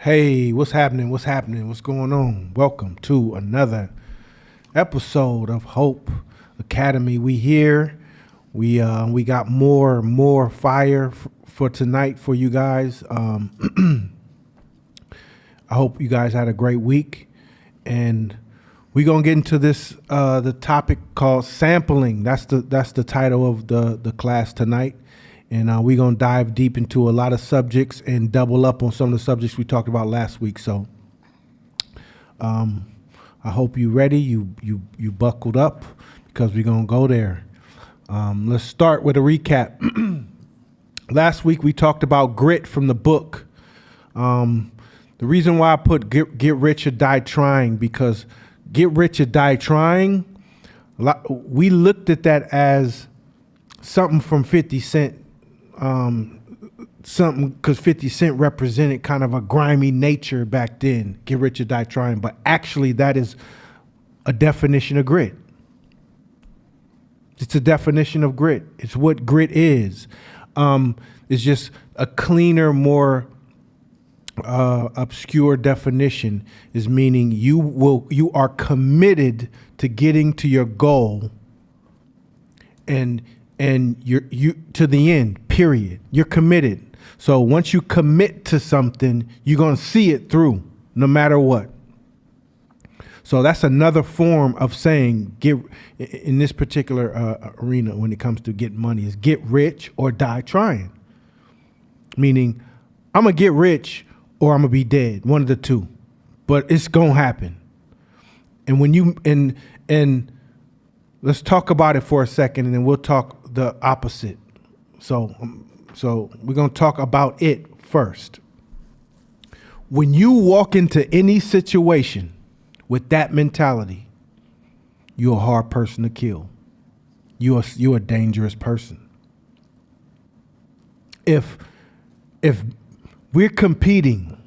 Hey, what's happening? What's happening? What's going on? Welcome to another episode of Hope Academy. We here. We got more fire for tonight for you guys. I hope you guys had a great week, and we're gonna get into this the topic called sampling. That's the title of the class tonight. And we're going to dive deep into a lot of subjects and double up on some of the subjects we talked about last week. So I hope you're ready. You buckled up because we're going to go there. Let's start with a recap. Last week we talked about grit from the book. The reason why I put get rich or die trying, because get rich or die trying, we looked at that as something from 50 Cent. Something because 50 Cent represented kind of a grimy nature back then, get rich or die trying, but actually that is a definition of grit. It's a definition of grit. It's what grit is. It's just a cleaner, more obscure definition, is meaning you are committed to getting to your goal and you to the end, period. You're committed. So once you commit to something, you're going to see it through no matter what. So that's another form of saying get in this particular arena when it comes to getting money, is get rich or die trying. Meaning I'm going to get rich or I'm going to be dead, one of the two. But it's going to happen. And when you and let's talk about it for a second, and then we'll talk the opposite. So we're going to talk about it first. When you walk into any situation with that mentality, you're a hard person to kill. You're a dangerous person. If we're competing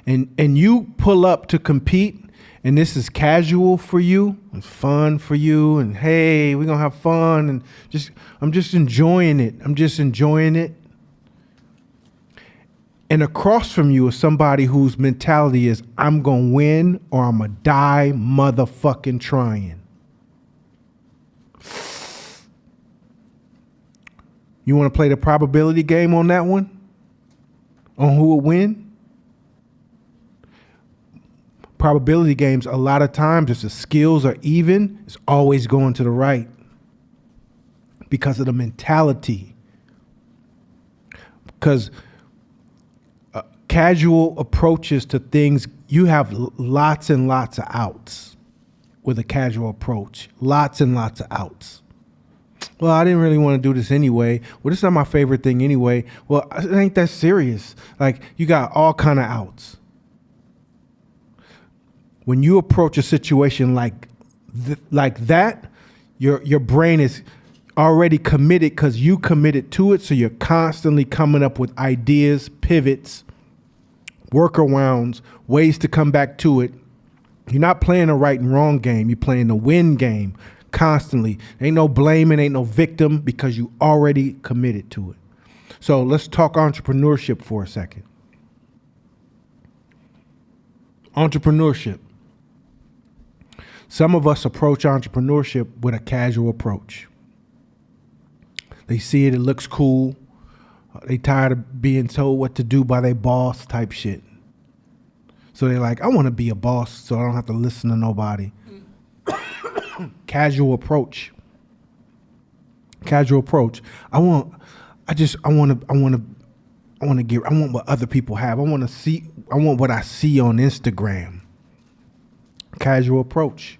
and you pull up to compete, and this is casual for you, it's fun for you, and hey, we're gonna have fun, and I'm just enjoying it. And across from you is somebody whose mentality is, I'm gonna win or I'm gonna die motherfucking trying. You wanna play the probability game on that one? On who will win? Probability games, a lot of times, if the skills are even, it's always going to the right because of the mentality. Because casual approaches to things, you have lots and lots of outs with a casual approach. Lots and lots of outs. Well, I didn't really want to do this anyway. Well, this is not my favorite thing anyway. Well, it ain't that serious. Like, you got all kind of outs. When you approach a situation like that, your brain is already committed because you committed to it. So you're constantly coming up with ideas, pivots, workarounds, ways to come back to it. You're not playing a right and wrong game. You're playing the win game constantly. Ain't no blaming, ain't no victim, because you already committed to it. So let's talk entrepreneurship for a second. Entrepreneurship. Some of us approach entrepreneurship with a casual approach. They see it looks cool. They tired of being told what to do by their boss type shit. So they're like, I want to be a boss so I don't have to listen to nobody. Casual approach. I want what other people have. I want what I see on Instagram. Casual approach.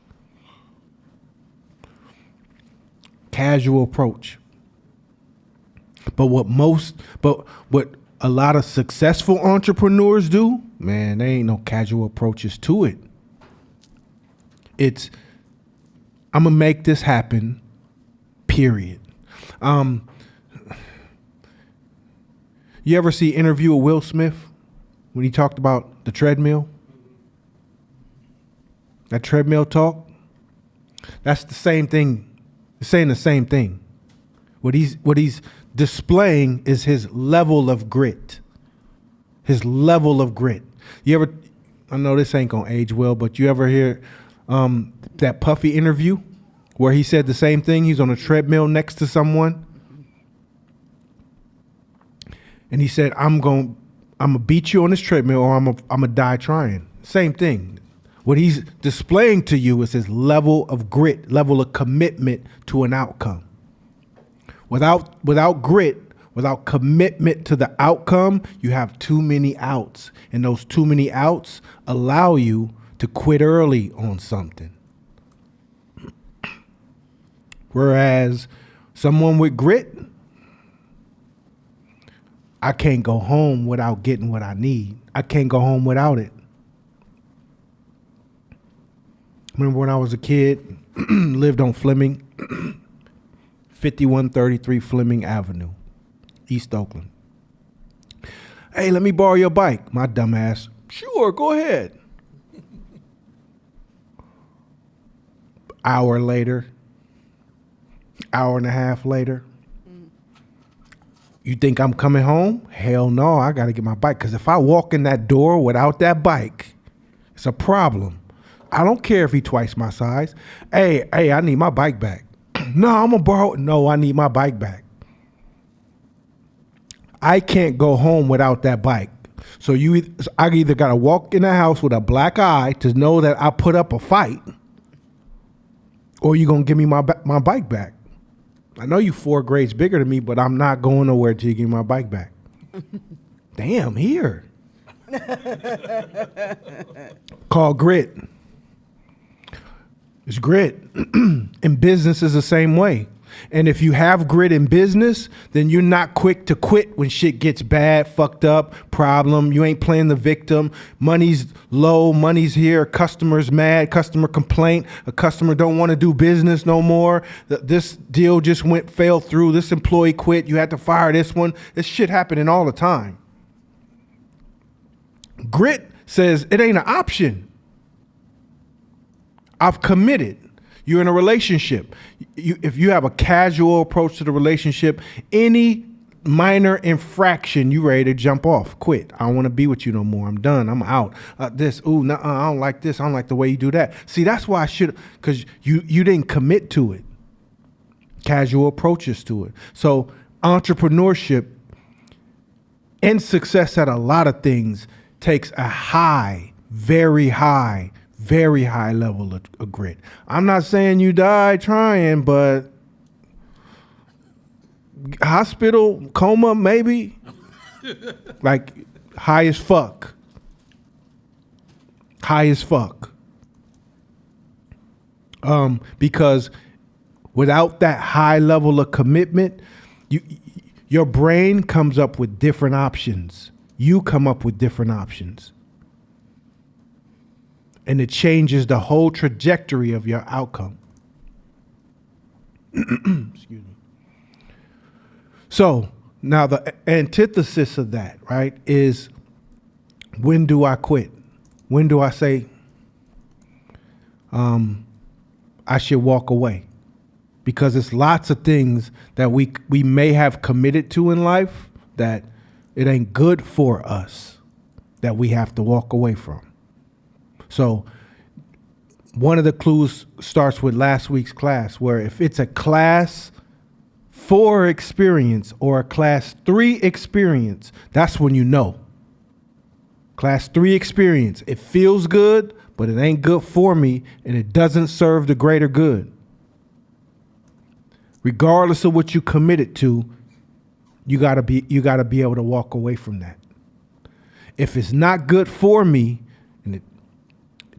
But what a lot of successful entrepreneurs do, man, there ain't no casual approaches to it. It's, I'm gonna make this happen, period. You ever see Interview with Will Smith when he talked about the treadmill? That treadmill talk? That's the same thing. It's saying the same thing. What he's displaying is his level of grit, his level of grit. You ever, I know this ain't gonna age well, but you ever hear that Puffy interview where he said the same thing? He's on a treadmill next to someone, and he said, I'm gonna beat you on this treadmill, or I'm gonna die trying. Same thing. What he's displaying to you is his level of grit, level of commitment to an outcome. Without grit, without commitment to the outcome, you have too many outs. And those too many outs allow you to quit early on something. Whereas someone with grit, I can't go home without getting what I need. I can't go home without it. Remember when I was a kid, lived on Fleming, 5133 Fleming Avenue, East Oakland. Hey, let me borrow your bike. My dumb ass, sure, go ahead. Hour later, hour and a half later, you think I'm coming home? Hell no, I got to get my bike. Because if I walk in that door without that bike, it's a problem. I don't care if he twice my size. Hey, I need my bike back. No, I'm going to borrow it. No, I need my bike back. I can't go home without that bike. So I either got to walk in the house with a black eye to know that I put up a fight, or you going to give me my bike back. I know you 4 grades bigger than me, but I'm not going nowhere till you give me my bike back. Damn, here. Called grit. It's grit. And business is the same way. And if you have grit in business, then you're not quick to quit when shit gets bad, fucked up, problem. You ain't playing the victim. Money's low, money's here, customer's mad, customer complaint, a customer don't want to do business no more. This deal just fell through, this employee quit, you had to fire this one. This shit happening all the time. Grit says it ain't an option. I've committed. You're in a relationship. If you have a casual approach to the relationship, any minor infraction, you ready to jump off, quit. I don't want to be with you no more. I'm done. I'm out. I don't like this. I don't like the way you do that. See, that's why I should, because you didn't commit to it. Casual approaches to it. So entrepreneurship and success at a lot of things takes a very high level of grit. I'm not saying you die trying, but hospital, coma, maybe. Like high as fuck. Because without that high level of commitment, your brain comes up with different options. You come up with different options. And it changes the whole trajectory of your outcome. Excuse me. So now the antithesis of that, right, is when do I quit? When do I say I should walk away? Because it's lots of things that we may have committed to in life that it ain't good for us, that we have to walk away from. So one of the clues starts with last week's class, where if it's a class 4 experience or a class 3 experience, that's when you know. Class 3 experience, it feels good, but it ain't good for me, and it doesn't serve the greater good. Regardless of what you committed to, you gotta be able to walk away from that. If it's not good for me, and it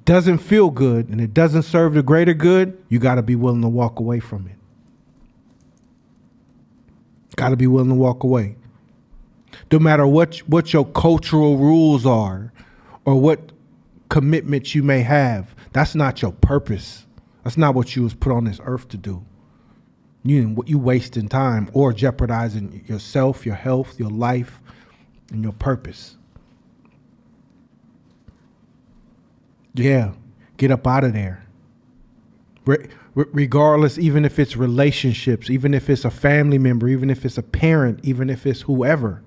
doesn't feel good, and it doesn't serve the greater good, you gotta be willing to walk away from it. Gotta be willing to walk away. No matter what your cultural rules are, or what commitments you may have, that's not your purpose. That's not what you was put on this earth to do. You wasting time or jeopardizing yourself, your health, your life, and your purpose. Yeah, get up out of there. Regardless, even if it's relationships, even if it's a family member, even if it's a parent, even if it's whoever.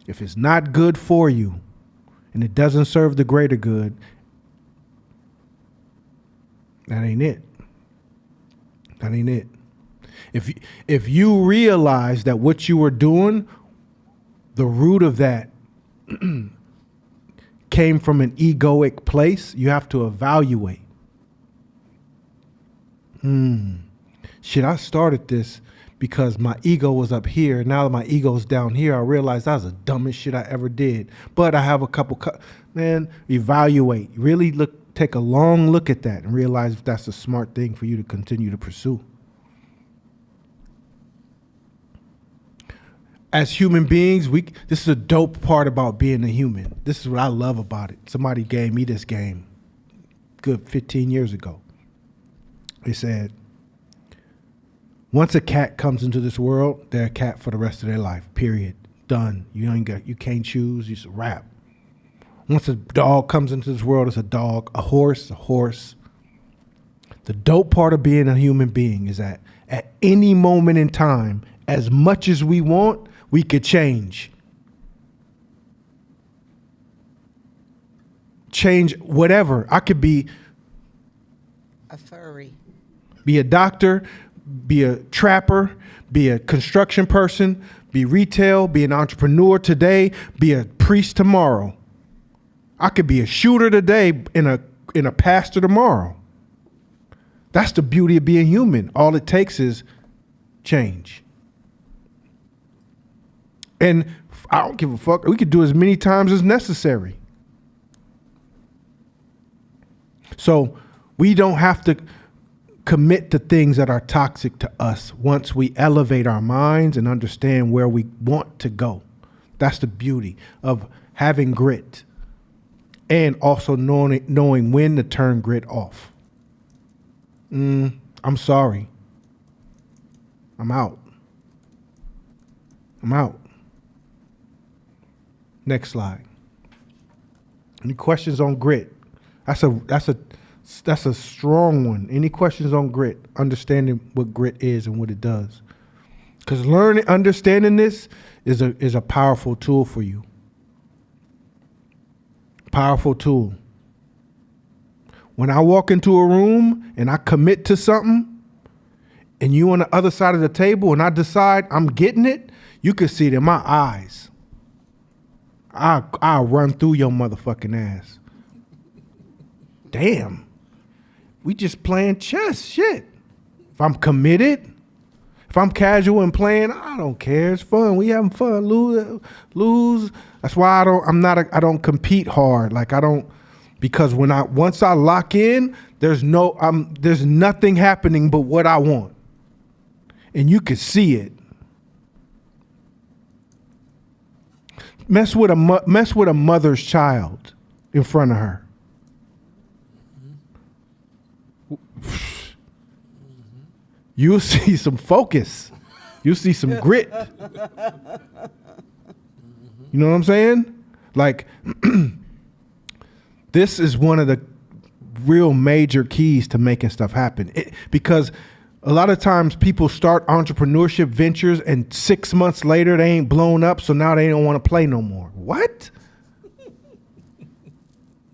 If it's not good for you and it doesn't serve the greater good, that ain't it. That ain't it. If you realize that what you were doing, the root of that came from an egoic place, you have to evaluate. Shit, I started this because my ego was up here. Now that my ego's down here, I realized that was the dumbest shit I ever did. But I have a couple, man, evaluate. Really take a long look at that and realize if that's a smart thing for you to continue to pursue. As human beings, this is a dope part about being a human. This is what I love about it. Somebody gave me this game good 15 years ago. They said, once a cat comes into this world, they're a cat for the rest of their life, period. Done. You can't choose, it's a wrap. Once a dog comes into this world, it's a dog. A horse, a horse. The dope part of being a human being is that at any moment in time, as much as we want, we could change. Change whatever. I could be a furry, be a doctor, be a trapper, be a construction person, be retail, be an entrepreneur today, be a priest tomorrow. I could be a shooter today and a pastor tomorrow. That's the beauty of being human. All it takes is change. And I don't give a fuck. We could do as many times as necessary. So we don't have to commit to things that are toxic to us once we elevate our minds and understand where we want to go. That's the beauty of having grit and also knowing when to turn grit off. I'm sorry. I'm out. Next slide. Any questions on grit? That's a strong one. Any questions on grit? Understanding what grit is and what it does. Because understanding this is a powerful tool for you. Powerful tool. When I walk into a room and I commit to something, and you on the other side of the table, and I decide I'm getting it, you can see it in my eyes. I'll run through your motherfucking ass. Damn. We just playing chess. Shit. If I'm committed, if I'm casual and playing, I don't care. It's fun. We having fun. Lose. That's why I don't compete hard. Because once I lock in, there's nothing happening but what I want. And you can see it. Mess with a mother's child in front of her. You'll see some focus. You'll see some grit. You know what I'm saying? Like, this is one of the real major keys to making stuff happen. Because a lot of times people start entrepreneurship ventures and 6 months later they ain't blown up, so now they don't want to play no more. What?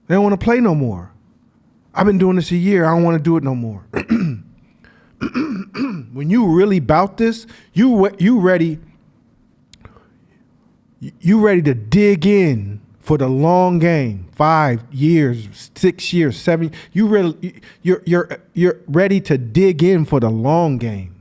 They don't want to play no more. I've been doing this a year. I don't want to do it no more. When you really bout this, you ready to dig in for the long game. 5 years, 6 years, 7. You're ready to dig in for the long game.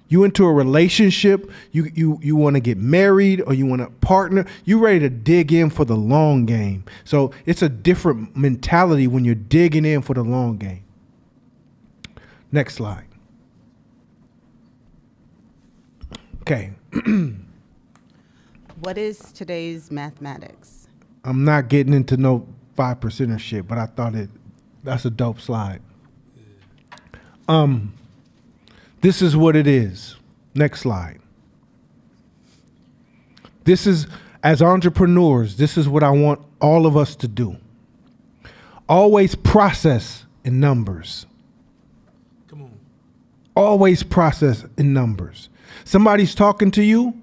You into a relationship, you want to get married or you want to partner, you ready to dig in for the long game. So it's a different mentality when you're digging in for the long game. Next slide. Okay. What is today's mathematics? I'm not getting into no 5% shit, but I thought that's a dope slide. This is what it is. Next slide. This is, as entrepreneurs, this is what I want all of us to do. Always process in numbers. Come on. Always process in numbers. Somebody's talking to you.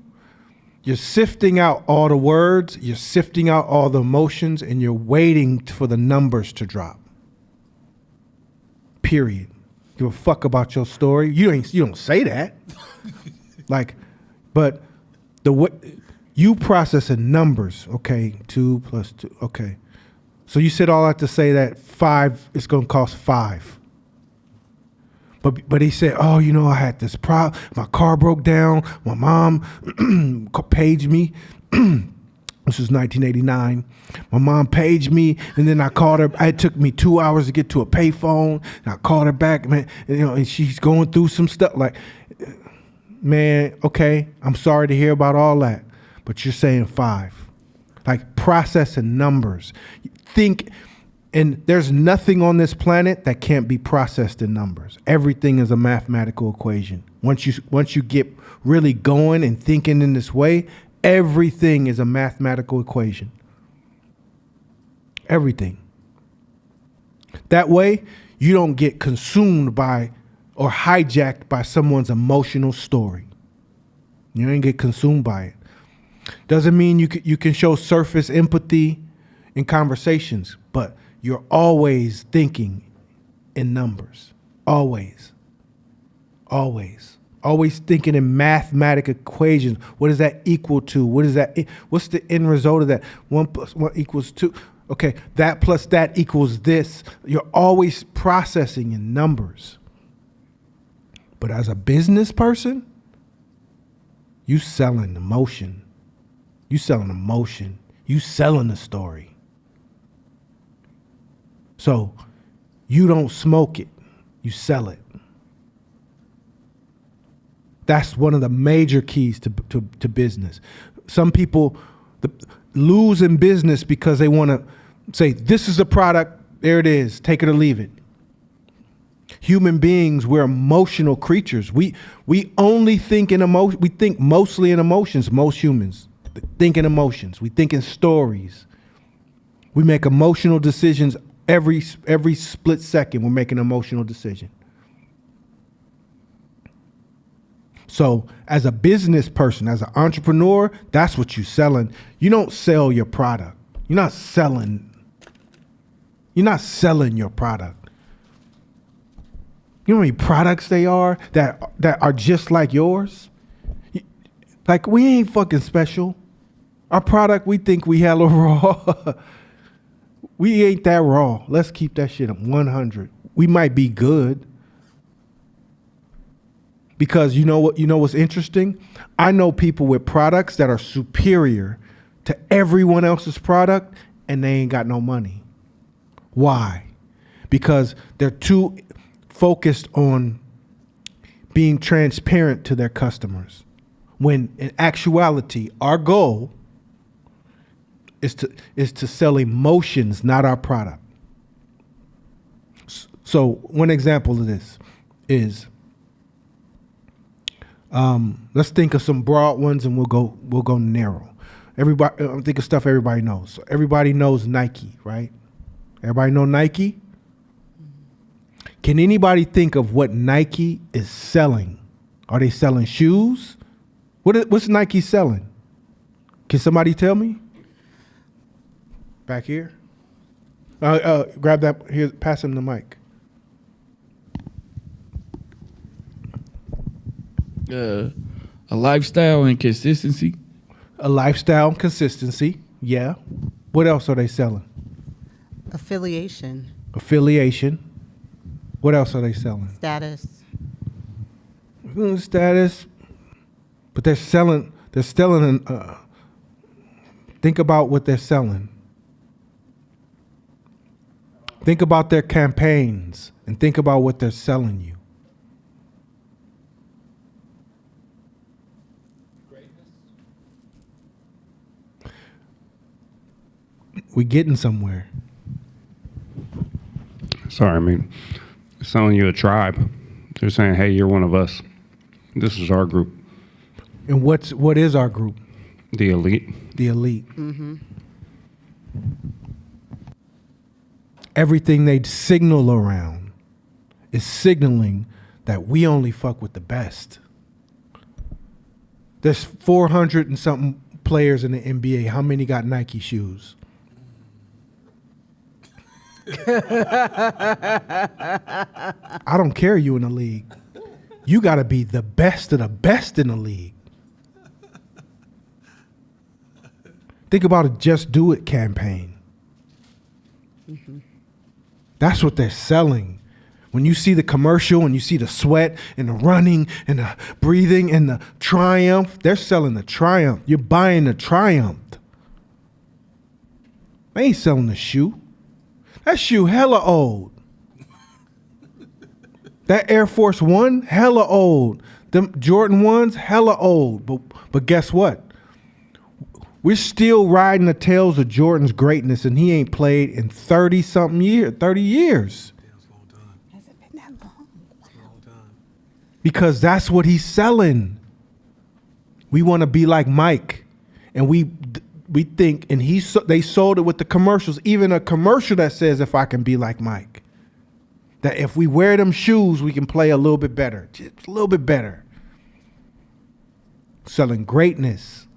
You're sifting out all the words, you're sifting out all the emotions, and you're waiting for the numbers to drop. Period. Give a fuck about your story. You don't say that. Like, but the way you process in numbers, okay, 2 + 2, okay. So you said all that to say that 5 is gonna cost 5. But he said, oh, I had this problem. My car broke down. My mom paged me. This was 1989. My mom paged me, and then I called her. It took me 2 hours to get to a payphone. And I called her back, man. And she's going through some stuff. Like, man, okay, I'm sorry to hear about all that, but you're saying 5. Like, processing numbers. Think. And there's nothing on this planet that can't be processed in numbers. Everything is a mathematical equation. Once you get really going and thinking in this way, everything is a mathematical equation. Everything. That way, you don't get consumed by or hijacked by someone's emotional story. You ain't get consumed by it. Doesn't mean you can show surface empathy in conversations, but you're always thinking in numbers. Always. Always. Always thinking in mathematical equations. What does that equal to? What's the end result of that? 1 + 1 = 2. Okay, that plus that equals this. You're always processing in numbers. But as a business person, you selling emotion. You selling emotion. You selling the story. So you don't smoke it, you sell it. That's one of the major keys to business. Some people lose in business because they want to say, this is a product, there it is, take it or leave it. Human beings, we're emotional creatures. We only think in emotion. We think mostly in emotions, most humans. Think in emotions. We think in stories. We make emotional decisions. Every split second, we're making an emotional decision. So as a business person, as an entrepreneur, that's what you're selling. You don't sell your product. You're not selling your product. You know how many products they are that are just like yours? Like, we ain't fucking special. Our product, we think we hella raw. We ain't that raw. Let's keep that shit at 100. We might be good. Because you know what's interesting? I know people with products that are superior to everyone else's product, and they ain't got no money. Why? Because they're too focused on being transparent to their customers. When in actuality, our goal is to sell emotions, not our product. So one example of this is, let's think of some broad ones and we'll go narrow. Everybody, think of stuff everybody knows. So everybody knows Nike, right? Everybody know Nike? Can anybody think of what Nike is selling? Are they selling shoes? What's Nike selling? Can somebody tell me? Back here. Grab that. Here, pass him the mic. A lifestyle and consistency. A lifestyle and consistency. Yeah. What else are they selling? Affiliation. Affiliation. What else are they selling? Status. Status. But they're selling. Think about what they're selling. Think about their campaigns and think about what they're selling you. We're getting somewhere. Sorry, I mean, selling you a tribe. They're saying, hey, you're one of us. This is our group. And what is our group? The elite. The elite. Mm-hmm. Everything they signal around is signaling that we only fuck with the best. There's 400 and something players in the NBA. How many got Nike shoes? I don't care you in the league. You got to be the best of the best in the league. Think about a Just Do It campaign. That's what they're selling. When you see the commercial and you see the sweat and the running and the breathing and the triumph, they're selling the triumph. You're buying the triumph. They ain't selling the shoe. That shoe hella old. That Air Force One, hella old. Them Jordan ones, hella old. But guess what? We're still riding the tails of Jordan's greatness, and he ain't played in 30-something years, 30 years. Damn, it's a long time. Has it been that long? It's a long time. Because that's what he's selling. We want to be like Mike. And we think, and they sold it with the commercials, even a commercial that says, if I can be like Mike. That if we wear them shoes, we can play a little bit better. Just a little bit better. Selling greatness.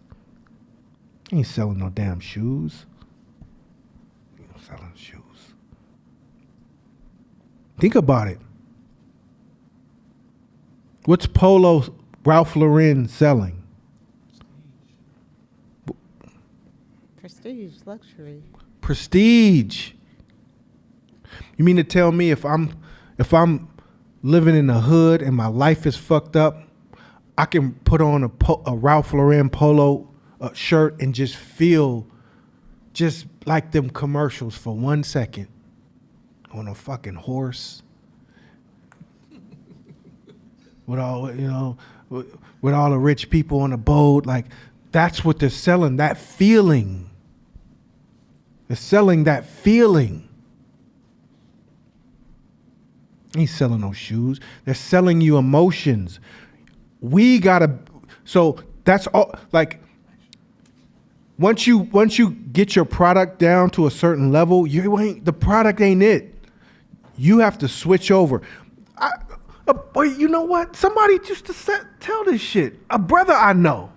Ain't selling no damn shoes. Ain't selling shoes. Think about it. What's Polo Ralph Lauren selling? Prestige, luxury. Prestige. You mean to tell me if I'm living in the hood and my life is fucked up, I can put on a Ralph Lauren polo shirt and just feel just like them commercials for 1 second on a fucking horse with all with all the rich people on the boat. Like, that's what they're selling, that feeling. They're selling that feeling. They ain't selling no shoes. They're selling you emotions. We gotta. So that's all. Like, once you get your product down to a certain level, the product ain't it. You have to switch over. Wait, you know what? Somebody used to tell this shit. A brother I know.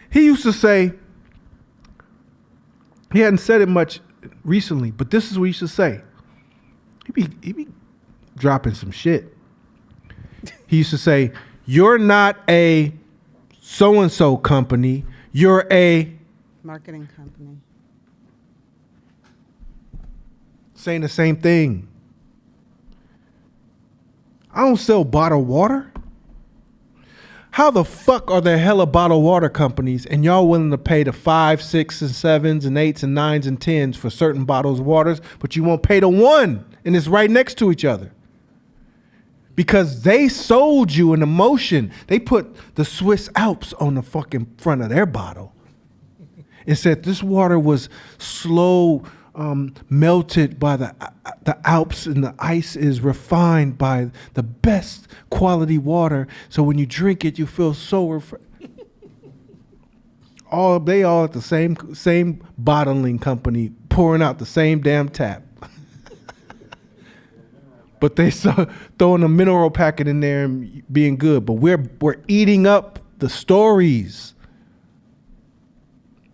He used to say. He hadn't said it much recently, but this is what he used to say. He be dropping some shit. He used to say, "You're not a so-and-so company. You're a..." Marketing company. Saying the same thing. I don't sell bottled water. How the fuck are there hella bottled water companies and y'all willing to pay the 5, 6, and 7s and 8s and 9s and 10s for certain bottles of waters, but you won't pay the one and it's right next to each other? Because they sold you an emotion. They put the Swiss Alps on the fucking front of their bottle and said this water was slow melted by the Alps, and the ice is refined by the best quality water. So when you drink it, you feel so they all at the same bottling company pouring out the same damn tap. But they throwing a mineral packet in there and being good. But we're eating up the stories.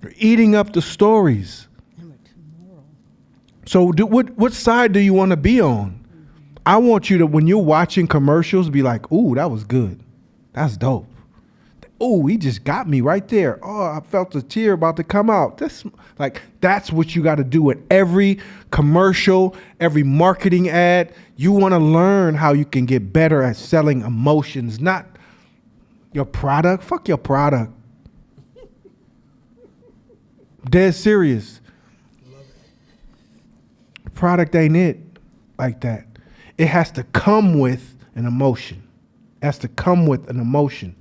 We're eating up the stories. So what side do you want to be on? I want you to, when you're watching commercials, be like, ooh, that was good. That's dope. Ooh, he just got me right there. Oh, I felt a tear about to come out. That's what you got to do with every commercial, every marketing ad. You want to learn how you can get better at selling emotions, not your product. Fuck your product. Dead serious. Product ain't it like that. It has to come with an emotion. It has to come with an emotion.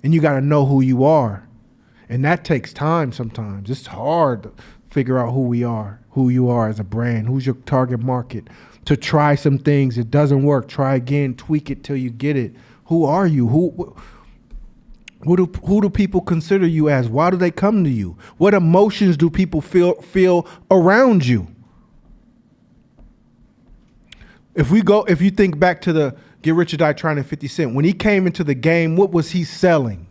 And you got to know who you are. And that takes time sometimes. It's hard to figure out who you are as a brand, who's your target market. To try some things, it doesn't work. Try again, tweak it till you get it. Who are you? Who do people consider you as? Why do they come to you? What emotions do people feel around you? If you think back to Get Rich or Die Trying and 50 Cent. When he came into the game, what was he selling?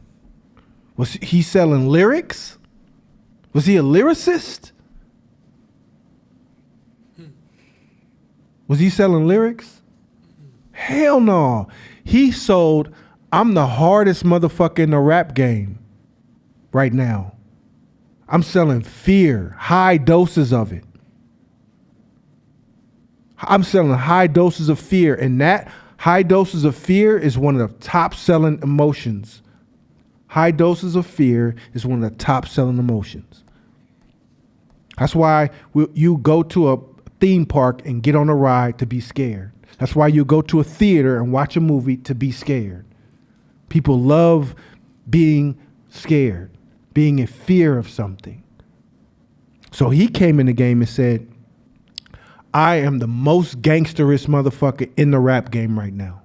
Was he selling lyrics? Was he a lyricist? Was he selling lyrics? Hell no. He sold, I'm the hardest motherfucker in the rap game right now. I'm selling fear, high doses of it. I'm selling high doses of fear, and that high doses of fear is one of the top selling emotions. High doses of fear is one of the top selling emotions. That's why you go to a theme park and get on a ride to be scared. That's why you go to a theater and watch a movie to be scared. People love being scared, being in fear of something. So he came in the game and said, I am the most gangsterest motherfucker in the rap game right now.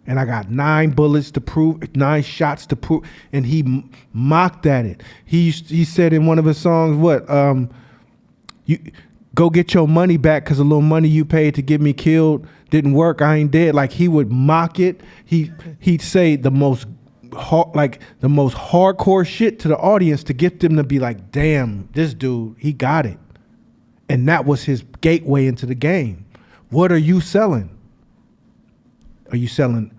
And I got 9 bullets to prove, 9 shots to prove. And he mocked at it. He said in one of his songs, you go get your money back because the little money you paid to get me killed didn't work. I ain't dead. Like, he would mock it. He'd say the most hardcore shit to the audience to get them to be like, damn, this dude, he got it. And that was his gateway into the game. What are you selling? Are you selling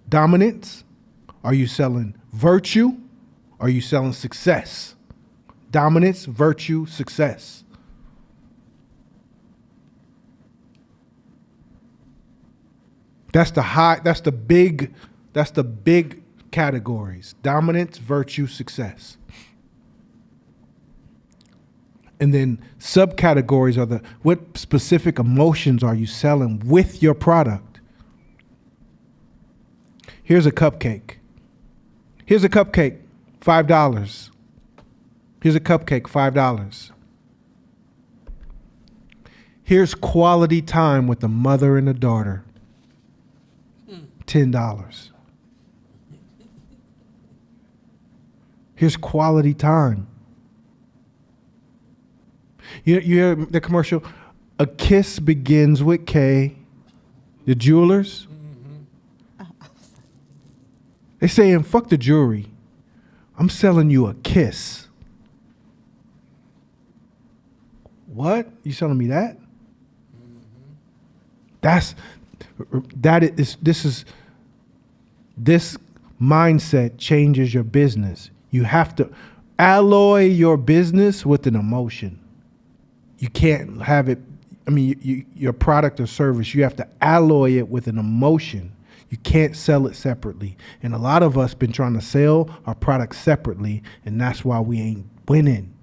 dominance? Are you selling virtue? Are you selling success? Dominance, virtue, success. That's the big categories. Dominance, virtue, success. And then subcategories are what specific emotions are you selling with your product? Here's a cupcake. Here's a cupcake, $5. Here's a cupcake, $5. Here's quality time with the mother and the daughter, $10. Here's quality time. You hear the commercial? A kiss begins with K. The jewelers. They saying, fuck the jewelry. I'm selling you a kiss. What? You selling me that? This mindset changes your business. You have to alloy your business with an emotion. You can't have it, your product or service, you have to alloy it with an emotion. You can't sell it separately. And a lot of us been trying to sell our products separately, and that's why we ain't winning.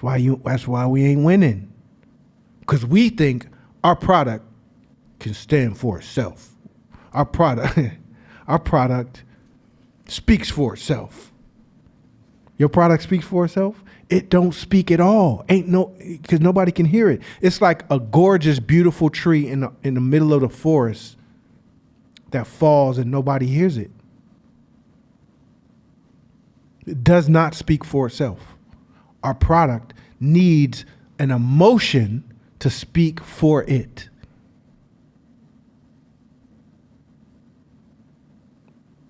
That's why we ain't winning. Because we think our product can stand for itself. Our product speaks for itself. Your product speaks for itself? It don't speak at all. Because nobody can hear it. It's like a gorgeous, beautiful tree in the middle of the forest that falls and nobody hears it. It does not speak for itself. Our product needs an emotion to speak for it.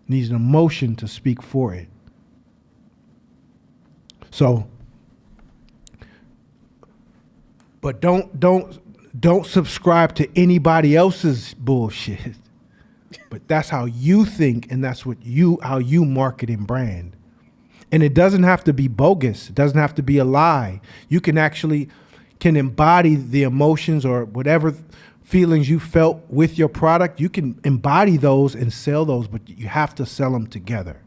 Needs an emotion to speak for it. So, but don't subscribe to anybody else's bullshit. But that's how you think, and that's how you market and brand. And it doesn't have to be bogus. It doesn't have to be a lie. You can embody the emotions or whatever feelings you felt with your product. You can embody those and sell those, but you have to sell them together.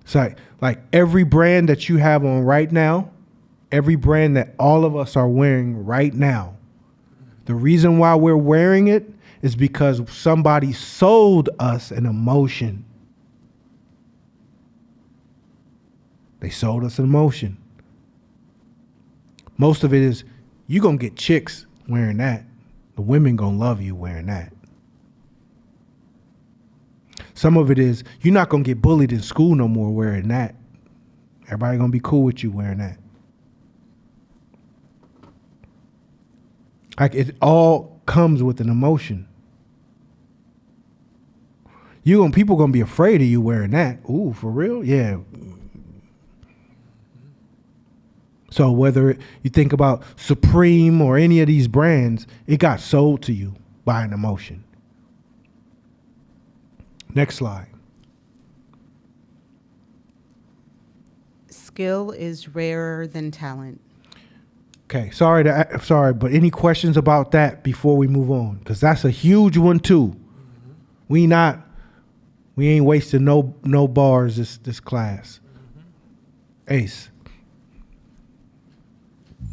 So like every brand that you have on right now, every brand that all of us are wearing right now, the reason why we're wearing it is because somebody sold us an emotion. They sold us an emotion. Most of it is you're going to get chicks wearing that. The women going to love you wearing that. Some of it is you're not going to get bullied in school no more wearing that. Everybody going to be cool with you wearing that. Like it all comes with an emotion. People gonna be afraid of you wearing that. Ooh, for real? Yeah. So whether you think about Supreme or any of these brands, it got sold to you by an emotion. Next slide. Skill is rarer than talent. Okay, sorry, but any questions about that before we move on? Because that's a huge one too. We ain't wasting no bars this class. Ace.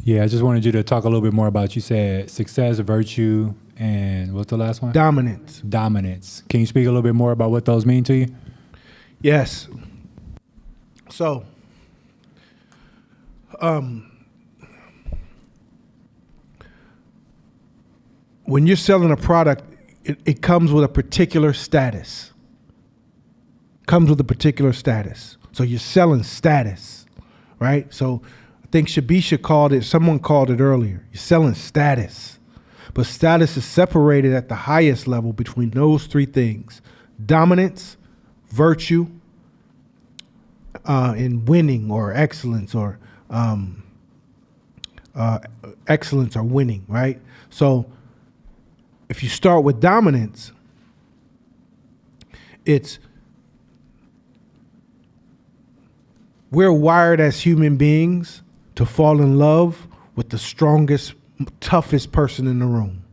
Yeah, I just wanted you to talk a little bit more about, you said success, virtue, and what's the last one? Dominance. Dominance. Can you speak a little bit more about what those mean to you? Yes. So, when you're selling a product, it comes with a particular status. Comes with a particular status. So you're selling status, right? So I think Shabisha someone called it earlier. You're selling status. But status is separated at the highest level between those three things: dominance, virtue, and winning or excellence or winning, right? So if you start with dominance, we're wired as human beings to fall in love with the strongest, toughest person in the room.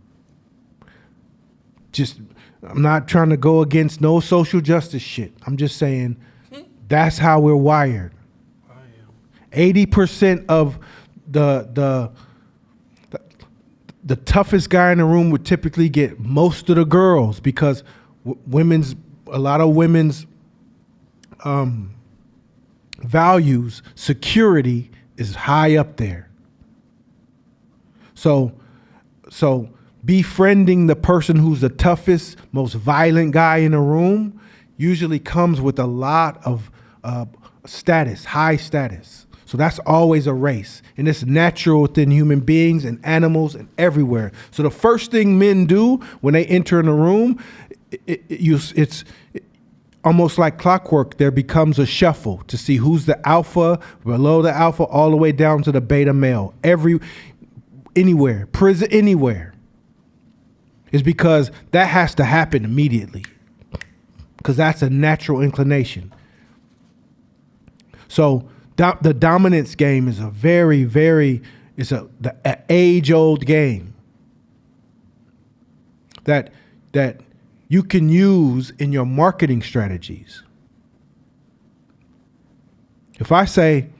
I'm not trying to go against no social justice shit. I'm just saying that's how we're wired. 80% of the toughest guy in the room would typically get most of the girls because a lot of women's values, security is high up there. So befriending the person who's the toughest, most violent guy in the room usually comes with a lot of status, high status. So that's always a race. And it's natural within human beings and animals and everywhere. So the first thing men do when they enter in a room, it's almost like clockwork. There becomes a shuffle to see who's the alpha, below the alpha, all the way down to the beta male. Anywhere, prison, anywhere. Is because that has to happen immediately. Because that's a natural inclination. So the dominance game is a very, very, the age-old game that you can use in your marketing strategies. If I say,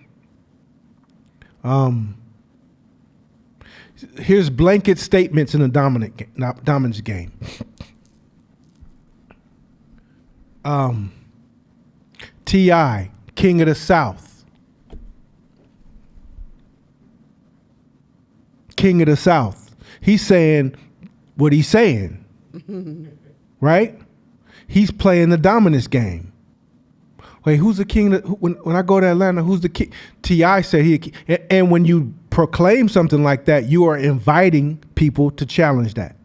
here's blanket statements in the dominance game. T.I., King of the South. King of the South. He's saying what he's saying. Right? He's playing the dominance game. Wait, who's the king? When I go to Atlanta, who's the king? T.I. said and when you proclaim something like that, you are inviting people to challenge that.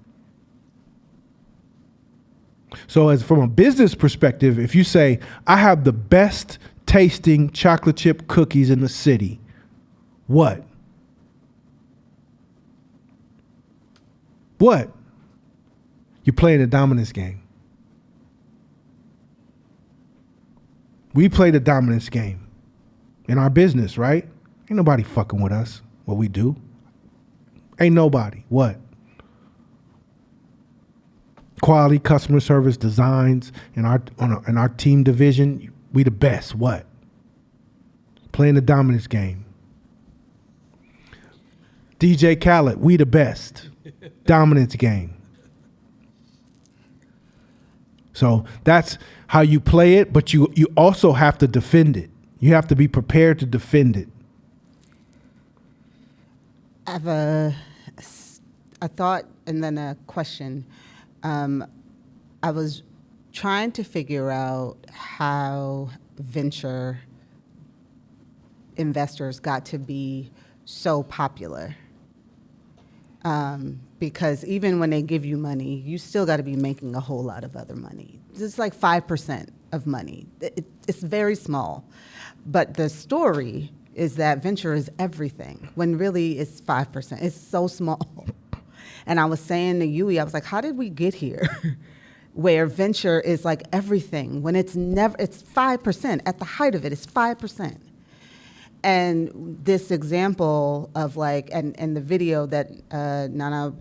So as from a business perspective, if you say, I have the best tasting chocolate chip cookies in the city, what? What? You're playing the dominance game. We play the dominance game in our business, right? Ain't nobody fucking with us, what we do. Ain't nobody. What? Quality customer service designs in our team division, we the best. What? Playing the dominance game. DJ Khaled, we the best. Dominance game. So that's how you play it, but you also have to defend it. You have to be prepared to defend it. I have a thought and then a question. I was trying to figure out how venture investors got to be so popular. because even when they give you money, you still got to be making a whole lot of other money. It's like 5% of money. It's very small. But the story is that venture is everything, when really it's 5%. It's so small. And I was saying to Yui, I was like, how did we get here? Where venture is like everything, when it's 5%. At the height of it, it's 5%. And this example of like, and the video that Nana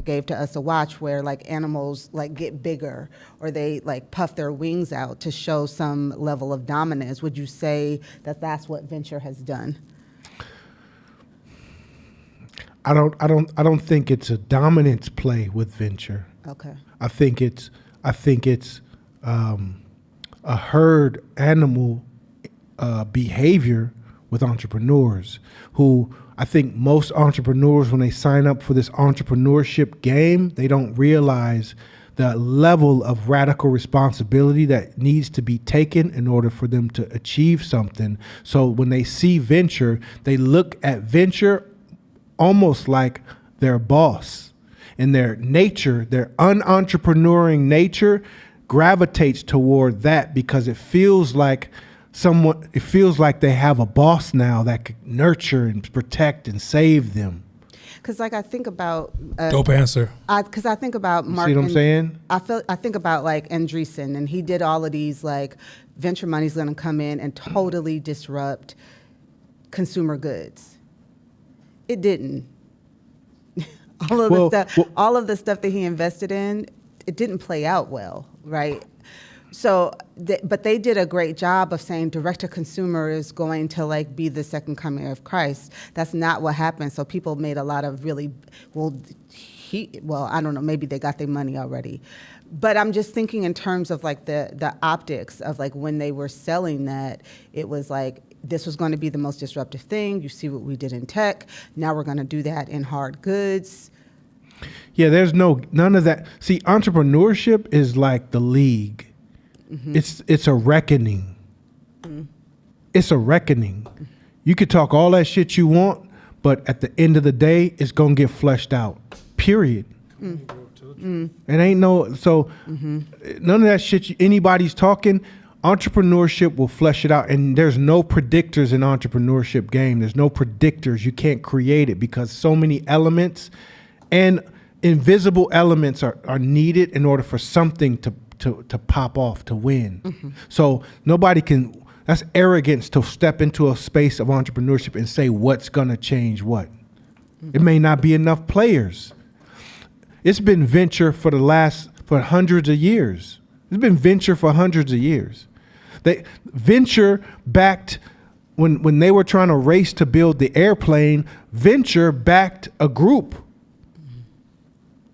gave to us to watch, where like animals like get bigger or they like puff their wings out to show some level of dominance. Would you say that that's what venture has done? I don't think it's a dominance play with venture. Okay. I think it's a herd animal behavior with entrepreneurs, who I think most entrepreneurs, when they sign up for this entrepreneurship game, they don't realize the level of radical responsibility that needs to be taken in order for them to achieve something. So when they see venture, they look at venture almost like their boss. And their nature, their unentrepreneuring nature, gravitates toward that because it feels like they have a boss now that could nurture and protect and save them. Because like I think about Dope answer. because I think about Mark. See what I'm saying? I think about like Andreessen, and he did all of these like venture money's going to come in and totally disrupt consumer goods. It didn't. All of the stuff that he invested in, it didn't play out well, right? So, but they did a great job of saying direct to consumer is going to like be the second coming of Christ. That's not what happened. So people made a lot of really, I don't know, maybe they got their money already. But I'm just thinking in terms of like the optics of like when they were selling that, it was like, this was going to be the most disruptive thing. You see what we did in tech. Now we're going to do that in hard goods. Yeah, there's none of that. See, entrepreneurship is like the league. Mm-hmm. It's a reckoning. Mm-hmm. It's a reckoning. Mm-hmm. You could talk all that shit you want, but at the end of the day, it's gonna get fleshed out. Period. Mm-hmm. It ain't none of that shit anybody's talking. Entrepreneurship will flesh it out, and there's no predictors in entrepreneurship game. There's no predictors. You can't create it because so many elements and invisible elements are needed in order for something to pop off, to win. Mm-hmm. So nobody can, that's arrogance to step into a space of entrepreneurship and say what's gonna change what. Mm-hmm. It may not be enough players. It's been venture for hundreds of years. It's been venture for hundreds of years. Venture backed, when they were trying to race to build the airplane, venture backed a group.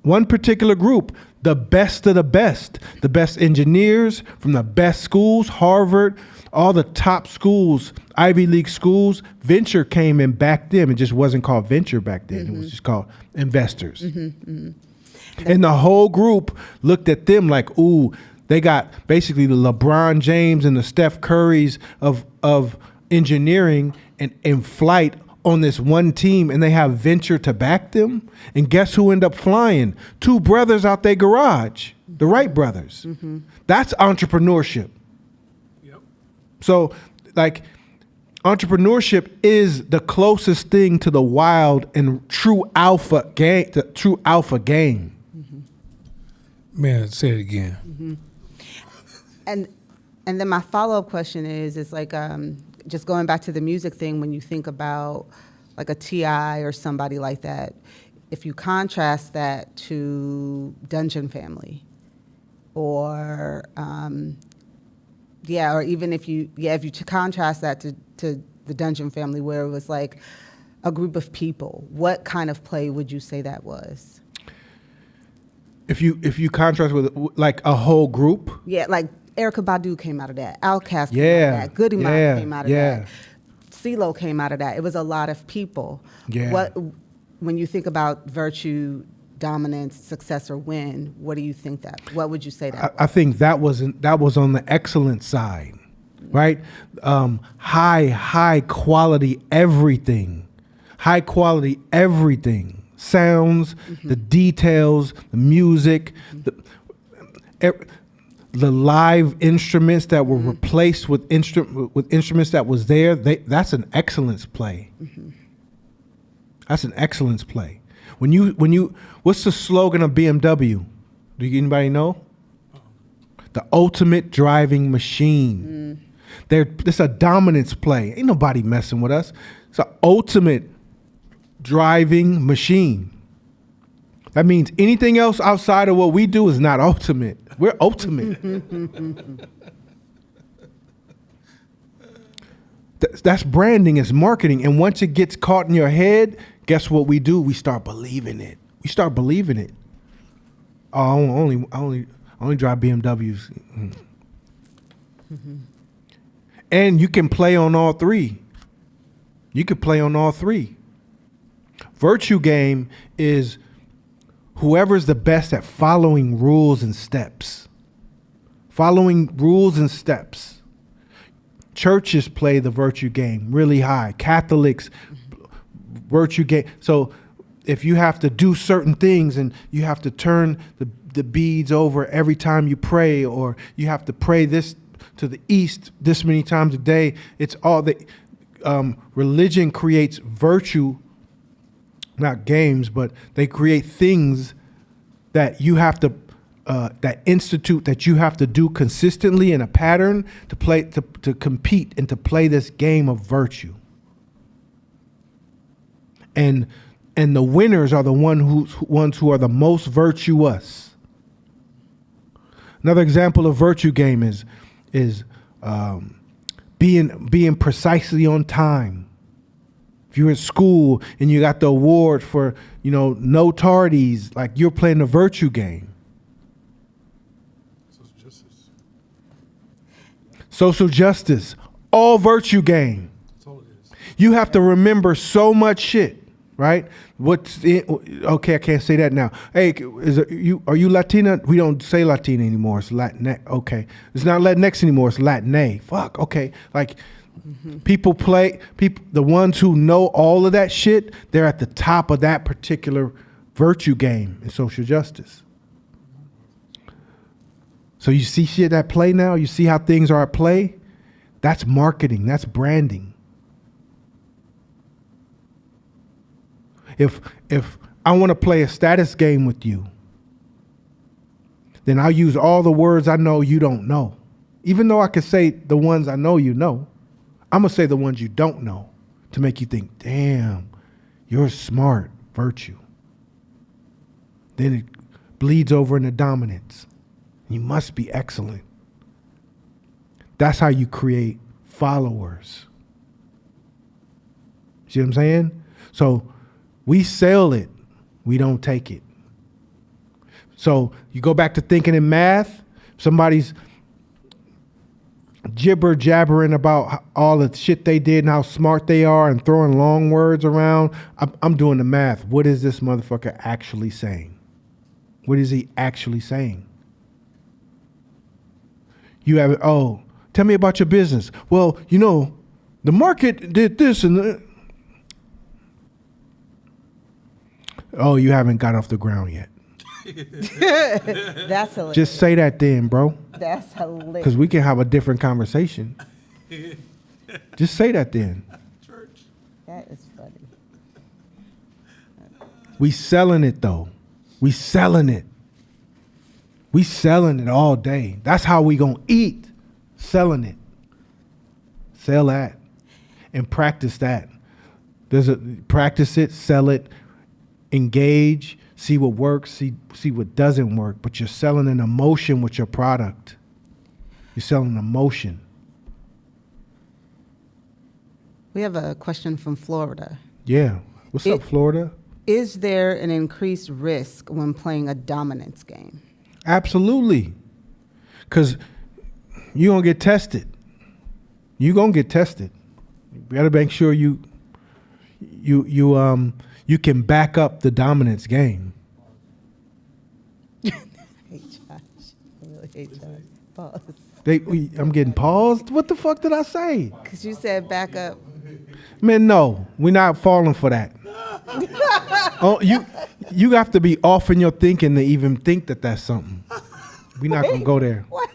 One particular group, the best of the best engineers from the best schools, Harvard, all the top schools, Ivy League schools. Venture came and backed them. It just wasn't called venture back then. Mm-hmm. It was just called investors. Mm-hmm, mm-hmm. And the whole group looked at them like, ooh, they got basically the LeBron James and the Steph Currys of engineering and in flight on this one team, and they have venture to back them. And guess who end up flying? Two brothers out their garage, the Wright brothers. Mm-hmm. That's entrepreneurship. Yep. So like entrepreneurship is the closest thing to the wild and true alpha game. Mm-hmm. Man, say it again. Mm-hmm. And then my follow-up question is like just going back to the music thing, when you think about like a T.I. or somebody like that, if you contrast that to Dungeon Family, or or even if you contrast that to the Dungeon Family, where it was like a group of people, what kind of play would you say that was? If you contrast with like a whole group, yeah, like Erykah Badu came out of that. Outkast came out of that. Goody Mob came out of that. CeeLo came out of that. It was a lot of people. Yeah. When you think about virtue, dominance, success, or win, what do you think that? What would you say that? I think that was on the excellent side, right? High quality everything. sounds, the details, the music, the live instruments that were replaced with instruments that was there. That's an excellence play. That's an excellence play. When you, what's the slogan of BMW? Do anybody know? The ultimate driving machine. It's a dominance play. Ain't nobody messing with us. It's an ultimate driving machine. That means anything else outside of what we do is not ultimate. We're ultimate. That's branding, it's marketing. And once it gets caught in your head, guess what we do? We start believing it. We start believing it. Oh, I only drive BMWs. And you can play on all three. You could play on all three. Virtue game is whoever's the best at following rules and steps. Following rules and steps. Churches play the virtue game really high. Catholics, virtue game. So if you have to do certain things and you have to turn the beads over every time you pray, or you have to pray this to the east this many times a day, it's all the religion creates virtue, not games, but they create things that you have to that institute that you have to do consistently in a pattern to play to compete and to play this game of virtue. And the winners are the ones who are the most virtuous. Another example of virtue game is being precisely on time. If you're in school and you got the award for, no tardies, like you're playing the virtue game. Social justice, all virtue game. You have to remember so much shit, right? Okay, I can't say that now. Hey, are you Latina? We don't say Latina anymore. It's Latinx. Okay, it's not Latinx anymore. It's Latinx. Fuck. Okay, like. The ones who know all of that shit, they're at the top of that particular virtue game in social justice. So you see shit at play now? You see how things are at play? That's marketing. That's branding. If I want to play a status game with you, then I'll use all the words I know you don't know. Even though I could say the ones I know you know, I'm going to say the ones you don't know to make you think, damn, you're smart, virtue. Then it bleeds over into dominance. You must be excellent. That's how you create followers. See what I'm saying? So we sell it, we don't take it. So you go back to thinking in math, somebody's jibber jabbering about all the shit they did and how smart they are and throwing long words around. I'm doing the math. What is this motherfucker actually saying? What is he actually saying? You have, tell me about your business. Well, the market did this and you haven't got off the ground yet. That's hilarious. Just say that then, bro. That's hilarious. Because we can have a different conversation. Just say that then. That is funny. We selling it though. We selling it. We selling it all day. That's how we gonna eat. Selling it. Sell that. And practice that. Practice it, sell it, engage, see what works, see what doesn't work, but you're selling an emotion with your product. You're selling emotion. We have a question from Florida. Yeah. What's up, Florida? Is there an increased risk when playing a dominance game? Absolutely. Because you're going to get tested. You're going to get tested. You got to make sure you can back up the dominance game. I hate Josh. I really hate Josh. Pause. I'm getting paused? What the fuck did I say? Because you said back up. Man, no. We're not falling for that. Oh, you have to be off in your thinking to even think that that's something. We're not gonna go there. What?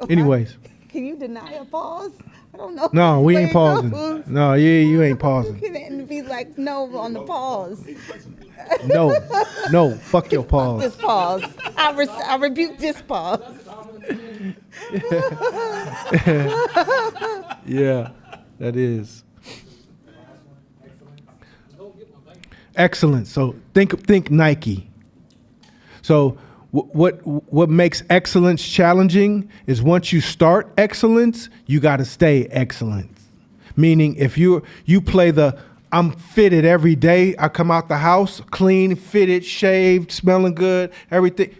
Anyways, Can you deny a pause? I don't know. no, we Where ain't it pausing. goes. No, you ain't You pausing. can't be like no on the pause. No, fuck your pause. This pause. I rebuke this pause. Yeah, that is. Excellent. So think Nike. So what makes excellence challenging is once you start excellence, you got to stay excellent. Meaning if you play the I'm fitted every day, I come out the house clean, fitted, shaved, smelling good, everything.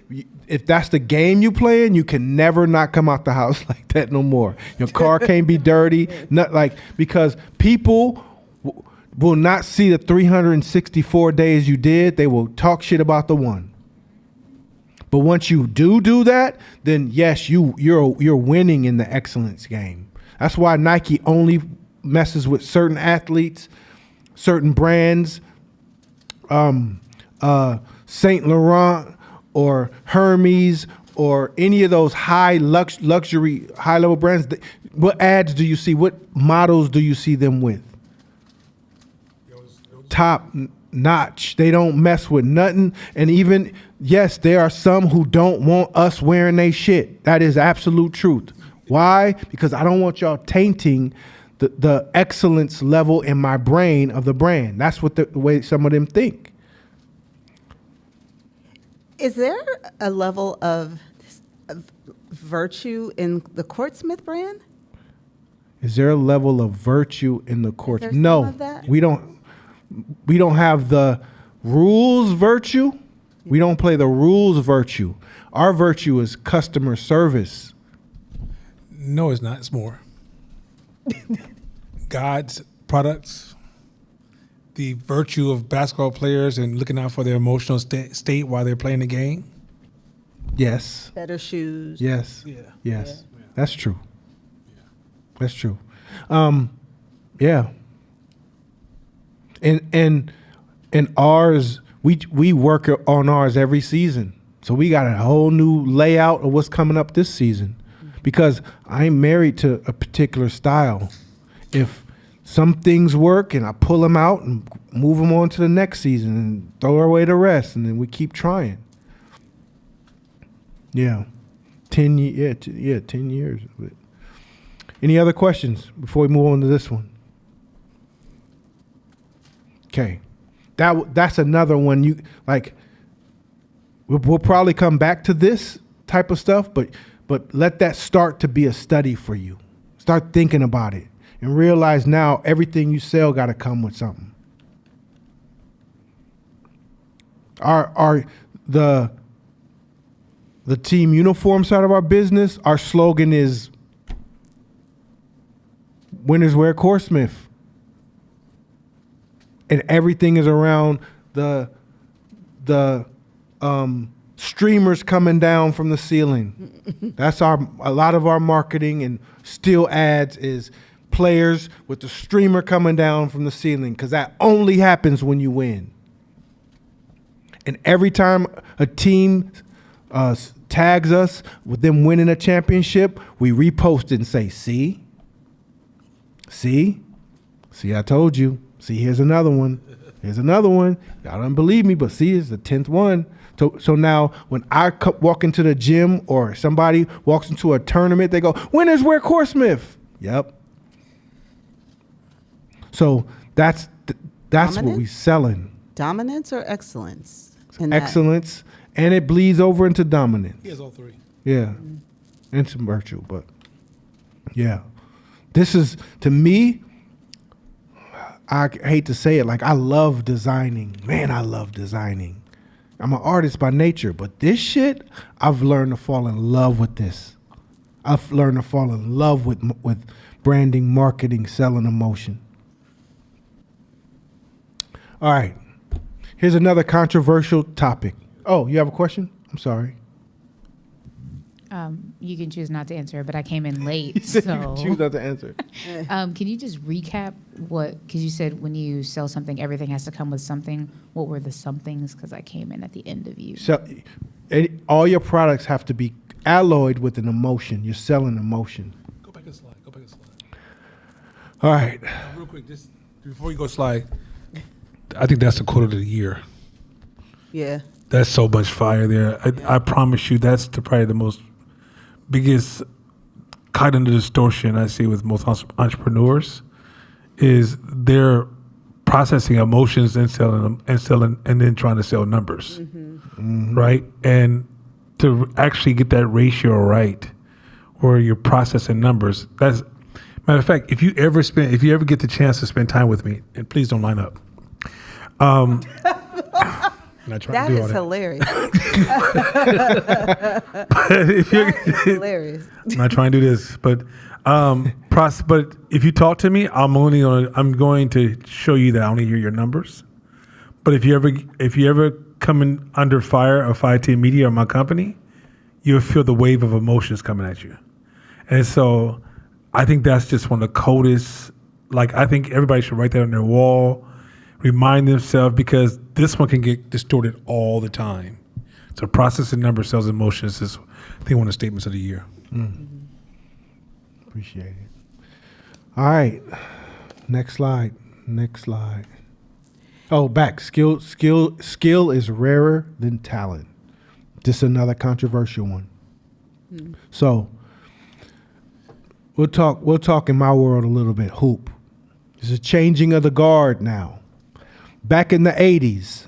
If that's the game you playing, you can never not come out the house like that no more. Your car can't be dirty, not like because people will not see the 364 days you did. They will talk shit about the one. But once you do that, then yes, you're winning in the excellence game. That's why Nike only messes with certain athletes, certain brands, Saint Laurent or Hermes or any of those high luxury, high level brands. What ads do you see? What models do you see them with? Top notch. They don't mess with nothing. And even, yes, there are some who don't want us wearing they shit. That is absolute truth. Why? Because I don't want y'all tainting the excellence level in my brain of the brand. That's what the way some of them think. Is there a level of virtue in the Courtsmith brand? Is there a level of virtue in the courts? there some No, of that? we don't have the rules virtue. We don't play the rules virtue. Our virtue is customer service. No, it's not. It's more. God's products, the virtue of basketball players and looking out for their emotional state while they're playing the game. Yes. Better shoes. Yes. Yeah. Yes. That's true. That's true. Yeah. And ours, we work on ours every season. So we got a whole new layout of what's coming up this season. Because I'm married to a particular style. If some things work and I pull them out and move them on to the next season and throw away the rest, and then we keep trying. Yeah. 10 years of it. Any other questions before we move on to this one? Okay. That's another one you like. We'll probably come back to this type of stuff, but let that start to be a study for you. Start thinking about it and realize now everything you sell got to come with something. The team uniform side of our business, our slogan is winners wear Coresmith. And everything is around the streamers coming down from the ceiling. That's a lot of our marketing and still ads is players with the streamer coming down from the ceiling, because that only happens when you win. And every time a team tags us with them winning a championship, we repost it and say, see, I told you. See, here's another one. Here's another one. Y'all don't believe me, but see, it's the 10th one. So now when I walk into the gym or somebody walks into a tournament, they go, winners wear Coresmith. Yep. So that's what we selling. Dominance or excellence? in that? Excellence, and it bleeds over into dominance. He has all three. Yeah. And some virtue, but yeah. This is, to me, I hate to say it, like I love designing. Man, I love designing. I'm an artist by nature, but this shit, I've learned to fall in love with this. I've learned to fall in love with branding, marketing, selling, emotion. All right. Here's another controversial topic. Oh, you have a question? I'm sorry. You can choose not to answer, but I came in late. You said you So, could choose not to answer. can you just recap because you said when you sell something, everything has to come with something. What were the somethings? Because I came in at the end of you. So, all your products have to be alloyed with an emotion. You're selling emotion. Go back a slide. Go back a slide. All right. Real quick, just before you go slide, I think that's the quote of the year. Yeah. That's so much fire there. I promise you, that's probably the most biggest cognitive distortion I see with most entrepreneurs is they're processing emotions and selling them and then trying to sell numbers, right? And to actually get that ratio right, where you're processing numbers. That's matter of fact. If you ever get the chance to spend time with me, and please don't line up. Not trying That to do all is that. hilarious. If you're, That is hilarious. I'm not trying to do this, but but if you talk to me, I'm going to show you that I only hear your numbers. But if you ever come in under fire of 510 Media or my company, you'll feel the wave of emotions coming at you. And so I think that's just one of the coldest. Like, I think everybody should write that on their wall, remind themselves, because this one can get distorted all the time. So processing numbers, sells emotions is, I think, one of the statements of the year. Appreciate it. All right. Next slide. Oh, back. Skill is rarer than talent. This is another controversial one. So we'll talk in my world a little bit. Hoop. There's a changing of the guard now. Back in the 80s,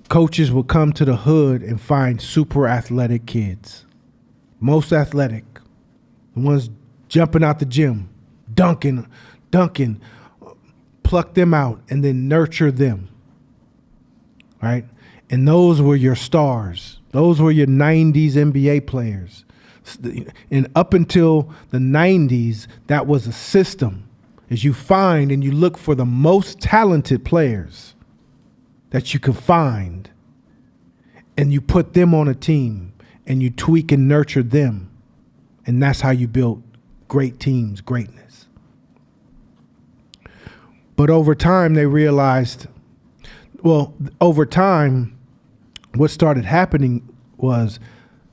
coaches would come to the hood and find super athletic kids. Most athletic. The ones jumping out the gym, dunking, pluck them out and then nurture them. Right? And those were your stars. Those were your 90s NBA players. And up until the 90s, that was a system. As you find and you look for the most talented players that you can find, and you put them on a team and you tweak and nurture them. And that's how you build great teams, greatness. But over time, they realized, over time, what started happening was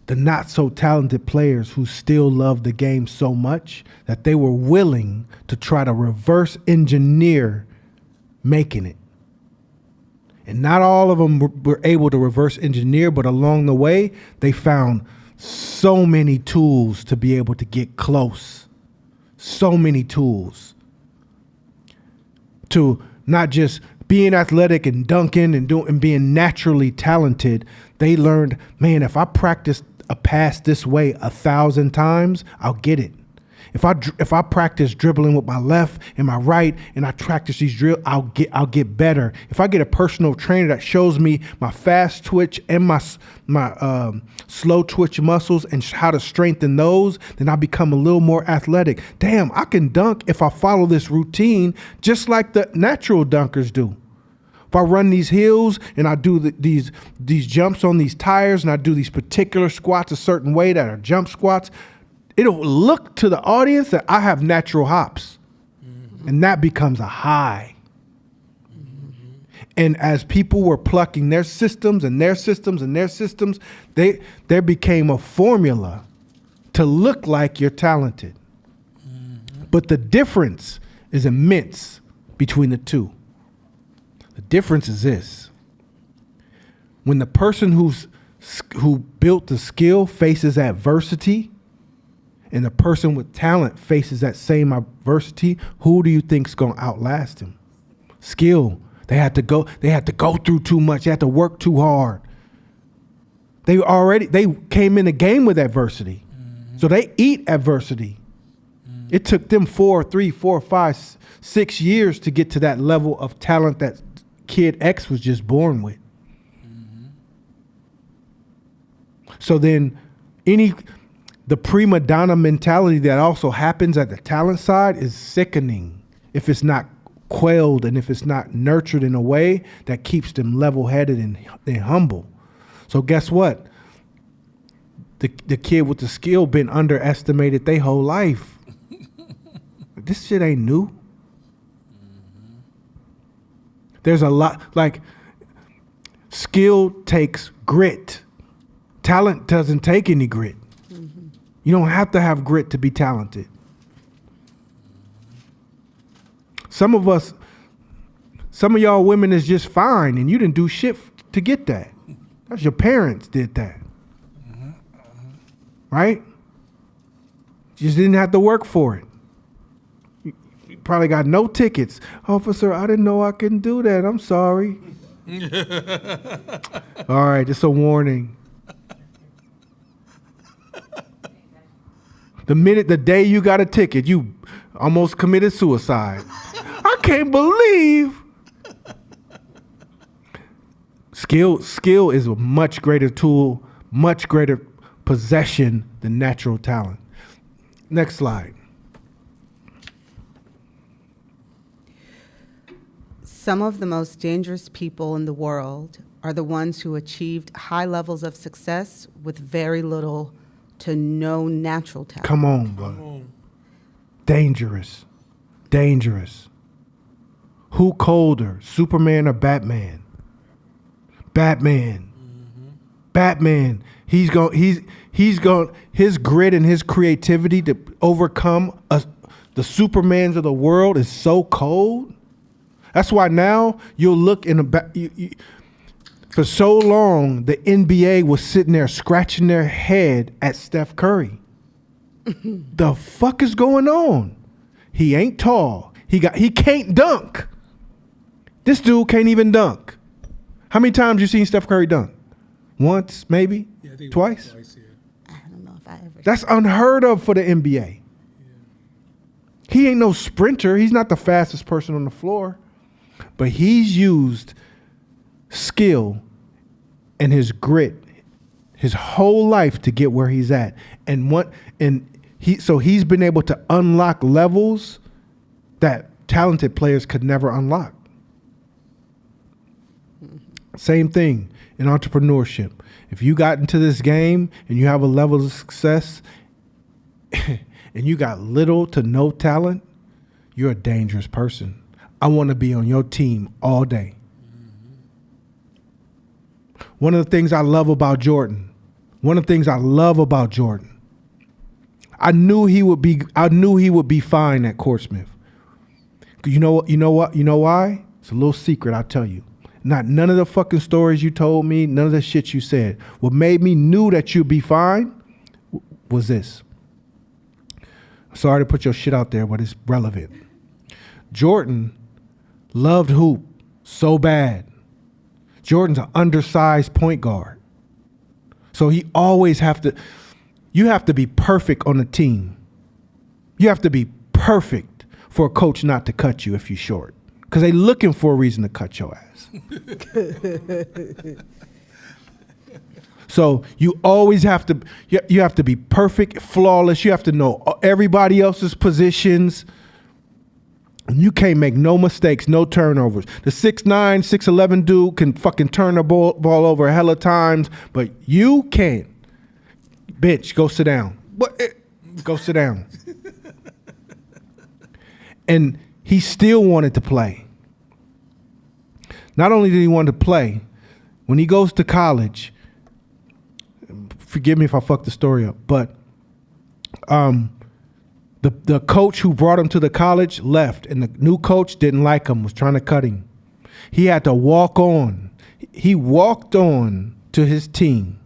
the not so talented players who still loved the game so much that they were willing to try to reverse engineer making it. And not all of them were able to reverse engineer, but along the way, they found so many tools to be able to get close. So many tools to not just being athletic and dunking and being naturally talented. They learned, man, if I practice a pass this way 1,000 times, I'll get it. If I practice dribbling with my left and my right, and I practice these drills, I'll get better. If I get a personal trainer that shows me my fast twitch and my slow twitch muscles and how to strengthen those, then I become a little more athletic. Damn, I can dunk if I follow this routine just like the natural dunkers do. If I run these hills and I do these jumps on these tires and I do these particular squats a certain way that are jump squats, it'll look to the audience that I have natural hops. And that becomes a high. And as people were plucking their systems and their systems and their systems, there became a formula to look like you're talented. But the difference is immense between the two. The difference is this. When the person who built the skill faces adversity, and the person with talent faces that same adversity, who do you think's going to outlast him? Skill. They had to go through too much. They had to work too hard. They came in the game with adversity. So they eat adversity. It took them 3, 4, 5, 6 years to get to that level of talent that Kid X was just born with. So then the prima donna mentality that also happens at the talent side is sickening if it's not quelled and if it's not nurtured in a way that keeps them level-headed and humble. So guess what? the kid with the skill been underestimated their whole life. This shit ain't new. There's a lot, like, skill takes grit. Talent doesn't take any grit. You don't have to have grit to be talented. Some of y'all women is just fine, and you didn't do shit to get that. That's your parents did that. Right? You just didn't have to work for it. You probably got no tickets. Officer, I didn't know I couldn't do that. I'm sorry. All right, just a warning. The day you got a ticket, you almost committed suicide. I can't believe. Skill is a much greater tool, much greater possession than natural talent. Next slide. Some of the most dangerous people in the world are the ones who achieved high levels of success with very little to no natural talent. Come on, bro. Dangerous. Dangerous. Who colder, Superman or Batman? Batman. Batman. His grit and his creativity to overcome the Supermans of the world is so cold. That's why now you'll look in the back. For so long, the NBA was sitting there scratching their head at Steph Curry. The fuck is going on? He ain't tall. He can't dunk. This dude can't even dunk. How many times you seen Steph Curry dunk? Once, maybe? Yeah, I think Twice? I don't know if I ever. That's unheard of for the NBA. He ain't no sprinter. He's not the fastest person on the floor. But he's used skill and his grit his whole life to get where he's at. So he's been able to unlock levels that talented players could never unlock. Same thing in entrepreneurship. If you got into this game and you have a level of success and you got little to no talent, you're a dangerous person. I want to be on your team all day. One of the things I love about Jordan, I knew he would be fine at Courtsmith. You know what? You know why? It's a little secret, I'll tell you. None of the fucking stories you told me, none of the shit you said. What made me knew that you'd be fine was this. Sorry to put your shit out there, but it's relevant. Jordan loved hoop so bad. Jordan's an undersized point guard. So you have to be perfect on the team. You have to be perfect for a coach not to cut you if you're short. Because they looking for a reason to cut your ass. So you always have to, you have to be perfect, flawless. You have to know everybody else's positions. You can't make no mistakes, no turnovers. The 6'9", 6'11" dude can fucking turn the ball over a hell of times, but you can't. Bitch, go sit down. What? Go sit down. And he still wanted to play. Not only did he want to play, when he goes to college, forgive me if I fucked the story up, but the coach who brought him to the college left, and the new coach didn't like him, was trying to cut him. He had to walk on. He walked on to his team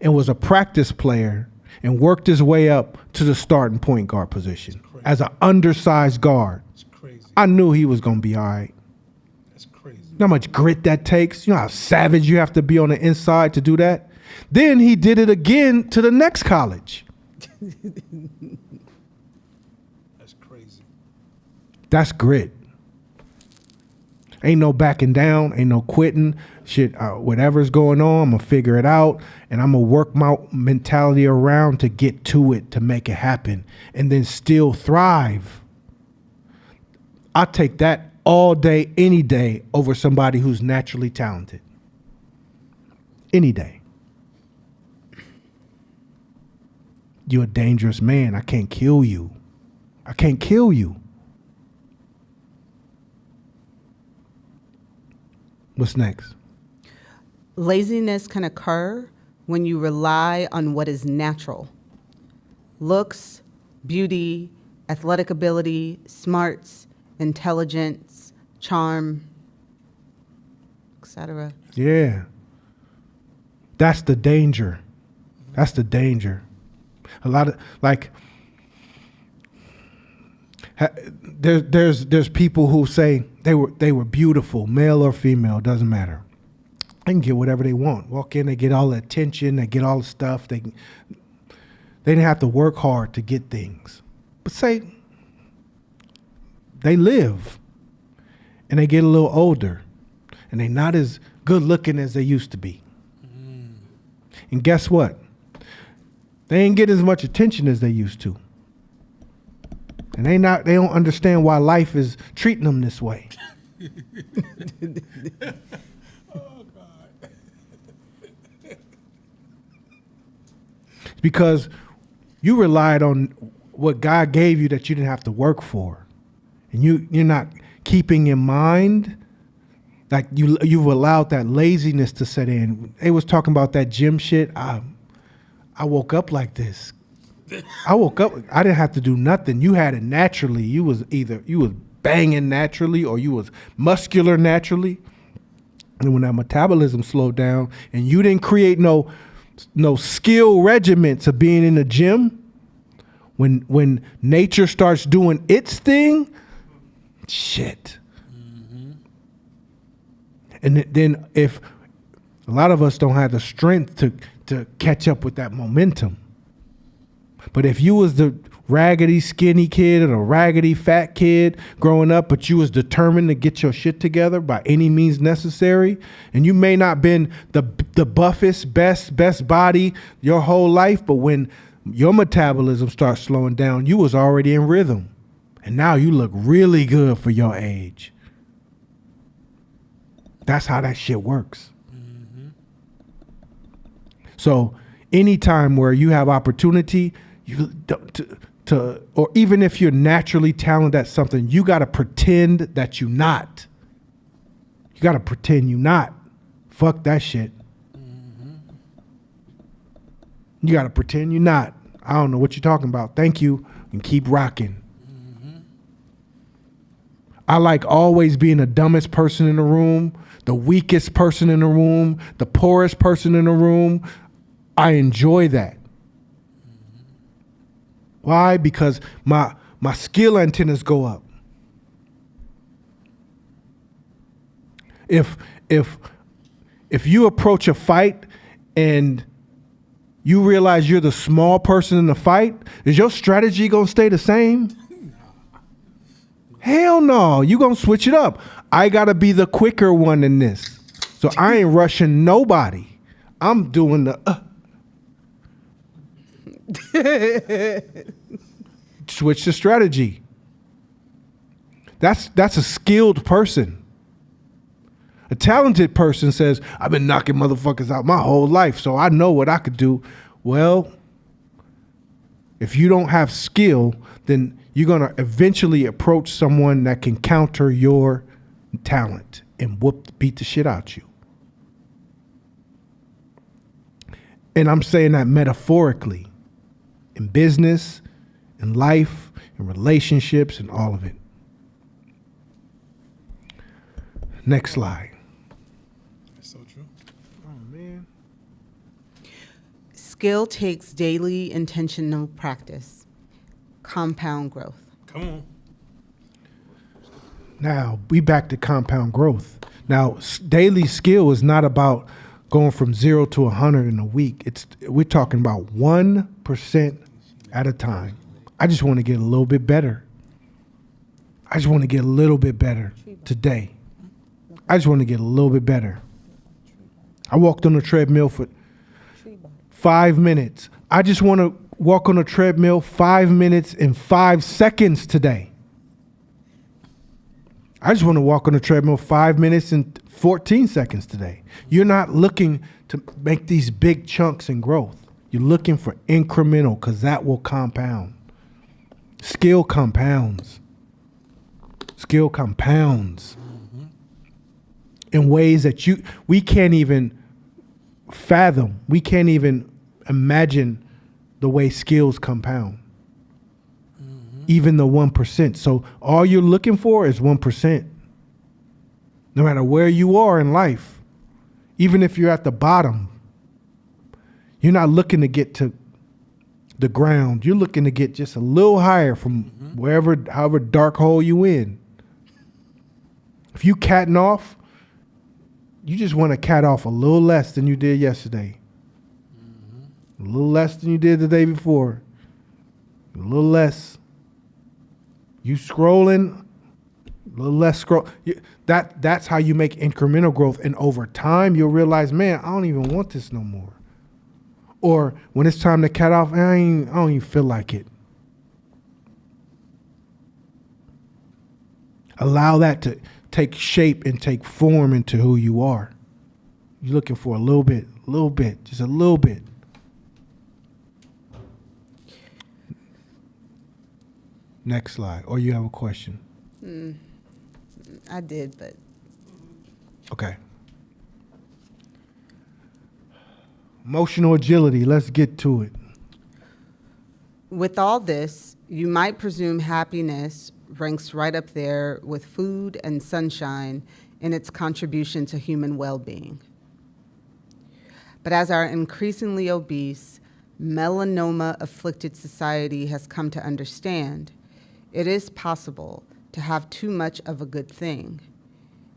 and was a practice player and worked his way up to the starting point guard position as an undersized guard. It's crazy. I knew he was going to be all right. That's crazy. You know how much grit that takes? You know how savage you have to be on the inside to do that? Then he did it again to the next college. That's crazy. That's grit. Ain't no backing down, ain't no quitting. Shit, whatever's going on, I'm going to figure it out, and I'm going to work my mentality around to get to it, to make it happen, and then still thrive. I take that all day, any day, over somebody who's naturally talented. Any day. you're a dangerous man. I can't kill you. I can't kill you. What's next? Laziness can occur when you rely on what is natural. Looks, beauty, athletic ability, smarts, intelligence, charm, etc. Yeah. That's the danger. That's the danger. A lot of there's people who say they were beautiful, male or female, doesn't matter. They can get whatever they want. Walk in, they get all the attention, they get all the stuff. They didn't have to work hard to get things. But say they live and they get a little older and they're not as good looking as they used to be. And guess what? They ain't getting as much attention as they used to. And they don't understand why life is treating them this way. Because you relied on what God gave you that you didn't have to work for. And you're not keeping in mind, like you've allowed that laziness to set in. They was talking about that gym shit. I woke up like this. I woke up, I didn't have to do nothing. You had it naturally. You was banging naturally or you was muscular naturally. And when that metabolism slowed down and you didn't create no skill regiments of being in the gym, when nature starts doing its thing, shit. Mm-hmm. And then if a lot of us don't have the strength to catch up with that momentum. But if you was the raggedy skinny kid or the raggedy fat kid growing up, but you was determined to get your shit together by any means necessary, and you may not been the buffest, best body your whole life, but when your metabolism starts slowing down, you was already in rhythm. And now you look really good for your age. That's how that shit works. Mm-hmm. So anytime where you have opportunity, or even if you're naturally talented at something, you got to pretend that you're not. You got to pretend you're not. Fuck that shit. Mm-hmm. You got to pretend you're not. I don't know what you're talking about. Thank you. And keep rocking. Mm-hmm. I like always being the dumbest person in the room, the weakest person in the room, the poorest person in the room. I enjoy that. Why? Because my skill antennas go up. If you approach a fight and you realize you're the small person in the fight, is your strategy gonna stay the same? Hell no, you gonna switch it up. I gotta be the quicker one in this. So I ain't rushing nobody. I'm doing the switch the strategy. That's a skilled person. A talented person says, I've been knocking motherfuckers out my whole life, so I know what I could do. Well, if you don't have skill, then you're going to eventually approach someone that can counter your talent and beat the shit out you. And I'm saying that metaphorically. In business, in life, in relationships, and all of it. Next slide. That's so true. Oh, man. Skill takes daily intentional practice. Compound growth. Come on. Now, we back to compound growth. Now, daily skill is not about going from 0 to 100 in a week. We're talking about 1% at a time. I just want to get a little bit better. I just want to get a little bit better today. I just want to get a little bit better. I walked on a treadmill for 5 minutes. I just want to walk on a treadmill 5 minutes and 5 seconds today. I just want to walk on a treadmill 5 minutes and 14 seconds today. You're not looking to make these big chunks in growth. You're looking for incremental because that will compound. Skill compounds. Skill compounds in ways that we can't even fathom. We can't even imagine the way skills compound. Even the 1%. So all you're looking for is 1%. No matter where you are in life, even if you're at the bottom, you're not looking to get to the ground. You're looking to get just a little higher from however dark hole you in. If you catting off, you just want to cat off a little less than you did yesterday. A little less than you did the day before. A little less. You scrolling, a little less scroll. That's how you make incremental growth. And over time, you'll realize, man, I don't even want this no more. Or when it's time to cut off, I don't even feel like it. Allow that to take shape and take form into who you are. You're looking for a little bit, just a little bit. Next slide. Or you have a question? I did, but Okay. Emotional agility. Let's get to it. with all this, you might presume happiness ranks right up there with food and sunshine in its contribution to human well-being. But as our increasingly obese, melanoma-afflicted society has come to understand, it is possible to have too much of a good thing.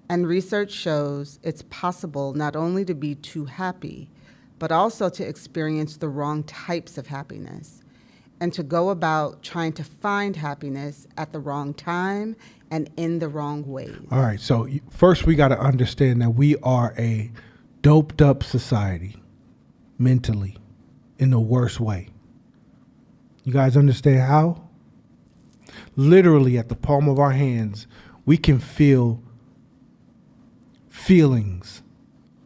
And research shows it's possible not only to be too happy, but also to experience the wrong types of happiness and to go about trying to find happiness at the wrong time and in the wrong ways. All right. So first we got to understand that we are a doped up society mentally in the worst way. You guys understand how? Literally at the palm of our hands, we can feel feelings,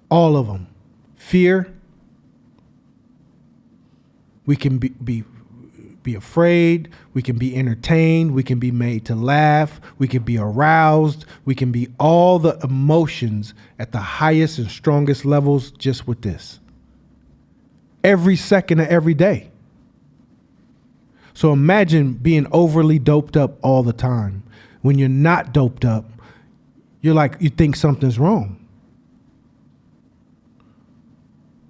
all of them. Fear, we can be afraid, we can be entertained, we can be made to laugh, we can be aroused, we can be all the emotions at the highest and strongest levels just with this. Every second of every day. So imagine being overly doped up all the time. When you're not doped up, you think something's wrong.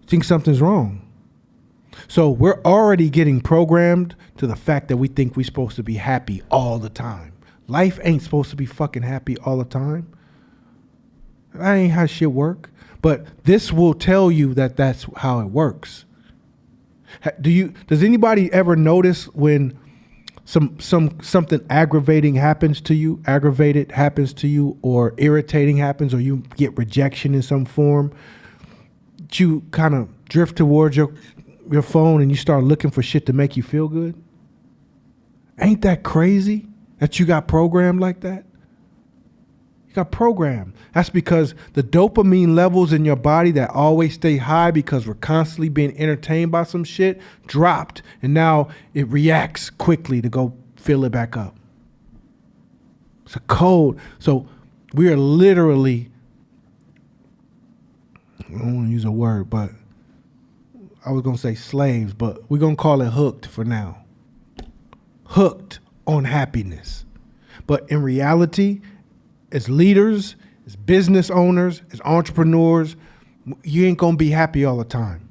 You think something's wrong. So we're already getting programmed to the fact that we think we're supposed to be happy all the time. Life ain't supposed to be fucking happy all the time. That ain't how shit work. But this will tell you that that's how it works. Does anybody ever notice when something aggravated happens to you, or irritating happens, or you get rejection in some form, that you kind of drift towards your phone and you start looking for shit to make you feel good? Ain't that crazy that you got programmed like that? You got programmed. That's because the dopamine levels in your body that always stay high because we're constantly being entertained by some shit dropped, and now it reacts quickly to go fill it back up. It's a code. So we are literally, I don't want to use a word, but I was going to say slaves, but we're going to call it hooked for now. Hooked on happiness. But in reality, as leaders, as business owners, as entrepreneurs, you ain't going to be happy all the time.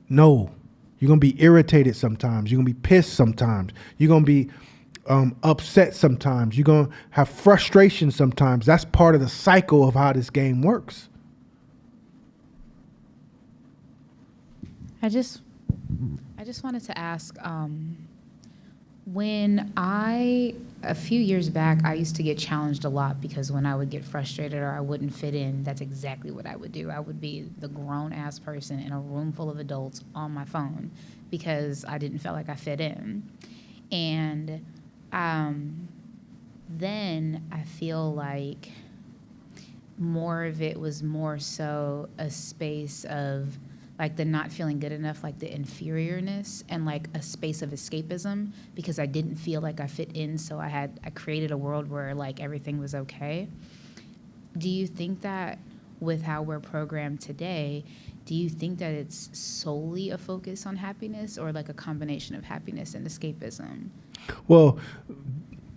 No. You're going to be irritated sometimes. You're going to be pissed sometimes. You're going to be upset sometimes. You're going to have frustration sometimes. That's part of the cycle of how this game works. I just wanted to ask, a few years back, I used to get challenged a lot because when I would get frustrated or I wouldn't fit in, that's exactly what I would do. I would be the grown-ass person in a room full of adults on my phone because I didn't feel like I fit in. And then I feel like more of it was more so a space of like the not feeling good enough, like the inferiorness and like a space of escapism because I didn't feel like I fit in. So I created a world where like everything was okay. Do you think that with how we're programmed today, do you think that it's solely a focus on happiness or like a combination of happiness and escapism? Well,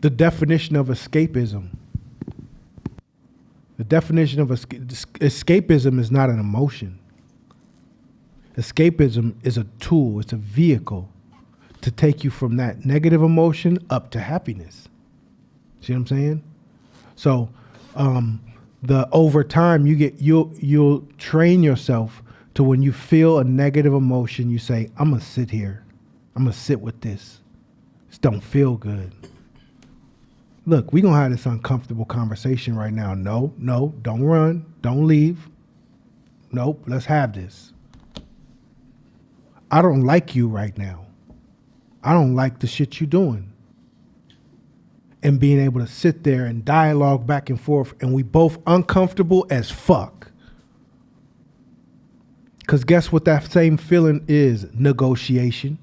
the definition of escapism. The definition of escapism is not an emotion. Escapism is a tool, it's a vehicle to take you from that negative emotion up to happiness. See what I'm saying? So over time you'll train yourself to when you feel a negative emotion, you say, I'm gonna sit here. I'm gonna sit with this. This don't feel good. Look, we're gonna have this uncomfortable conversation right now. No, don't run, don't leave. Nope, let's have this. I don't like you right now. I don't like the shit you're doing. And being able to sit there and dialogue back and forth, and we both uncomfortable as fuck. Because guess what that same feeling is? Negotiation.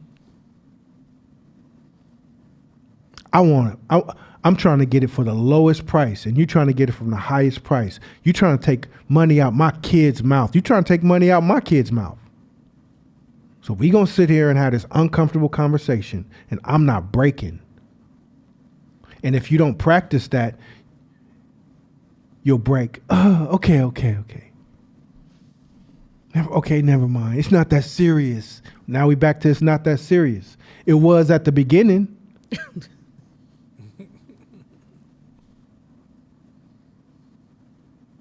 I'm trying to get it for the lowest price, and you're trying to get it from the highest price. You're trying to take money out my kid's mouth. You're trying to take money out my kid's mouth. So we gonna sit here and have this uncomfortable conversation, and I'm not breaking. And if you don't practice that, you'll break. Oh, okay. Never mind. It's not that serious. Now we back to it's not that serious. It was at the beginning.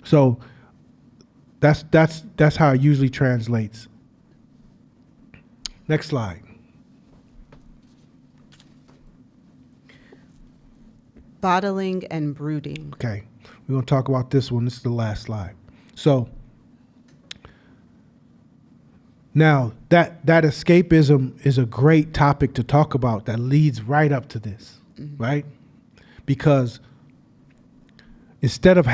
So that's how it usually translates. Next slide. Bottling and brooding. Okay, we're gonna talk about this one. This is the last slide. So now that escapism is a great topic to talk about that leads right up to this, right? Because instead of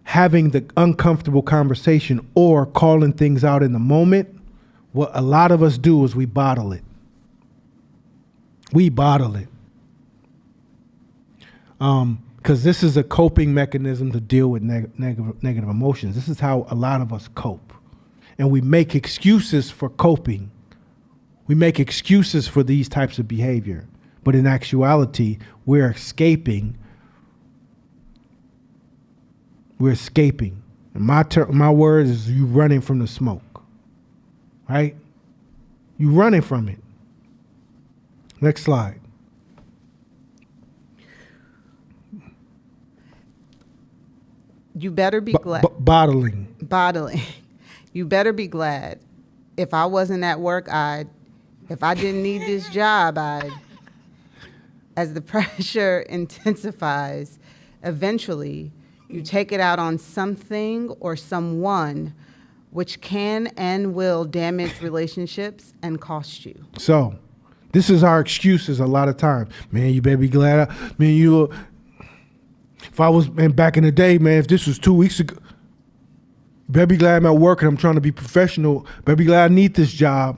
having the uncomfortable conversation or calling things out in the moment, what a lot of us do is we bottle it. Because this is a coping mechanism to deal with negative emotions. This is how a lot of us cope. And we make excuses for coping. We make excuses for these types of behavior. But in actuality, we're escaping. We're escaping. And my word is you running from the smoke. Right? You running from it. Next slide. You better be glad. Bottling. You better be glad. If I wasn't at work, if I didn't need this job, as the pressure intensifies, eventually you take it out on something or someone which can and will damage relationships and cost you. So, this is our excuses a lot of times. Man, you better be glad. If I was, man, back in the day, man, if this was 2 weeks ago, better be glad I'm at work and I'm trying to be professional. Better be glad I need this job.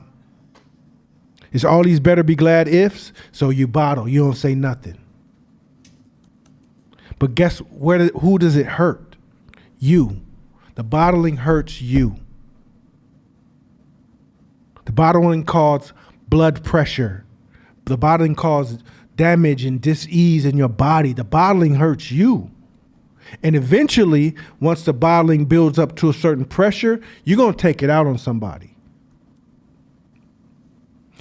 It's all these better be glad ifs, so you bottle. You don't say nothing. But guess who does it hurt? You. The bottling hurts you. The bottling causes blood pressure. The bottling causes damage and dis-ease in your body. The bottling hurts you. And eventually, once the bottling builds up to a certain pressure, you're going to take it out on somebody.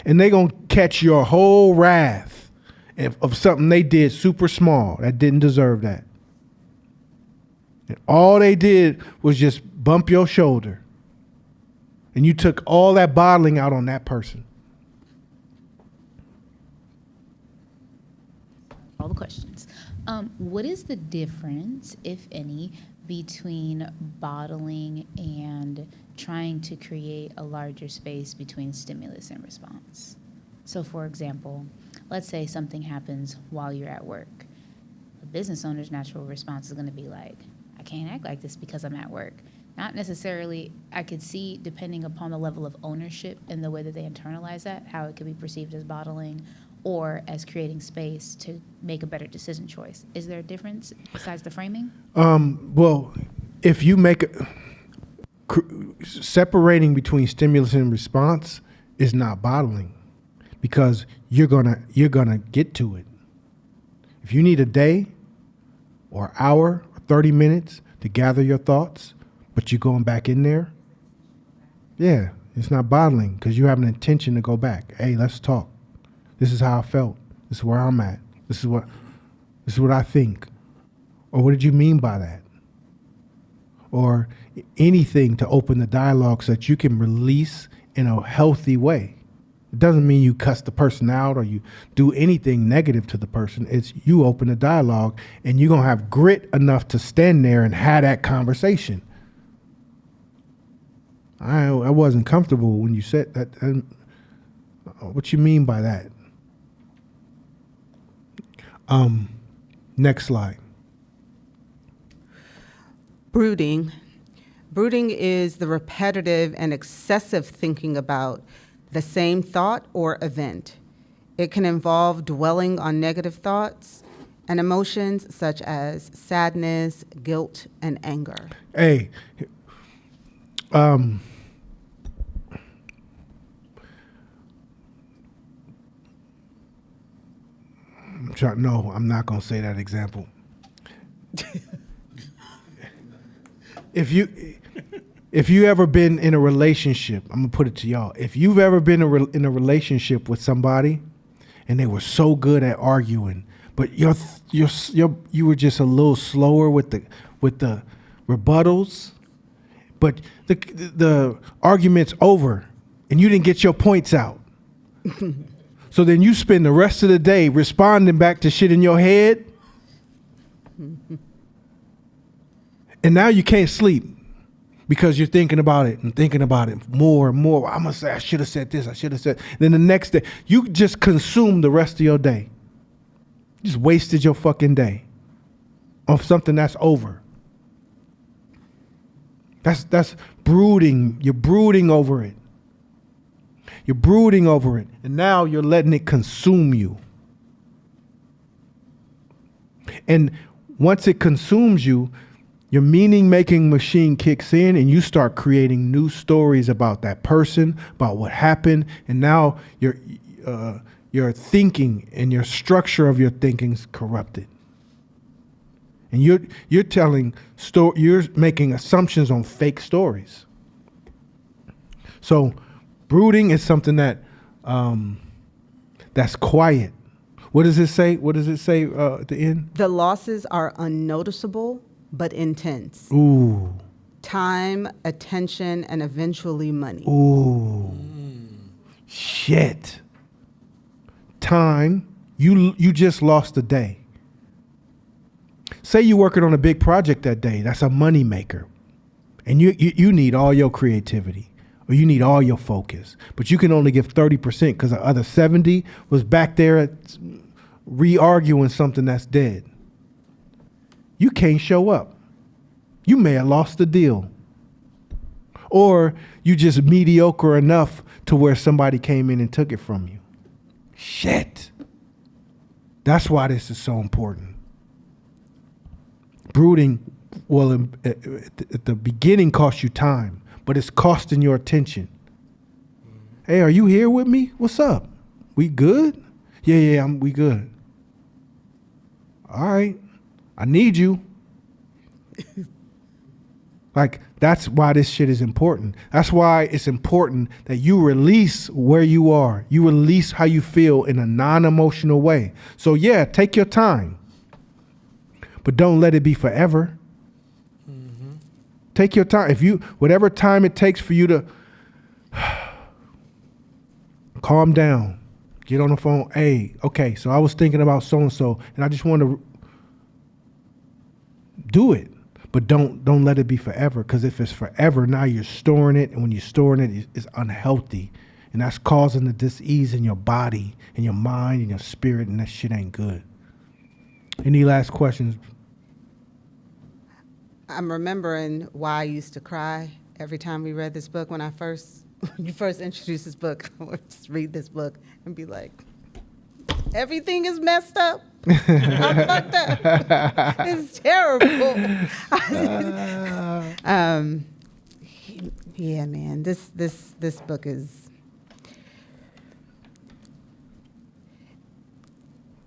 And they're going to catch your whole wrath of something they did super small that didn't deserve that. And all they did was just bump your shoulder. And you took all that bottling out on that person. All the questions. What is the difference, if any, between bottling and trying to create a larger space between stimulus and response? So, for example, let's say something happens while you're at work. A business owner's natural response is going to be like, I can't act like this because I'm at work. not necessarily, I could see depending upon the level of ownership and the way that they internalize that, how it could be perceived as bottling or as creating space to make a better decision choice. Is there a difference besides the framing? Well, if you make separating between stimulus and response is not bottling, because you're gonna get to it. If you need a day or hour or 30 minutes to gather your thoughts, but you're going back in there, yeah, it's not bottling because you have an intention to go back. Hey, let's talk. This is how I felt. This is where I'm at. This is what I think. Or what did you mean by that? Or anything to open the dialogue so that you can release in a healthy way. It doesn't mean you cuss the person out or you do anything negative to the person. It's you open the dialogue and you're going to have grit enough to stand there and have that conversation. I wasn't comfortable when you said that. What you mean by that? Next slide. Brooding. Brooding is the repetitive and excessive thinking about the same thought or event. It can involve dwelling on negative thoughts and emotions such as sadness, guilt, and anger. Hey, no, I'm not going to say that example. If you ever been in a relationship, I'm gonna put it to y'all. If you've ever been in a relationship with somebody, and they were so good at arguing, but you were just a little slower with the rebuttals, but the argument's over, and you didn't get your points out. So then you spend the rest of the day responding back to shit in your head. And now you can't sleep because you're thinking about it and thinking about it more and more. I'm going to say, I should have said this. I should have said. Then the next day, you just consumed the rest of your day. You just wasted your fucking day on something that's over. That's brooding. You're brooding over it. You're brooding over it. And now you're letting it consume you. And once it consumes you, your meaning-making machine kicks in and you start creating new stories about that person, about what happened, and now your thinking and your structure of your thinking's corrupted. And you're making assumptions on fake stories. So brooding is something that that's quiet. What does it say? What does it say at the end? The losses are unnoticeable but intense. Ooh. Time, attention, and eventually money. Ooh. Shit. Time, you just lost a day. Say you're working on a big project that day. That's a money maker. And you need all your creativity or you need all your focus. But you can only give 30% because the other 70 was back there re-arguing something that's dead. You can't show up. You may have lost the deal. Or you just mediocre enough to where somebody came in and took it from you. Shit. That's why this is so important. Brooding will, at the beginning, cost you time, but it's costing your attention. Hey, are you here with me? What's up? We good? Yeah, we good. All right. I need you. Like, that's why this shit is important. That's why it's important that you release where you are. You release how you feel in a non-emotional way. So yeah, take your time. But don't let it be forever. Mm-hmm. Take your time. Whatever time it takes for you to calm down, get on the phone. Hey, okay, so I was thinking about so-and-so, and I just want to do it, but don't let it be forever. Because if it's forever, now you're storing it, and when you're storing it, it's unhealthy, and that's causing the dis-ease in your body, and your mind, and your spirit, and that shit ain't good. Any last questions? I'm remembering why I used to cry every time we read this book. When you first introduced this book, I would just read this book and be like, everything is messed up. I'm fucked up. It's terrible. Yeah, man, this book is.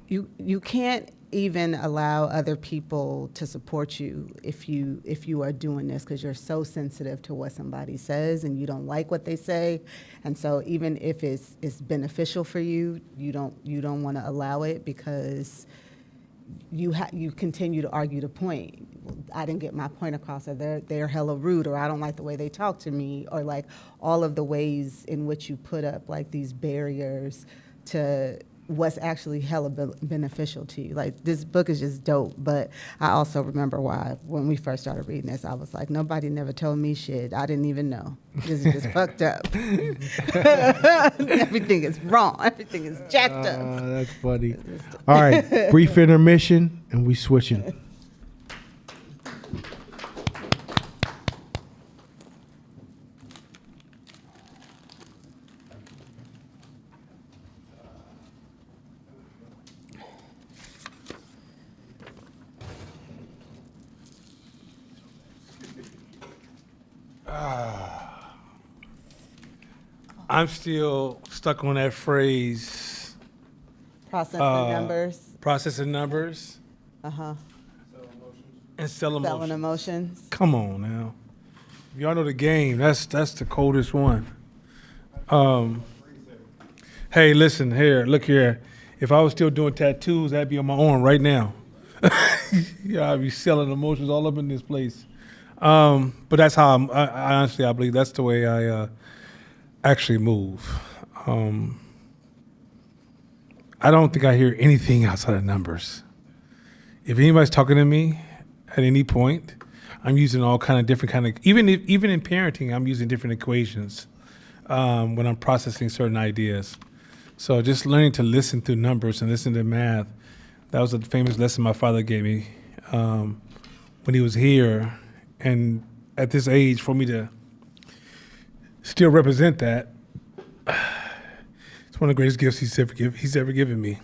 You can't even allow other people to support you if you are doing this, because you're so sensitive to what somebody says and you don't like what they say, and so even if it's beneficial for you, you don't want to allow it, because you continue to argue the point. I didn't get my point across, or they're hella rude, or I don't like the way they talk to me, or like all of the ways in which you put up like these barriers to what's actually hella beneficial to you. Like, this book is just dope, but I also remember why when we first started reading this, I was like, nobody never told me shit. I didn't even know. This is just fucked up. Everything is wrong. Everything is jacked up. That's funny. All right, brief intermission, and we switching. I'm still stuck on that phrase, Processing numbers. processing numbers Uh-huh. and selling Selling emotions. emotions. Come on now. Y'all know the game. That's the coldest one. Hey, listen here. Look here. If I was still doing tattoos, that'd be on my arm right now. Yeah, I'd be selling emotions all up in this place. But that's how I honestly, I believe that's the way I actually move. I don't think I hear anything outside of numbers. If anybody's talking to me at any point, I'm using all kind of different kind of, even in parenting, I'm using different equations when I'm processing certain ideas. So just learning to listen through numbers and listen to math. That was a famous lesson my father gave me when he was here. And at this age, for me to still represent that, it's one of the greatest gifts he's ever given me.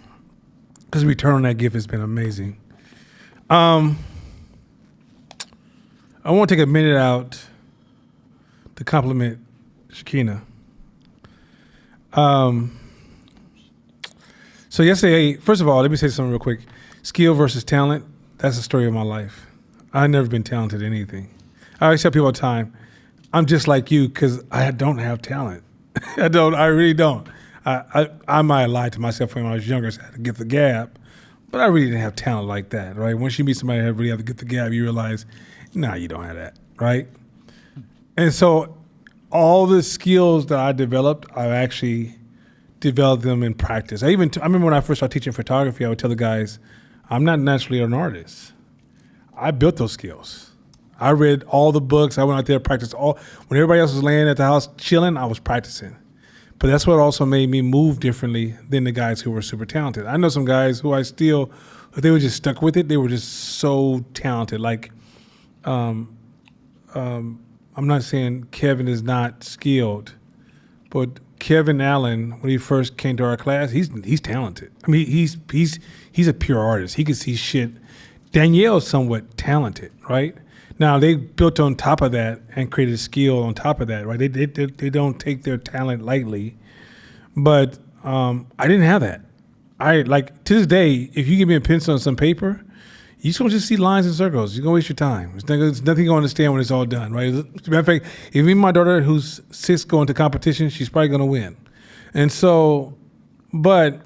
Because the return on that gift has been amazing. I want to take a minute out to compliment Shakina. So yesterday, first of all, let me say something real quick. Skill versus talent, that's the story of my life. I've never been talented at anything. I always tell people all the time, I'm just like you because I don't have talent. I really don't. I might have lied to myself when I was younger, so I had to get the gab, but I really didn't have talent like that, right? Once you meet somebody that really have to get the gab, you realize, nah, you don't have that, right? And so all the skills that I developed, I've actually developed them in practice. I remember when I first started teaching photography, I would tell the guys, I'm not naturally an artist. I built those skills. I read all the books. I went out there to practice when everybody else was laying at the house chilling, I was practicing. But that's what also made me move differently than the guys who were super talented. I know some guys who if they were just stuck with it, they were just so talented. Like, I'm not saying Kevin is not skilled, but Kevin Allen, when he first came to our class, he's talented. I mean, he's a pure artist. He can see shit. Danielle's somewhat talented, right? Now they built on top of that and created a skill on top of that, right? They don't take their talent lightly, but I didn't have that. To this day, if you give me a pencil and some paper, you just gonna just see lines and circles. You're gonna waste your time. There's nothing you're gonna understand when it's all done, right? As a matter of fact, if me and my daughter, who's 6, go into competition, she's probably gonna win. And so, but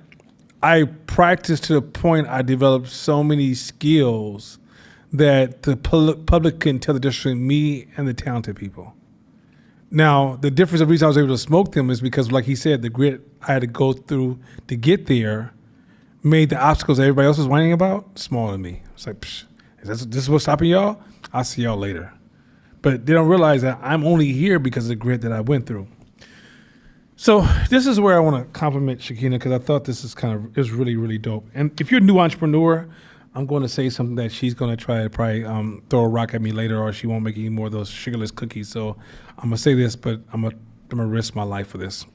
I practiced to the point I developed so many skills that the public couldn't tell the difference between me and the talented people. Now, the difference, the reason I was able to smoke them is because, like he said, the grit I had to go through to get there made the obstacles that everybody else was whining about smaller than me. It's like, psh, this is what's stopping y'all? I'll see y'all later. But they don't realize that I'm only here because of the grit that I went through. So this is where I want to compliment Shakina, because I thought this is is really, really dope. And if you're a new entrepreneur, I'm going to say something that she's going to try to probably throw a rock at me later, or she won't make any more of those sugarless cookies. So I'm going to say this, but I'm going to risk my life for this.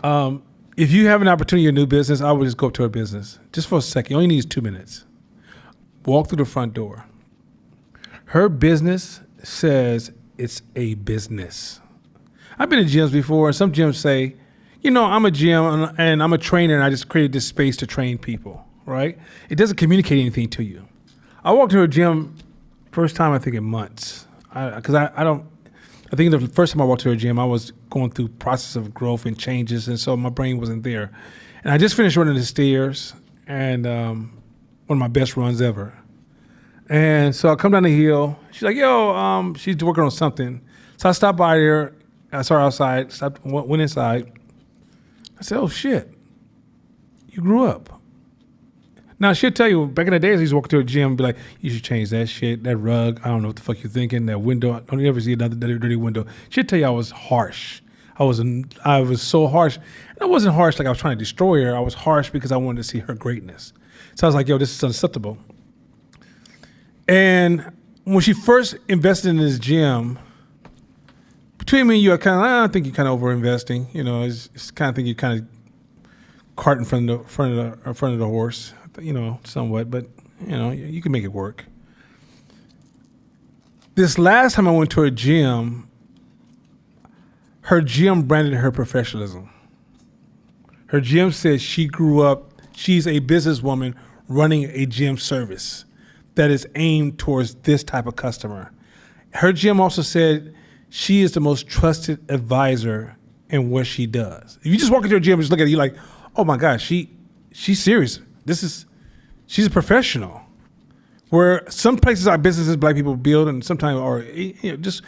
If you have an opportunity in a new business, I would just go up to her business. Just for a second. You only need 2 minutes. Walk through the front door. Her business says it's a business. I've been in gyms before, and some gyms say, I'm a gym and I'm a trainer, and I just created this space to train people, right? It doesn't communicate anything to you. I walked to a gym first time, I think, in months. I think the first time I walked to a gym, I was going through process of growth and changes, and so my brain wasn't there. And I just finished running the stairs, and one of my best runs ever. And so I come down the hill. She's like, she's working on something. So I stopped by there. I saw her outside, went inside. I said, oh, shit, you grew up. Now, she'll tell you, back in the days, I used to walk to a gym and be like, you should change that shit, that rug. I don't know what the fuck you're thinking, that window. Don't you ever see another dirty window. She'll tell you I was harsh. I was so harsh. And I wasn't harsh like I was trying to destroy her. I was harsh because I wanted to see her greatness. So I was like, this is unacceptable. And when she first invested in this gym, between me and you, I think you're kind of over-investing. It's kind of think you kind of cart in front of the horse, somewhat. But you can make it work. This last time I went to her gym branded her professionalism. Her gym said she grew up. She's a businesswoman running a gym service that is aimed towards this type of customer. Her gym also said she is the most trusted advisor in what she does. If you just walk into her gym and just look at it, you're like, oh my gosh, she's serious. She's a professional. Where some places our businesses black people build, and sometimes, just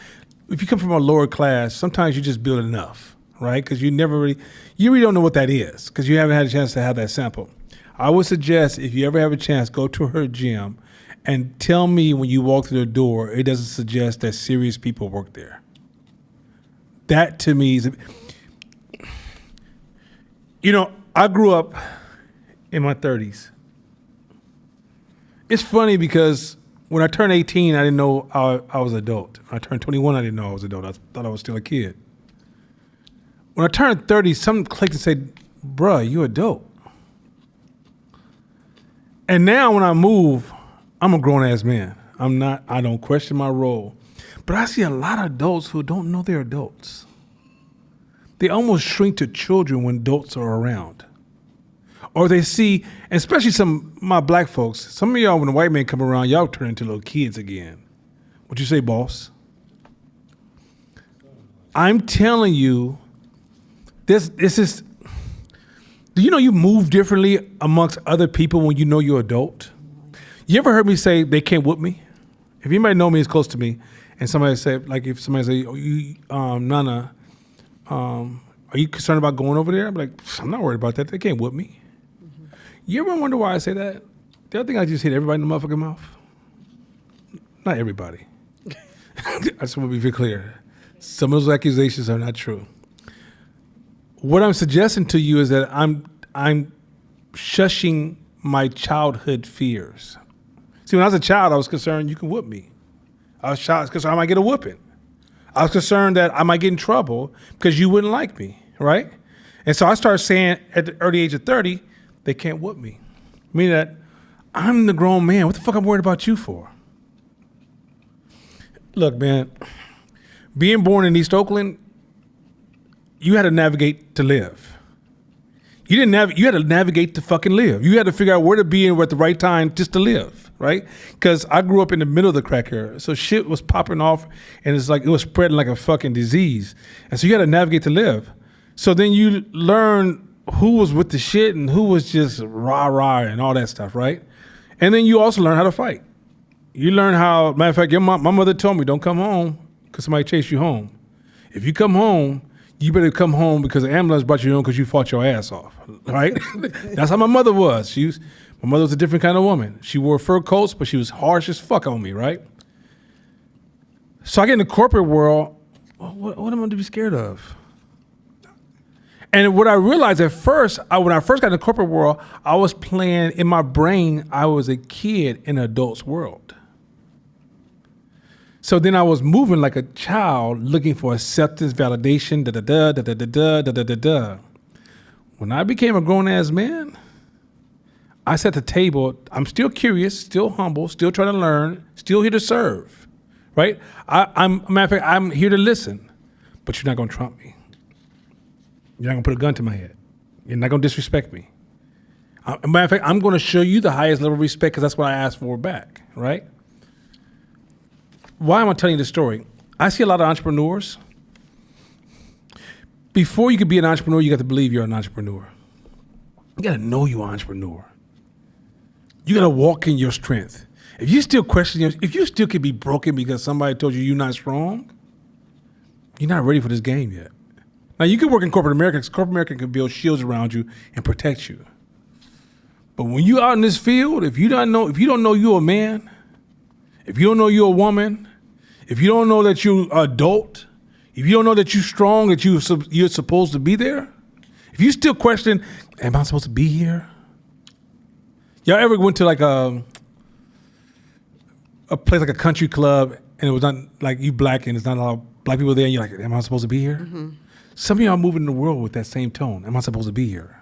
if you come from a lower class, sometimes you just build enough, right? Because you really don't know what that is, because you haven't had a chance to have that sample. I would suggest if you ever have a chance, go to her gym and tell me when you walk through the door, it doesn't suggest that serious people work there. That to me is, I grew up in my 30s. It's funny because when I turned 18, I didn't know I was an adult. When I turned 21, I didn't know I was an adult. I thought I was still a kid. When I turned 30, something clicked and said, bruh, you adult. And now when I move, I'm a grown-ass man. I don't question my role. But I see a lot of adults who don't know they're adults. They almost shrink to children when adults are around. Or they see, especially my black folks, some of y'all, when the white men come around, y'all turn into little kids again. What you say, boss? I'm telling you, this is, do you know you move differently amongst other people when you know you're adult? You ever heard me say they can't whoop me? If anybody know me is close to me, and somebody say, like if somebody say, Nana, are you concerned about going over there? I'm like, I'm not worried about that. They can't whoop me. Mm-hmm. You ever wonder why I say that? The other thing I just hit everybody in the motherfucking mouth. Not everybody. I just want to be very clear. Some of those accusations are not true. What I'm suggesting to you is that I'm shushing my childhood fears. See, when I was a child, I was concerned you can whoop me. I was concerned I might get a whooping. I was concerned that I might get in trouble because you wouldn't like me, right? And so I started saying at the early age of 30, they can't whoop me. Meaning that I'm the grown man. What the fuck I'm worried about you for? Look, man, being born in East Oakland, you had to navigate to live. You had to navigate to fucking live. You had to figure out where to be and at the right time just to live, right? Because I grew up in the middle of the crack era, so shit was popping off, and it's like it was spreading like a fucking disease. And so you had to navigate to live. So then you learn who was with the shit and who was just rah-rah and all that stuff, right? And then you also learn how to fight. You learn how, matter of fact, my mother told me, don't come home because somebody chased you home. If you come home, you better come home because the ambulance brought you home because you fought your ass off, right? That's how my mother was. My mother was a different kind of woman. She wore fur coats, but she was harsh as fuck on me, right? So I get in the corporate world, what am I to be scared of? And what I realized at first, when I first got in the corporate world, I was playing in my brain. I was a kid in an adult's world. So then I was moving like a child, looking for acceptance, validation, da da da da da da da da da da. When I became a grown ass man, I set the table. I'm still curious, still humble, still trying to learn, still here to serve, right? Matter of fact, I'm here to listen, but you're not gonna trump me. You're not gonna put a gun to my head. You're not gonna disrespect me. Matter of fact, I'm gonna show you the highest level of respect because that's what I asked for back, right? Why am I telling you this story? I see a lot of entrepreneurs. Before you could be an entrepreneur, you got to believe you're an entrepreneur. You got to know you're an entrepreneur. You got to walk in your strength. If you still question if you still could be broken because somebody told you you're not strong, you're not ready for this game yet. Now you can work in corporate America because corporate America can build shields around you and protect you. But when you're out in this field, if you don't know you're a man, if you don't know you're a woman, if you don't know that you're an adult, if you don't know that you're strong, that you're supposed to be there, if you still question, am I supposed to be here? Y'all ever went to like a place like a country club and it was not like you black and it's not a lot of black people there and you're like, am I supposed to be here? Mm-hmm. Some of y'all moving in the world with that same tone. Am I supposed to be here?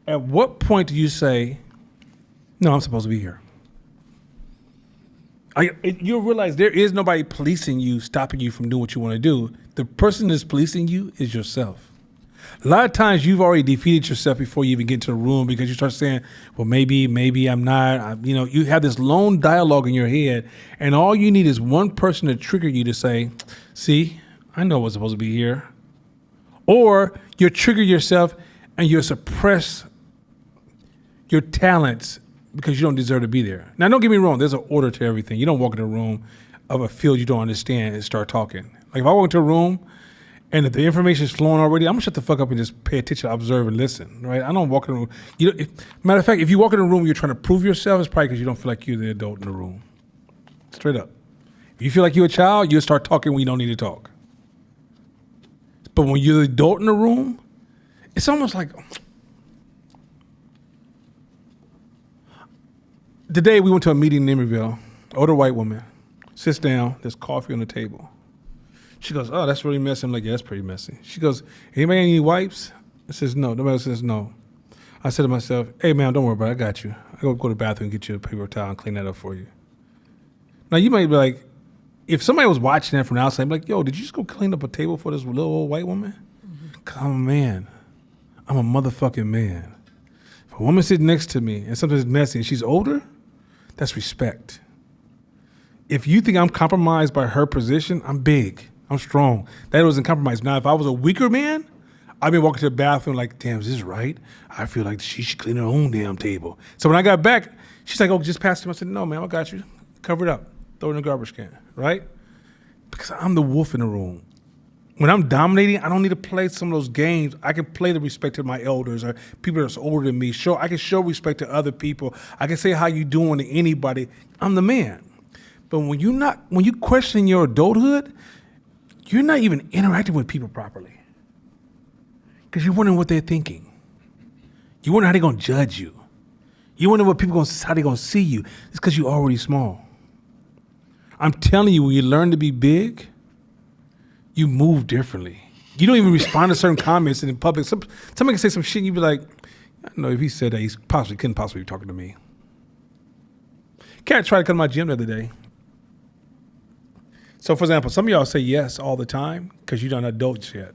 At what point do you say, no, I'm supposed to be here? You'll realize there is nobody policing you, stopping you from doing what you want to do. The person that's policing you is yourself. A lot of times you've already defeated yourself before you even get into the room because you start saying, well, maybe I'm not. You have this lone dialogue in your head, and all you need is one person to trigger you to say, see, I know what's supposed to be here. Or you trigger yourself and you suppress your talents because you don't deserve to be there. Now, don't get me wrong. There's an order to everything. You don't walk in a room of a field you don't understand and start talking. Like if I walk into a room and if the information is flowing already, I'm gonna shut the fuck up and just pay attention, observe, and listen. Right? I don't walk in a room. Matter of fact, if you walk in a room, you're trying to prove yourself. It's probably because you don't feel like you're the adult in the room. Straight up. If you feel like you're a child, you'll start talking when you don't need to talk. But when you're the adult in the room, it's almost like. Today we went to a meeting in Emeryville. Older white woman sits down. There's coffee on the table. She goes, "Oh, that's really messy." I'm like, "Yeah, that's pretty messy." She goes, "Anybody need wipes?" I says, "No." Nobody says no. I said to myself, "Hey, man, don't worry about it. I got you. I go to the bathroom and get you a paper towel and clean that up for you." Now you might be like, if somebody was watching that from the outside, I'd be like, "Yo, did you just go clean up a table for this little old white woman?" Because I'm a man. I'm a motherfucking man. If a woman sits next to me and something's messy and she's older, that's respect. If you think I'm compromised by her position, I'm big. I'm strong. That wasn't compromised. Now, if I was a weaker man, I'd be walking to the bathroom like, damn, is this right? I feel like she should clean her own damn table. So when I got back, she's like, oh, just pass it to me. I said, no, man, I got you. Cover it up. Throw it in the garbage can, right? Because I'm the wolf in the room. When I'm dominating, I don't need to play some of those games. I can play the respect to my elders or people that's older than me. I can show respect to other people. I can say how you doing to anybody. I'm the man. But when you question your adulthood, you're not even interacting with people properly. Because you're wondering what they're thinking. You wonder how they're going to judge you. You wonder what how they're going to see you. It's because you're already small. I'm telling you, when you learn to be big, you move differently. You don't even respond to certain comments in public. Somebody can say some shit and you be like, I don't know if he said that, he couldn't possibly be talking to me. Cat tried to come to my gym the other day. So, for example, some of y'all say yes all the time because you're not adults yet.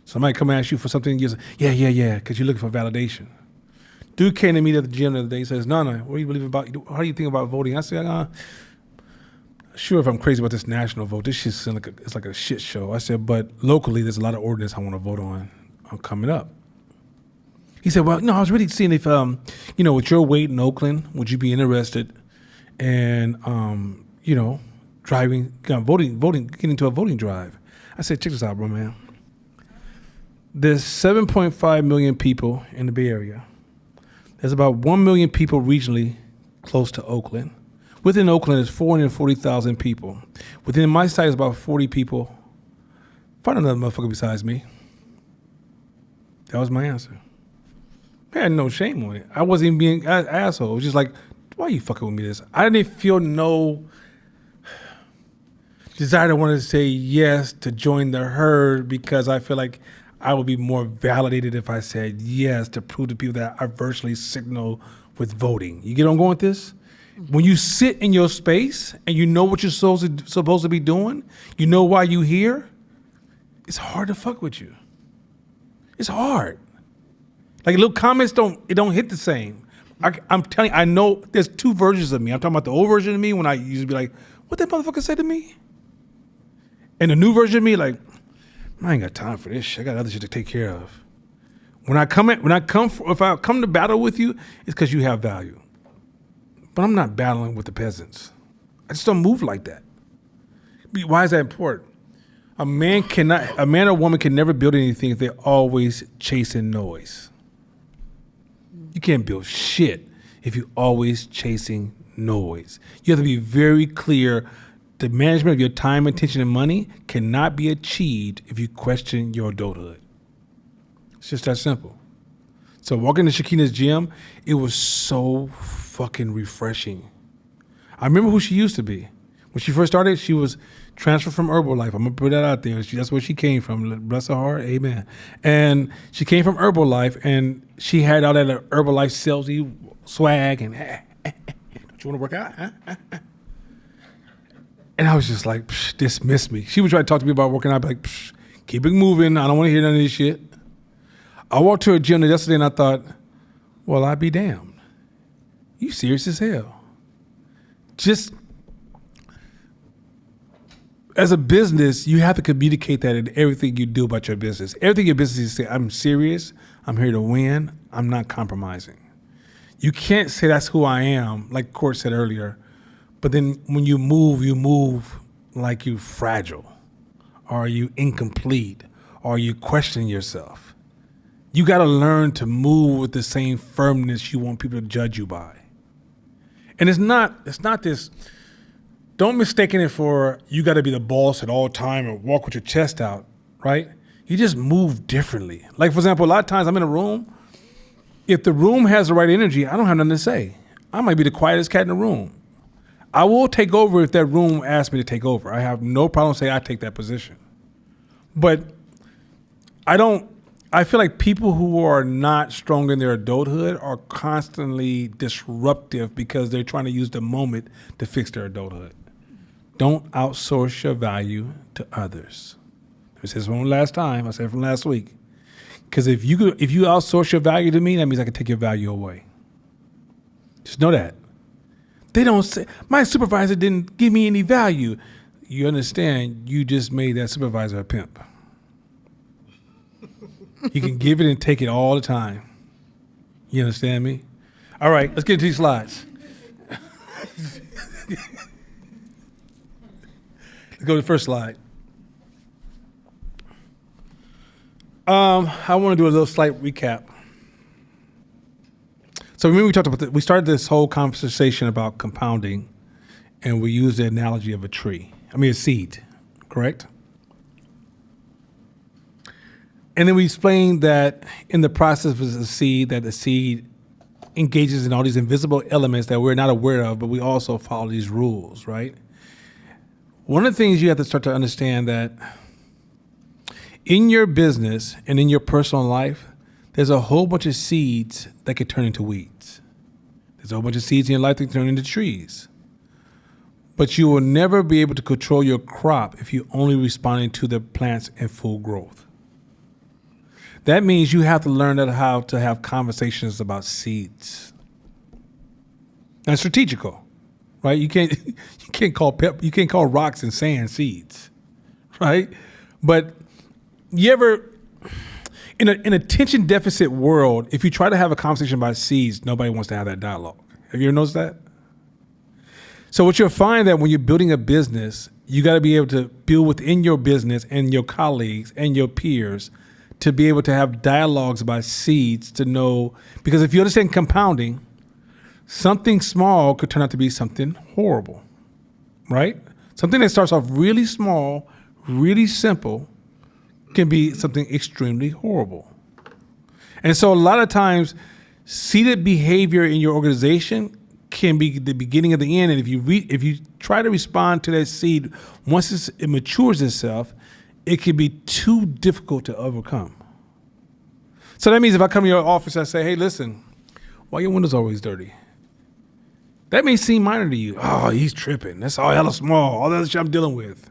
Somebody come and ask you for something, you say, yeah, because you're looking for validation. Dude came to me at the gym the other day. He says, no, what do you believe about, how do you think about voting? I said, sure, if I'm crazy about this national vote, this shit's it's like a shit show. I said, but locally, there's a lot of ordinance I want to vote on coming up. He said, well, no, I was really seeing if, with your weight in Oakland, would you be interested in, driving, getting into a voting drive? I said, check this out, bro, man. There's 7.5 million people in the Bay Area. There's about 1 million people regionally close to Oakland. Within Oakland is 440,000 people. Within my site is about 40 people. Find another motherfucker besides me. That was my answer. I had no shame on it. I wasn't even being an asshole. It was just like, why are you fucking with me this? I didn't feel no desire to want to say yes to join the herd because I feel like I would be more validated if I said yes to prove to people that I virtually signal with voting. You get where I'm going with this? When you sit in your space and you know what you're supposed to be doing, you know why you here, it's hard to fuck with you. It's hard. Like little comments don't hit the same. I'm telling you, I know there's two versions of me. I'm talking about the old version of me when I used to be like, what that motherfucker say to me? And the new version of me, like, I ain't got time for this shit. I got other shit to take care of. If I come to battle with you, it's because you have value. But I'm not battling with the peasants. I just don't move like that. Why is that important? A man or woman can never build anything if they're always chasing noise. You can't build shit if you're always chasing noise. You have to be very clear. The management of your time, attention, and money cannot be achieved if you question your adulthood. It's just that simple. So walking to Shakina's gym, it was so fucking refreshing. I remember who she used to be. When she first started, she was transferred from Herbalife. I'm gonna put that out there. That's where she came from. Bless her heart, amen. And she came from Herbalife, and she had all that Herbalife salesy swag and don't you want to work out? And I was just like, dismiss me. She would try to talk to me about working out. I'd be like, keep it moving. I don't want to hear none of this shit. I walked to a gym yesterday and I thought, well, I'd be damned. You serious as hell. Just as a business, you have to communicate that in everything you do about your business. Everything your business is say, I'm serious. I'm here to win. I'm not compromising. You can't say that's who I am, like Court said earlier. But then when you move like you're fragile, or you incomplete, or you question yourself. You got to learn to move with the same firmness you want people to judge you by. And it's not this, don't mistake it for you got to be the boss at all time and walk with your chest out, right? You just move differently. Like, for example, a lot of times I'm in a room. If the room has the right energy, I don't have nothing to say. I might be the quietest cat in the room. I will take over if that room asks me to take over. I have no problem saying I take that position. But I feel like people who are not strong in their adulthood are constantly disruptive because they're trying to use the moment to fix their adulthood. Don't outsource your value to others. I said this one last time. I said it from last week. Because if you outsource your value to me, that means I can take your value away. Just know that. They don't say, my supervisor didn't give me any value. You understand, you just made that supervisor a pimp. You can give it and take it all the time. You understand me? All right, let's get to these slides. Let's go to the first slide. I want to do a little slight recap. So remember we started this whole conversation about compounding, and we used the analogy of a seed, correct? And then we explained that in the process of the seed, that the seed engages in all these invisible elements that we're not aware of, but we also follow these rules, right? One of the things you have to start to understand that in your business and in your personal life, there's a whole bunch of seeds that could turn into weeds. There's a whole bunch of seeds in your life that can turn into trees. But you will never be able to control your crop if you're only responding to the plants in full growth. That means you have to learn how to have conversations about seeds. That's strategical, right? You can't call rocks and sand seeds, right? But you ever, in a attention deficit world, if you try to have a conversation about seeds, nobody wants to have that dialogue. Have you ever noticed that? So what you'll find that when you're building a business, you got to be able to build within your business and your colleagues and your peers to be able to have dialogues about seeds to know, because if you understand compounding, something small could turn out to be something horrible, right? Something that starts off really small, really simple, can be something extremely horrible. And so a lot of times, seeded behavior in your organization can be the beginning of the end. And if you try to respond to that seed, once it matures itself, it can be too difficult to overcome. So that means if I come to your office, I say, hey, listen, why are your windows always dirty? That may seem minor to you. Oh, he's tripping. That's all hella small. All the other shit I'm dealing with.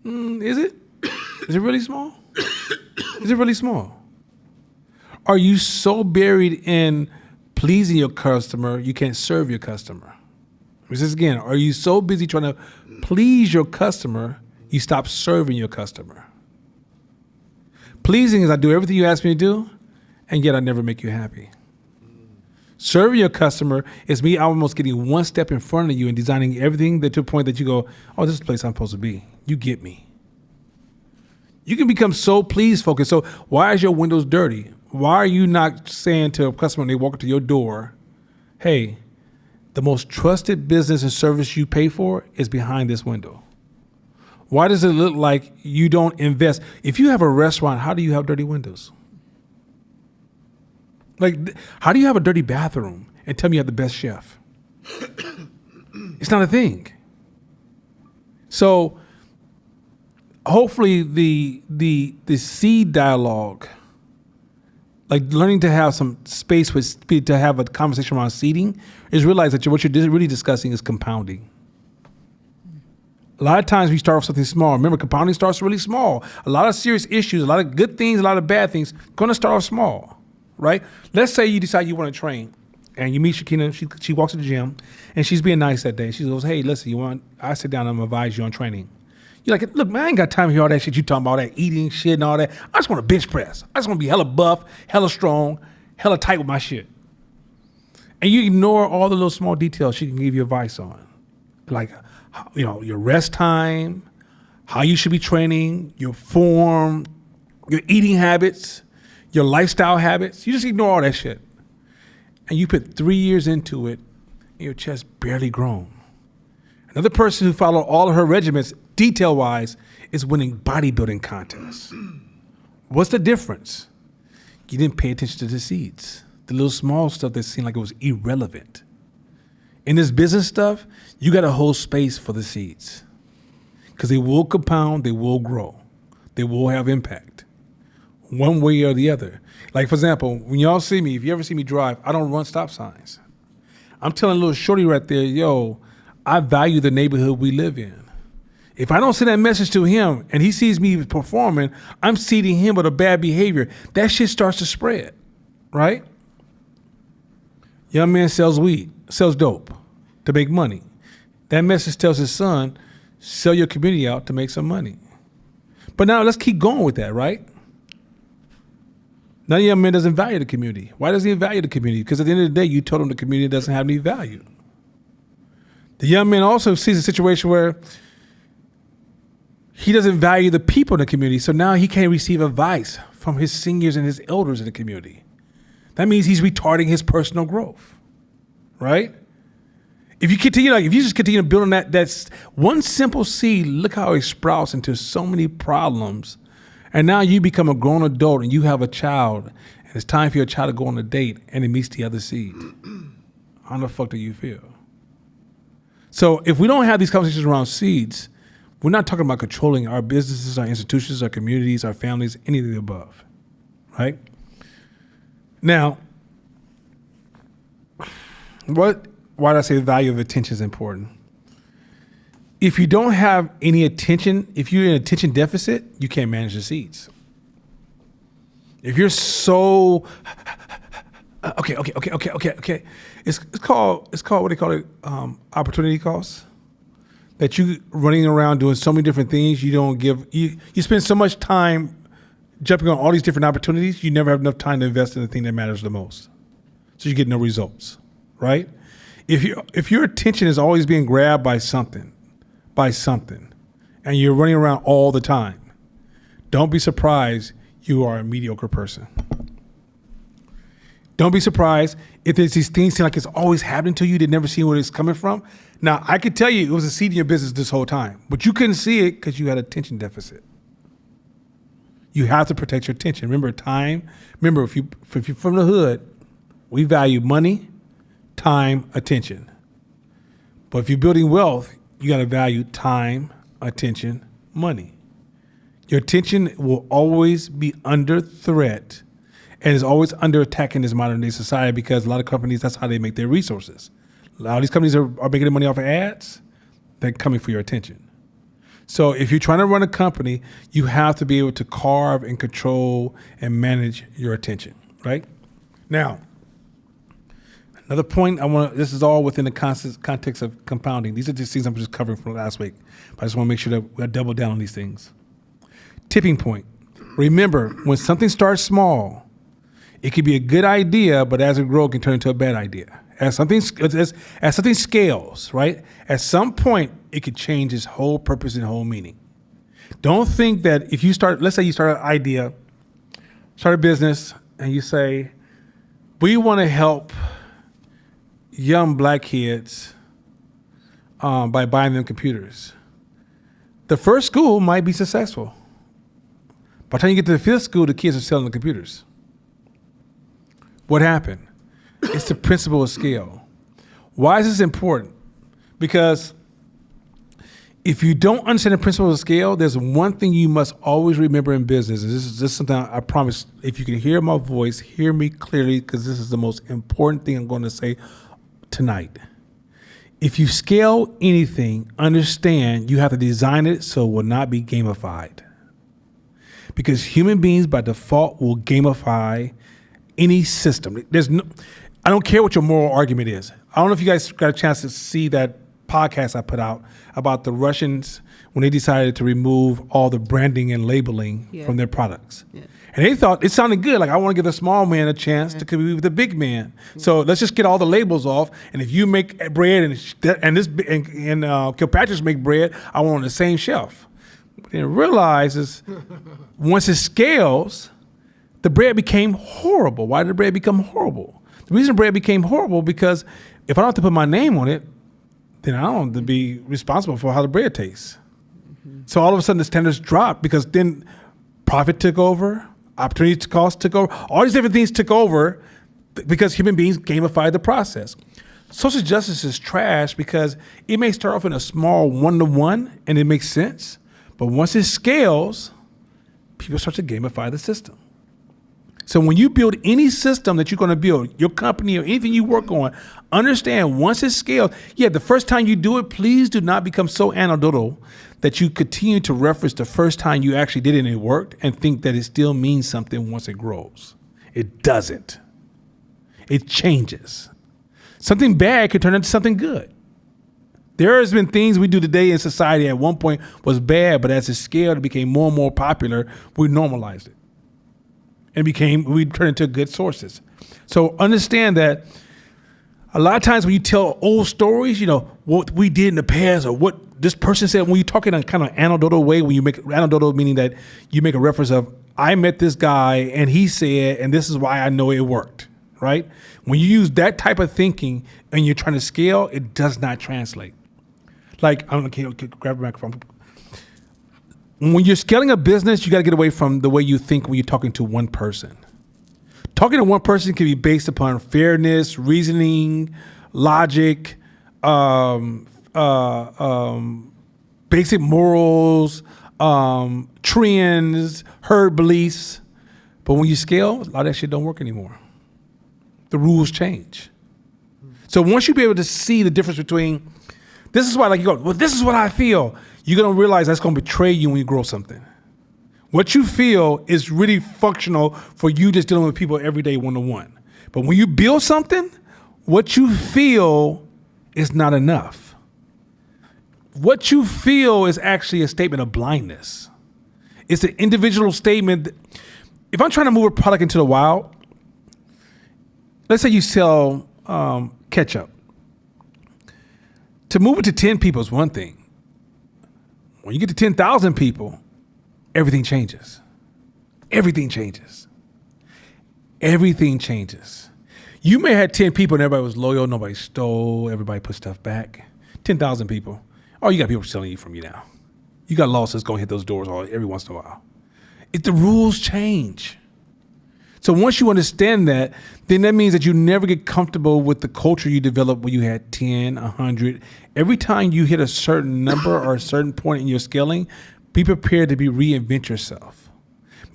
Is it? Is it really small? Is it really small? Are you so buried in pleasing your customer, you can't serve your customer? This is again, are you so busy trying to please your customer, you stop serving your customer? Pleasing is I do everything you ask me to do, and yet I never make you happy. Serving your customer is me almost getting one step in front of you and designing everything to a point that you go, oh, this is the place I'm supposed to be. You get me. You can become so please focused. So why is your windows dirty? Why are you not saying to a customer when they walk up to your door, hey, the most trusted business and service you pay for is behind this window? Why does it look like you don't invest? If you have a restaurant, how do you have dirty windows? Like, how do you have a dirty bathroom and tell me you have the best chef? It's not a thing. So hopefully the seed dialogue, like learning to have some space to have a conversation around seeding, is realize that what you're really discussing is compounding. A lot of times we start off something small. Remember, compounding starts really small. A lot of serious issues, a lot of good things, a lot of bad things, going to start off small, right? Let's say you decide you want to train, and you meet Shakina. She walks to the gym, and she's being nice that day. She goes, "Hey, listen, I sit down and I'm gonna advise you on training." You're like, "Look, man, I ain't got time to hear all that shit you talking about, that eating shit and all that. I just want to bench press. I just want to be hella buff, hella strong, hella tight with my shit." And you ignore all the little small details she can give you advice on, like, your rest time, how you should be training, your form, your eating habits, your lifestyle habits. You just ignore all that shit. And you put 3 years into it, and your chest barely grown. Another person who followed all of her regimens, detail-wise, is winning bodybuilding contests. What's the difference? You didn't pay attention to the seeds, the little small stuff that seemed like it was irrelevant. In this business stuff, you got to hold space for the seeds, because they will compound, they will grow, they will have impact, one way or the other. Like, for example, when y'all see me, if you ever see me drive, I don't run stop signs. I'm telling little shorty right there, yo, I value the neighborhood we live in. If I don't send that message to him and he sees me performing, I'm seeding him with a bad behavior. That shit starts to spread, right? Young man sells weed, sells dope to make money. That message tells his son, sell your community out to make some money. But now let's keep going with that, right? Now the young man doesn't value the community. Why doesn't he value the community? Because at the end of the day, you told him the community doesn't have any value. The young man also sees a situation where he doesn't value the people in the community, so now he can't receive advice from his seniors and his elders in the community. That means he's retarding his personal growth, right? If you just continue to build on that's one simple seed, look how it sprouts into so many problems. And now you become a grown adult and you have a child, and it's time for your child to go on a date, and it meets the other seed. How the fuck do you feel? So if we don't have these conversations around seeds, we're not talking about controlling our businesses, our institutions, our communities, our families, any of the above, right? Now, why do I say the value of attention is important? If you don't have any attention, if you're in attention deficit, you can't manage the seeds. If you're so okay, it's called what they call it, opportunity cost. That you running around doing so many different things, you spend so much time jumping on all these different opportunities, you never have enough time to invest in the thing that matters the most. So you get no results, right? If your attention is always being grabbed by something, and you're running around all the time, don't be surprised you are a mediocre person. Don't be surprised if there's these things seem like it's always happening to you, they never see where it's coming from. Now, I could tell you it was a seed in your business this whole time, but you couldn't see it because you had attention deficit. You have to protect your attention. Remember time. Remember, if you're from the hood, we value money, time, attention. But if you're building wealth, you got to value time, attention, money. Your attention will always be under threat and is always under attack in this modern day society because a lot of companies, that's how they make their resources. A lot of these companies are making their money off of ads. They're coming for your attention. So if you're trying to run a company, you have to be able to carve and control and manage your attention, right? Now, another point this is all within the context of compounding. These are just things I'm just covering from last week. But I just want to make sure that we double down on these things. Tipping point. Remember, when something starts small, it could be a good idea, but as it grows, it can turn into a bad idea. As something scales, right? At some point, it could change its whole purpose and whole meaning. Don't think that if you let's say you start an idea, start a business, and you say, we want to help young black kids by buying them computers. The first school might be successful. By the time you get to the fifth school, the kids are selling the computers. What happened? It's the principle of scale. Why is this important? Because if you don't understand the principle of scale, there's one thing you must always remember in business. And this is just something I promise, if you can hear my voice, hear me clearly, because this is the most important thing I'm going to say tonight. If you scale anything, understand you have to design it so it will not be gamified. Because human beings by default will gamify any system. I don't care what your moral argument is. I don't know if you guys got a chance to see that podcast I put out about the Russians when they decided to remove all the branding and labeling from their products. Yeah. And they thought it sounded good. Like, I want to give the small man a chance to compete with the big man. So let's just get all the labels off. And if you make bread and Kilpatrick's make bread, I want on the same shelf. But then realizes once it scales, the bread became horrible. Why did the bread become horrible? The reason bread became horrible because if I don't have to put my name on it, then I don't have to be responsible for how the bread tastes. Mm-hmm. So all of a sudden the standards dropped because then profit took over, opportunity cost took over, all these different things took over because human beings gamified the process. Social justice is trash because it may start off in a small one-to-one and it makes sense, but once it scales, people start to gamify the system. So when you build any system that you're going to build, your company or anything you work on, understand once it scales, the first time you do it, please do not become so anecdotal that you continue to reference the first time you actually did it and it worked and think that it still means something once it grows. It doesn't. It changes. Something bad could turn into something good. There has been things we do today in society at one point was bad, but as it scaled, it became more and more popular, we normalized it. And we turned into good sources. So understand that a lot of times when you tell old stories, what we did in the past or what this person said, when you talk in a kind of anecdotal way, when you make anecdotal meaning that you make a reference of, I met this guy and he said, and this is why I know it worked, right? When you use that type of thinking and you're trying to scale, it does not translate. Like, okay, grab a microphone. When you're scaling a business, you got to get away from the way you think when you're talking to one person. Talking to one person can be based upon fairness, reasoning, logic, basic morals, trends, herd beliefs. But when you scale, a lot of that shit don't work anymore. The rules change. So once you be able to see the difference between, this is why you go, well, this is what I feel. You're going to realize that's going to betray you when you grow something. What you feel is really functional for you just dealing with people every day one-to-one. But when you build something, what you feel is not enough. What you feel is actually a statement of blindness. It's an individual statement. If I'm trying to move a product into the wild, let's say you sell ketchup. To move it to 10 people is one thing. When you get to 10,000 people, everything changes. Everything changes. Everything changes. You may have 10 people and everybody was loyal, nobody stole, everybody put stuff back. 10,000 people. Oh, you got people selling you from you now. You got losses going to hit those doors every once in a while. if the rules change. So once you understand that, then that means that you never get comfortable with the culture you developed when you had 10, 100. Every time you hit a certain number or a certain point in your scaling, be prepared to reinvent yourself.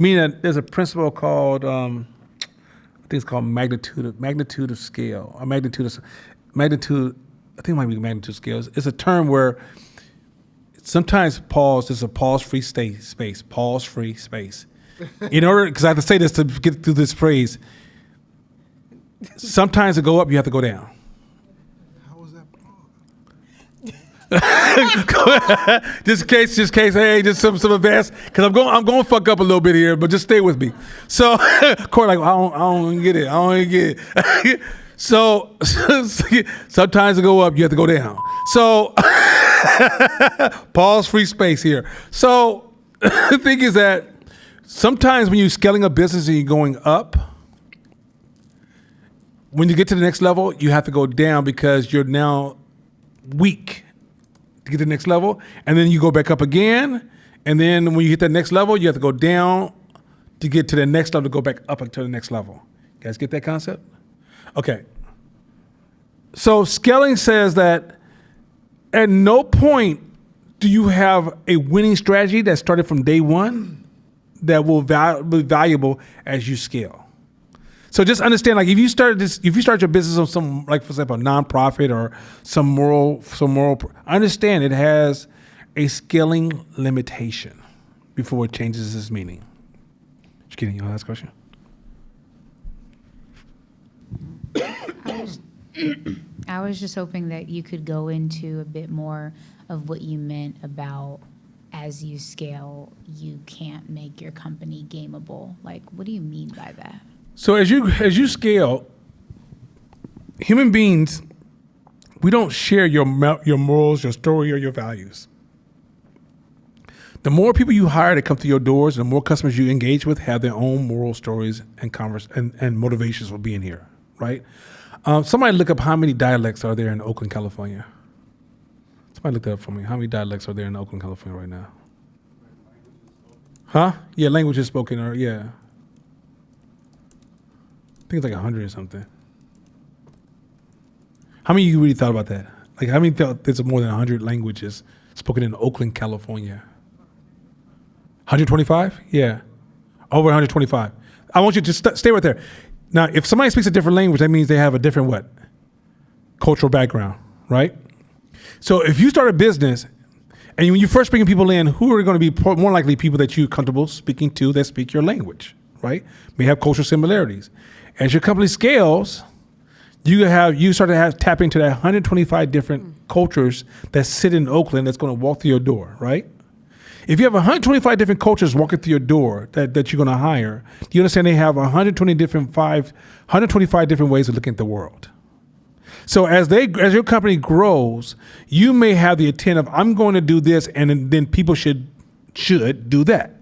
Meaning that there's a principle called, I think it's called magnitude of scale, or magnitude, I think it might be magnitude scales. It's a term where sometimes there's a pause-free space, pause-free space. In order, because I have to say this to get through this phrase, sometimes to go up, you have to go down. How was that? Just in case, hey, just some advance, because I'm going to fuck up a little bit here, but just stay with me. So, Corey, like, I don't get it. So, sometimes to go up, you have to go down. So, pause, free space here. So, the thing is that sometimes when you're scaling a business and you're going up, when you get to the next level, you have to go down because you're now weak to get to the next level. And then you go back up again. And then when you hit that next level, you have to go down to get to the next level to go back up until the next level. You guys get that concept? Okay. So scaling says that at no point do you have a winning strategy that started from day one that will be valuable as you scale. So just understand, like if you start your business on some, like for example, a nonprofit or some moral, understand it has a scaling limitation before it changes its meaning. Just kidding. Your last question. I was just hoping that you could go into a bit more of what you meant about as you scale, you can't make your company gameable. Like, what do you mean by that? So as you scale, human beings, we don't share your morals, your story, or your values. The more people you hire to come to your doors, the more customers you engage with have their own moral stories and motivations for being here, right? Somebody look up how many dialects are there in Oakland, California. Somebody look that up for me. How many dialects are there in Oakland, California right now? Huh? Yeah, languages spoken, or yeah. I think it's like 100 or something. How many of you really thought about that? Like, how many felt there's more than 100 languages spoken in Oakland, California? 125? Yeah. Over 125. I want you to stay right there. Now, if somebody speaks a different language, that means they have a different what? Cultural background, right? So if you start a business, and when you first bring people in, who are going to be more likely people that you're comfortable speaking to that speak your language, right? May have cultural similarities. As your company scales, you start to tap into that 125 different cultures that sit in Oakland that's going to walk through your door, right? If you have 125 different cultures walking through your door that you're going to hire, you understand they have 125 different ways of looking at the world. So as your company grows, you may have the intent of, I'm going to do this, and then people should do that.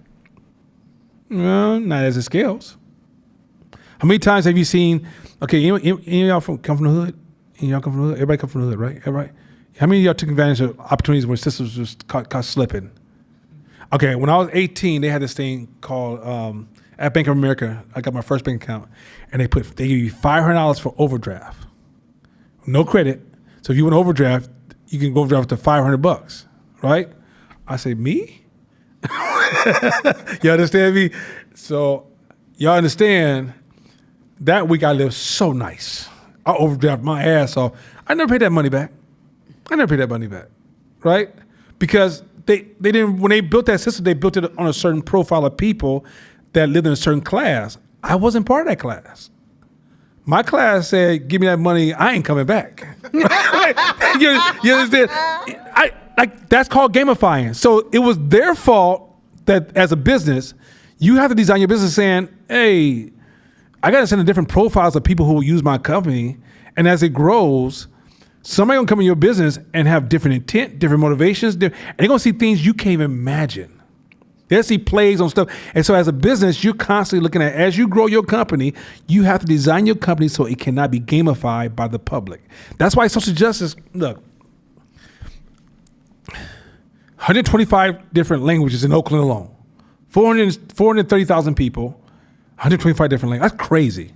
Well, not as it scales. How many times have you seen? Okay, any of y'all come from the hood? Any of y'all come from the hood? Everybody come from the hood, right? Everybody. How many of y'all took advantage of opportunities when systems was caught slipping? Okay, when I was 18, they had this thing called at Bank of America. I got my first bank account, and they give you $500 for overdraft. No credit. So if you want overdraft, you can go overdraft to $500, right? I say, me? You understand me? So y'all understand that week I lived so nice. I overdraft my ass off. I never paid that money back. Right? Because they didn't, when they built that system, they built it on a certain profile of people that lived in a certain class. I wasn't part of that class. My class said, give me that money, I ain't coming back. you understand? That's called gamifying. So it was their fault that as a business, you have to design your business saying, hey, I got to send a different profiles of people who will use my company. And as it grows, somebody gonna come in your business and have different intent, different motivations, and they're gonna see things you can't even imagine. They'll see plays on stuff. And so as a business, you're constantly looking at, as you grow your company, you have to design your company so it cannot be gamified by the public. That's why social justice, look, 125 different languages in Oakland alone. 430,000 people, 125 different languages. That's crazy.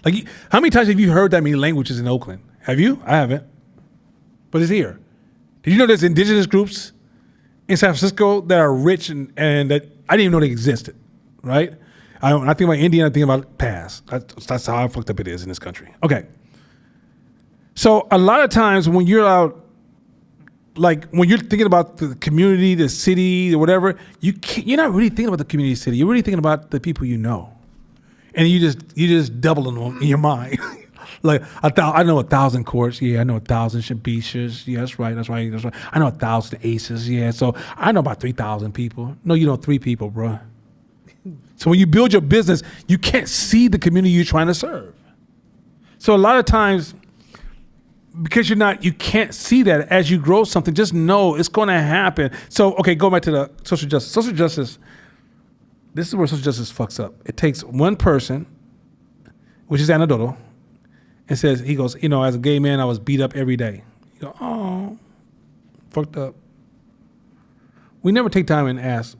Like, how many times have you heard that many languages in Oakland? Have you? I haven't. But it's here. Did you know there's indigenous groups in San Francisco that are rich and that I didn't even know they existed, right? When I think about Indian, I think about past. That's how fucked up it is in this country. Okay. So a lot of times when you're out, like when you're thinking about the community, the city, or whatever, you're not really thinking about the community, city. You're really thinking about the people you know, and you just doubling them in your mind. Like I know 1,000 courts. Yeah, I know 1,000 Shabishas. Yeah, that's right. I know 1,000 aces. Yeah, so I know about 3,000 people. No, you know 3 people, bro. So when you build your business, you can't see the community you're trying to serve. So a lot of times, because you can't see that as you grow something, just know it's going to happen. So, okay, go back to the social justice. Social justice, this is where social justice fucks up. It takes one person, which is anecdotal, and says, he goes, as a gay man, I was beat up every day. You go, oh, fucked up. We never take time and ask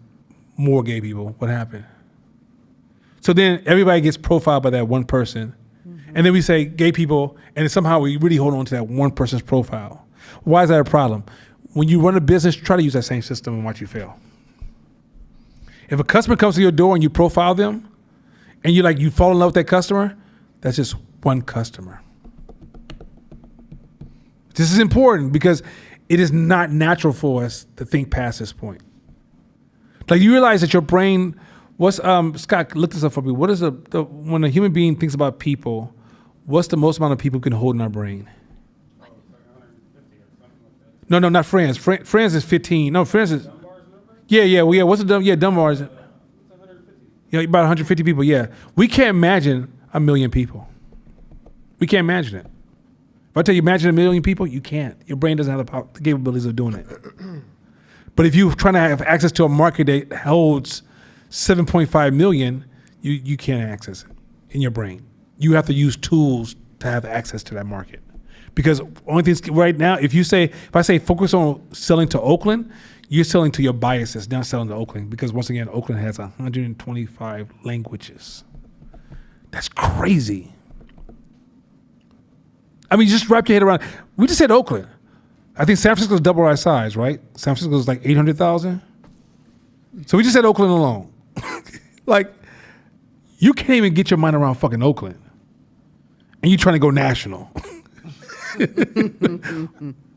more gay people what happened. So then everybody gets profiled by that one person. And then we say gay people, and somehow we really hold on to that one person's profile. Why is that a problem? When you run a business, try to use that same system and watch you fail. If a customer comes to your door and you profile them, and you fall in love with that customer, that's just one customer. This is important because it is not natural for us to think past this point. Like, you realize that your brain, Scott, look this up for me. What is when a human being thinks about people, what's the most amount of people we can hold in our brain? No, not friends. Friends is 15. No, friends is. Yeah. What's the Dunbar's? Yeah, about 150 people. Yeah, we can't imagine 1 million people. We can't imagine it. If I tell you imagine 1 million people, you can't. Your brain doesn't have the capabilities of doing it. But if you're trying to have access to a market that holds 7.5 million, you can't access it in your brain. You have to use tools to have access to that market. Because only thing right now, if I say focus on selling to Oakland, you're selling to your biases, not selling to Oakland. Because once again, Oakland has 125 languages. That's crazy. I mean, just wrap your head around. We just said Oakland. I think San Francisco's double our size, right? San Francisco's like 800,000. So we just said Oakland alone. Like, you can't even get your mind around fucking Oakland. And you're trying to go national.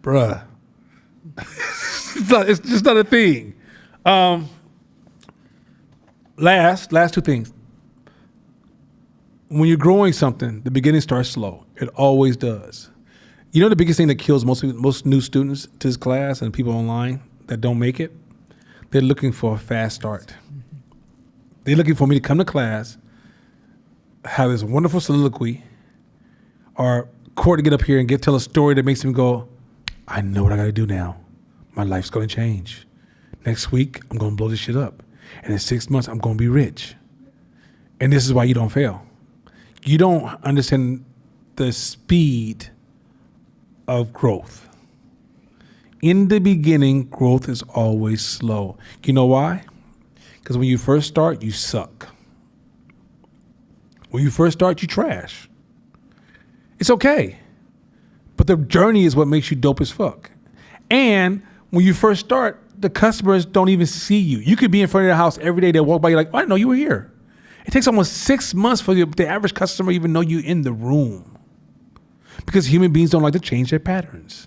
Bruh. It's just not a thing. Last 2 things. When you're growing something, the beginning starts slow. It always does. You know the biggest thing that kills most new students to this class and people online that don't make it? They're looking for a fast start. They're looking for me to come to class, have this wonderful soliloquy, or Court to get up here and tell a story that makes them go, I know what I got to do now. My life's going to change. Next week, I'm going to blow this shit up. And in 6 months, I'm going to be rich. And this is why you don't fail. You don't understand the speed of growth. In the beginning, growth is always slow. You know why? Because when you first start, you suck. When you first start, you trash. It's okay. But the journey is what makes you dope as fuck. And when you first start, the customers don't even see you. You could be in front of their house every day. They'll walk by you like, oh, I didn't know you were here. It takes almost 6 months for the average customer even know you in the room. Because human beings don't like to change their patterns.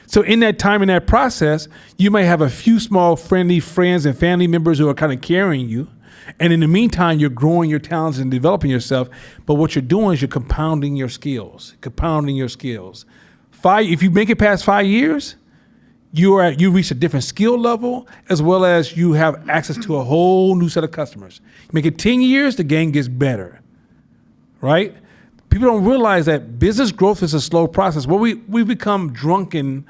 So in that time, in that process, you may have a few small friendly friends and family members who are kind of carrying you. And in the meantime, you're growing your talents and developing yourself. But what you're doing is you're compounding your skills. If you make it past 5 years, you reach a different skill level, as well as you have access to a whole new set of customers. You make it 10 years, the game gets better, right? People don't realize that business growth is a slow process. Well, we become drunken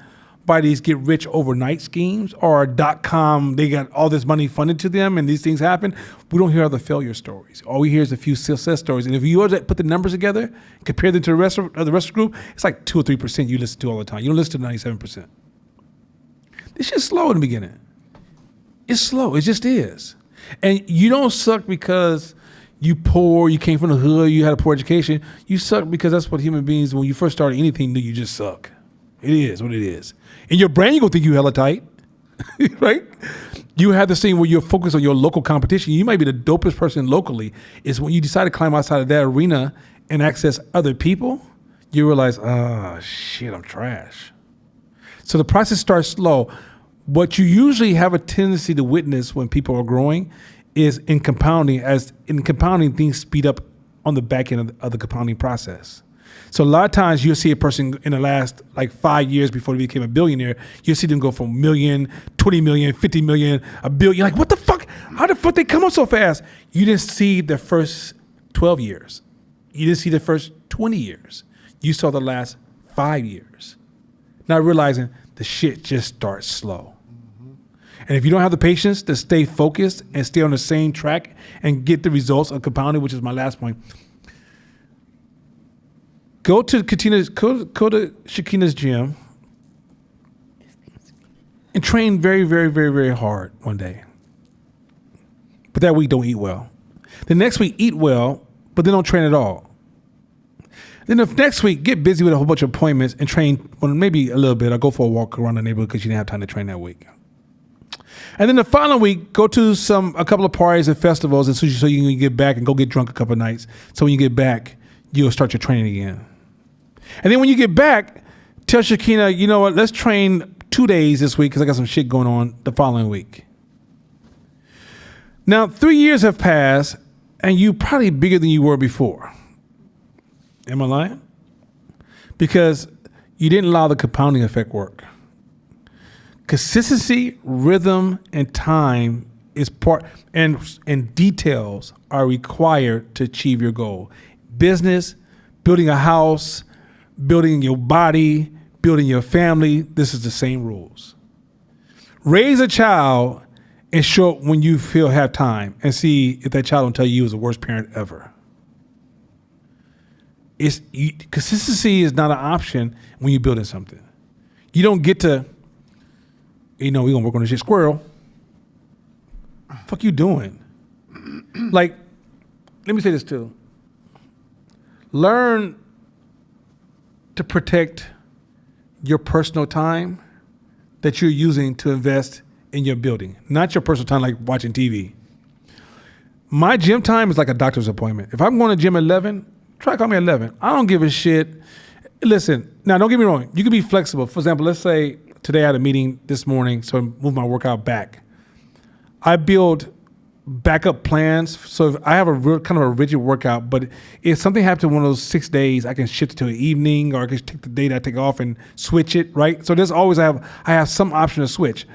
by these get rich overnight schemes or .com. They got all this money funded to them and these things happen. We don't hear all the failure stories. All we hear is a few success stories. And if you put the numbers together, compare them to the rest of the group, it's like 2 or 3% you listen to all the time. You don't listen to 97%. This shit's slow in the beginning. It's slow. It just is. And you don't suck because you poor, you came from the hood, you had a poor education. You suck because that's what human beings, when you first start anything new, you just suck. It is what it is. In your brain, you're going to think you hella tight, right? You have this thing where you're focused on your local competition. You might be the dopest person locally. It's when you decide to climb outside of that arena and access other people, you realize, oh, shit, I'm trash. So the process starts slow. What you usually have a tendency to witness when people are growing is in compounding. As in compounding, things speed up on the back end of the compounding process. So a lot of times you'll see a person in the last like 5 years before they became a billionaire, you'll see them go from million, 20 million, 50 million, a billion. You're like, what the fuck? How the fuck they come up so fast? You didn't see the first 12 years. You didn't see the first 20 years. You saw the last 5 years. Not realizing the shit just starts slow. And if you don't have the patience to stay focused and stay on the same track and get the results of compounding, which is my last point, go to Shakina's gym and train very, very, very, very hard one day. But that week, don't eat well. The next week, eat well, but then don't train at all. Then the next week, get busy with a whole bunch of appointments and train, well, maybe a little bit. I'll go for a walk around the neighborhood because you didn't have time to train that week. And then the following week, go to a couple of parties and festivals and so you can get back and go get drunk a couple of nights. So when you get back, you'll start your training again. And then when you get back, tell Shakina, you know what, let's train 2 days this week because I got some shit going on the following week. Now, 3 years have passed and you're probably bigger than you were before. Am I lying? Because you didn't allow the compounding effect work. Consistency, rhythm, and time is part, and details are required to achieve your goal. Business, building a house, building your body, building your family, this is the same rules. Raise a child and show up when you have time and see if that child don't tell you was the worst parent ever. Consistency is not an option when you're building something. You don't get to, we're gonna work on this shit, squirrel. Fuck you doing? Like, let me say this too. Learn to protect your personal time that you're using to invest in your building, not your personal time like watching TV. My gym time is like a doctor's appointment. If I'm going to gym at 11, try to call me at 11. I don't give a shit. Listen, now don't get me wrong. You can be flexible. For example, let's say today I had a meeting this morning, so I moved my workout back. I build backup plans. So if I have a real kind of a rigid workout, but if something happens in one of those 6 days, I can shift it to an evening, or I can take the day that I take off and switch it, right? So there's always, I have some option to switch.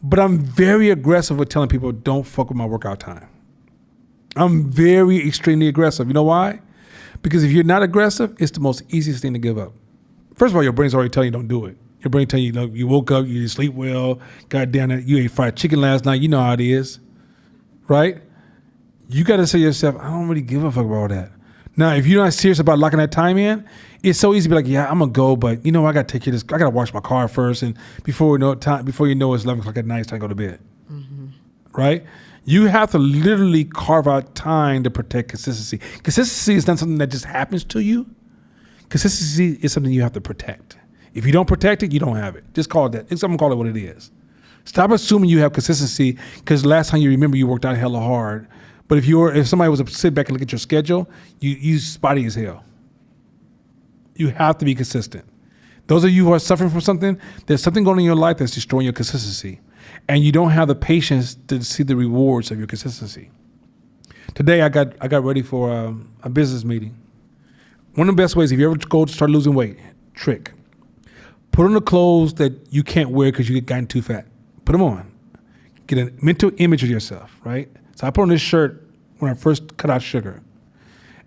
But I'm very aggressive with telling people don't fuck with my workout time. I'm very extremely aggressive. You know why? Because if you're not aggressive, it's the most easiest thing to give up. First of all, your brain's already telling you don't do it. Your brain telling you, you woke up, you didn't sleep well, God damn it, you ate fried chicken last night, you know how it is, right? You got to say to yourself, I don't really give a fuck about all that. Now, if you're not serious about locking that time in, it's so easy to be like, yeah, I'm going to go, but I got to take care of this. I got to wash my car first, and before you know it's 11 o'clock at night, it's time to go to bed, right? You have to literally carve out time to protect consistency. Consistency is not something that just happens to you. Consistency is something you have to protect. If you don't protect it, you don't have it. Just call it that. I'm going to call it what it is. Stop assuming you have consistency because last time you remember you worked out hella hard. But if somebody was to sit back and look at your schedule, you spotty as hell. You have to be consistent. Those of you who are suffering from something, there's something going on in your life that's destroying your consistency. And you don't have the patience to see the rewards of your consistency. Today I got ready for a business meeting. One of the best ways, if you ever go to start losing weight, trick. Put on the clothes that you can't wear because you gotten too fat. Put them on. Get a mental image of yourself, right? So I put on this shirt when I first cut out sugar.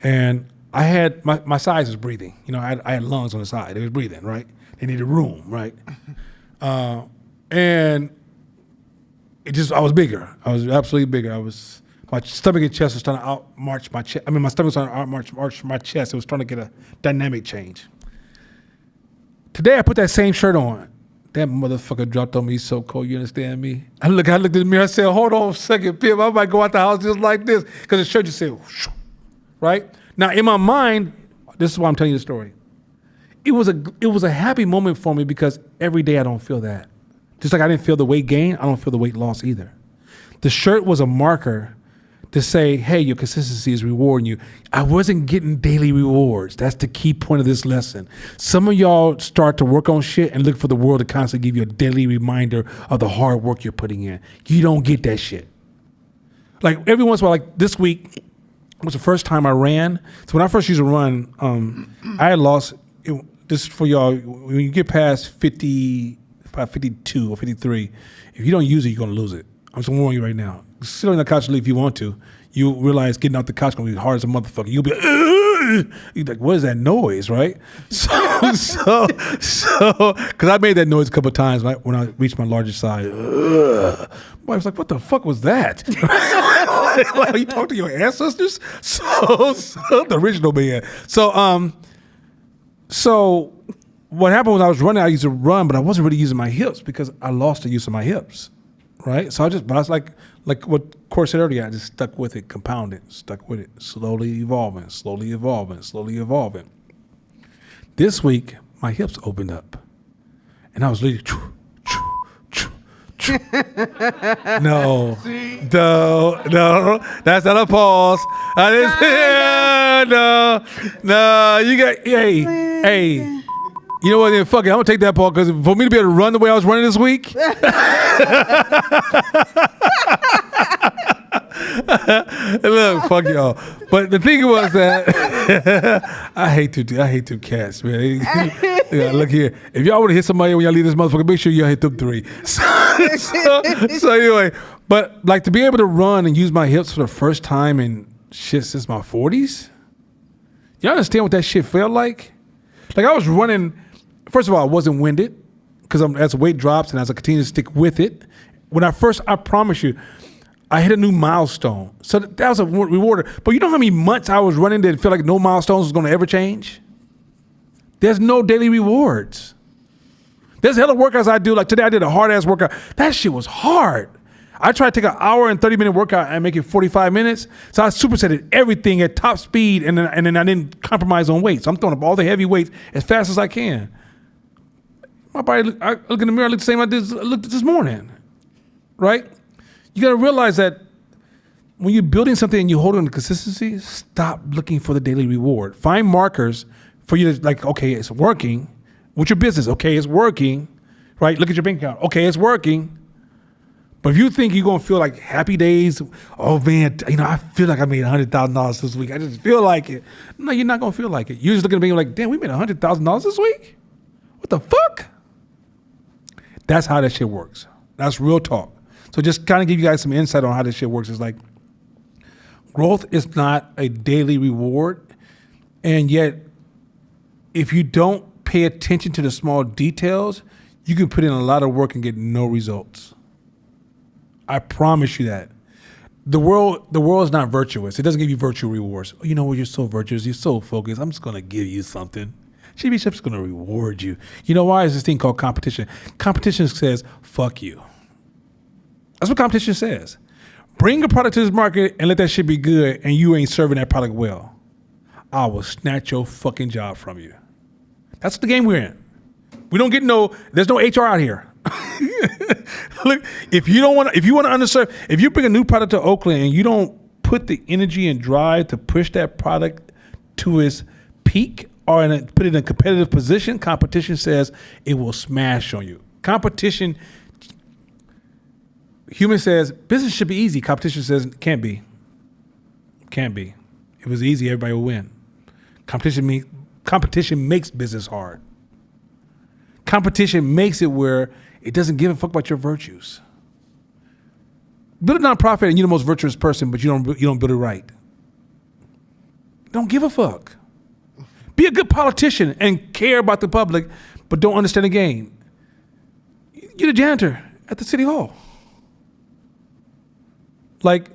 And I had, my size was breathing. I had lungs on the side. It was breathing, right? They needed room, right? And I was bigger. I was absolutely bigger. My stomach and chest was trying to outmarch my chest. My stomach was trying to outmarch my chest. It was trying to get a dynamic change. Today I put that same shirt on That motherfucker dropped on me so cold. You understand me? I looked in the mirror. I said, hold on a second, Pip. I might go out the house just like this. Because the shirt just said, whoosh, right? Now, in my mind, this is why I'm telling you the story. It was a happy moment for me because every day I don't feel that. Just like I didn't feel the weight gain, I don't feel the weight loss either. The shirt was a marker to say, hey, your consistency is rewarding you. I wasn't getting daily rewards. That's the key point of this lesson. Some of y'all start to work on shit and look for the world to constantly give you a daily reminder of the hard work you're putting in. You don't get that shit. Like every once in a while, like this week was the first time I ran. So when I first used to run, I had lost, this is for y'all, when you get past 50, about 52 or 53, if you don't use it, you're gonna lose it. I'm just warning you right now. Sit on the couch if you want to. You realize getting out the couch is gonna be hard as a motherfucker. You'll be you're like, what is that noise, right? So, because I made that noise a couple of times right, when I reached my largest size. I was like, what the fuck was that? Like, you talk to your ancestors? So the original man. So what happened was I was running, I used to run, but I wasn't really using my hips because I lost the use of my hips. Right? So I was like what Corey said earlier, I just stuck with it, compounded, stuck with it, slowly evolving. This week, my hips opened up. And I was literally, no, that's not a pause. I didn't, no, you got, hey. You know what? Then fuck it. I'm gonna take that part because for me to be able to run the way I was running this week. Look, fuck y'all. But the thing was that I hate them cats, man. Look here. If y'all want to hit somebody when y'all leave this motherfucker, make sure y'all hit them 3. So anyway, but like to be able to run and use my hips for the first time in shit since my 40s. Y'all understand what that shit felt like? Like I was running. First of all, I wasn't winded because as the weight drops and as I continue to stick with it, I promise you, I hit a new milestone. So that was a reward. But you know how many months I was running that felt like no milestones was going to ever change? There's no daily rewards. There's hella workouts I do. Like today I did a hard-ass workout. That shit was hard. I tried to take an hour and 30-minute workout and make it 45 minutes. So I supersetted everything at top speed and then I didn't compromise on weight. So I'm throwing up all the heavy weights as fast as I can. My body, I look in the mirror, I look the same I looked this morning, right? You got to realize that when you're building something and you hold on to consistency, stop looking for the daily reward. Find markers for you to like, okay, it's working. With your business, okay, it's working, right? Look at your bank account, okay, it's working. But if you think you're going to feel like happy days, oh man, I feel like I made $100,000 this week. I just feel like it. No, you're not going to feel like it. You're just looking at me like, damn, we made $100,000 this week? What the fuck? That's how that shit works. That's real talk. So just kind of give you guys some insight on how this shit works. It's like growth is not a daily reward. And yet, if you don't pay attention to the small details, you can put in a lot of work and get no results. I promise you that. The world is not virtuous. It doesn't give you virtual rewards. Oh, you know what? You're so virtuous. You're so focused. I'm just going to give you something. Championship's going to reward you. You know why? Is this thing called competition. Competition says, fuck you. That's what competition says. Bring a product to this market and let that shit be good and you ain't serving that product well. I will snatch your fucking job from you. That's the game we're in. We don't get there's no HR out here. Look, if you want to underserve, if you bring a new product to Oakland and you don't put the energy and drive to push that product to its peak or put it in a competitive position, competition says it will smash on you. Competition, human says business should be easy. Competition says it can't be. Can't be. If it was easy, everybody would win. Competition makes business hard. Competition makes it where it doesn't give a fuck about your virtues. Build a nonprofit and you're the most virtuous person, but you don't build it right. Don't give a fuck. Be a good politician and care about the public, but don't understand the game. You're the janitor at the city hall. Like,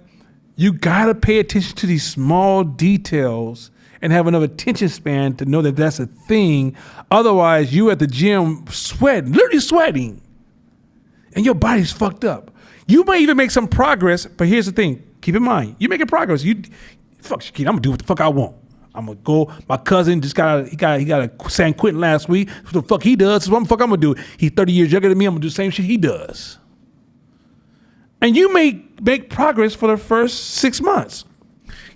you gotta pay attention to these small details and have enough attention span to know that that's a thing. Otherwise, you at the gym sweating, literally sweating, and your body's fucked up. You might even make some progress, but here's the thing. Keep in mind, you're making progress. Fuck Shaquille, I'm gonna do what the fuck I want. I'm gonna go. My cousin just got a San Quentin last week. What the fuck he does is what the fuck I'm gonna do. He's 30 years younger than me. I'm gonna do the same shit he does. And you may make progress for the first 6 months.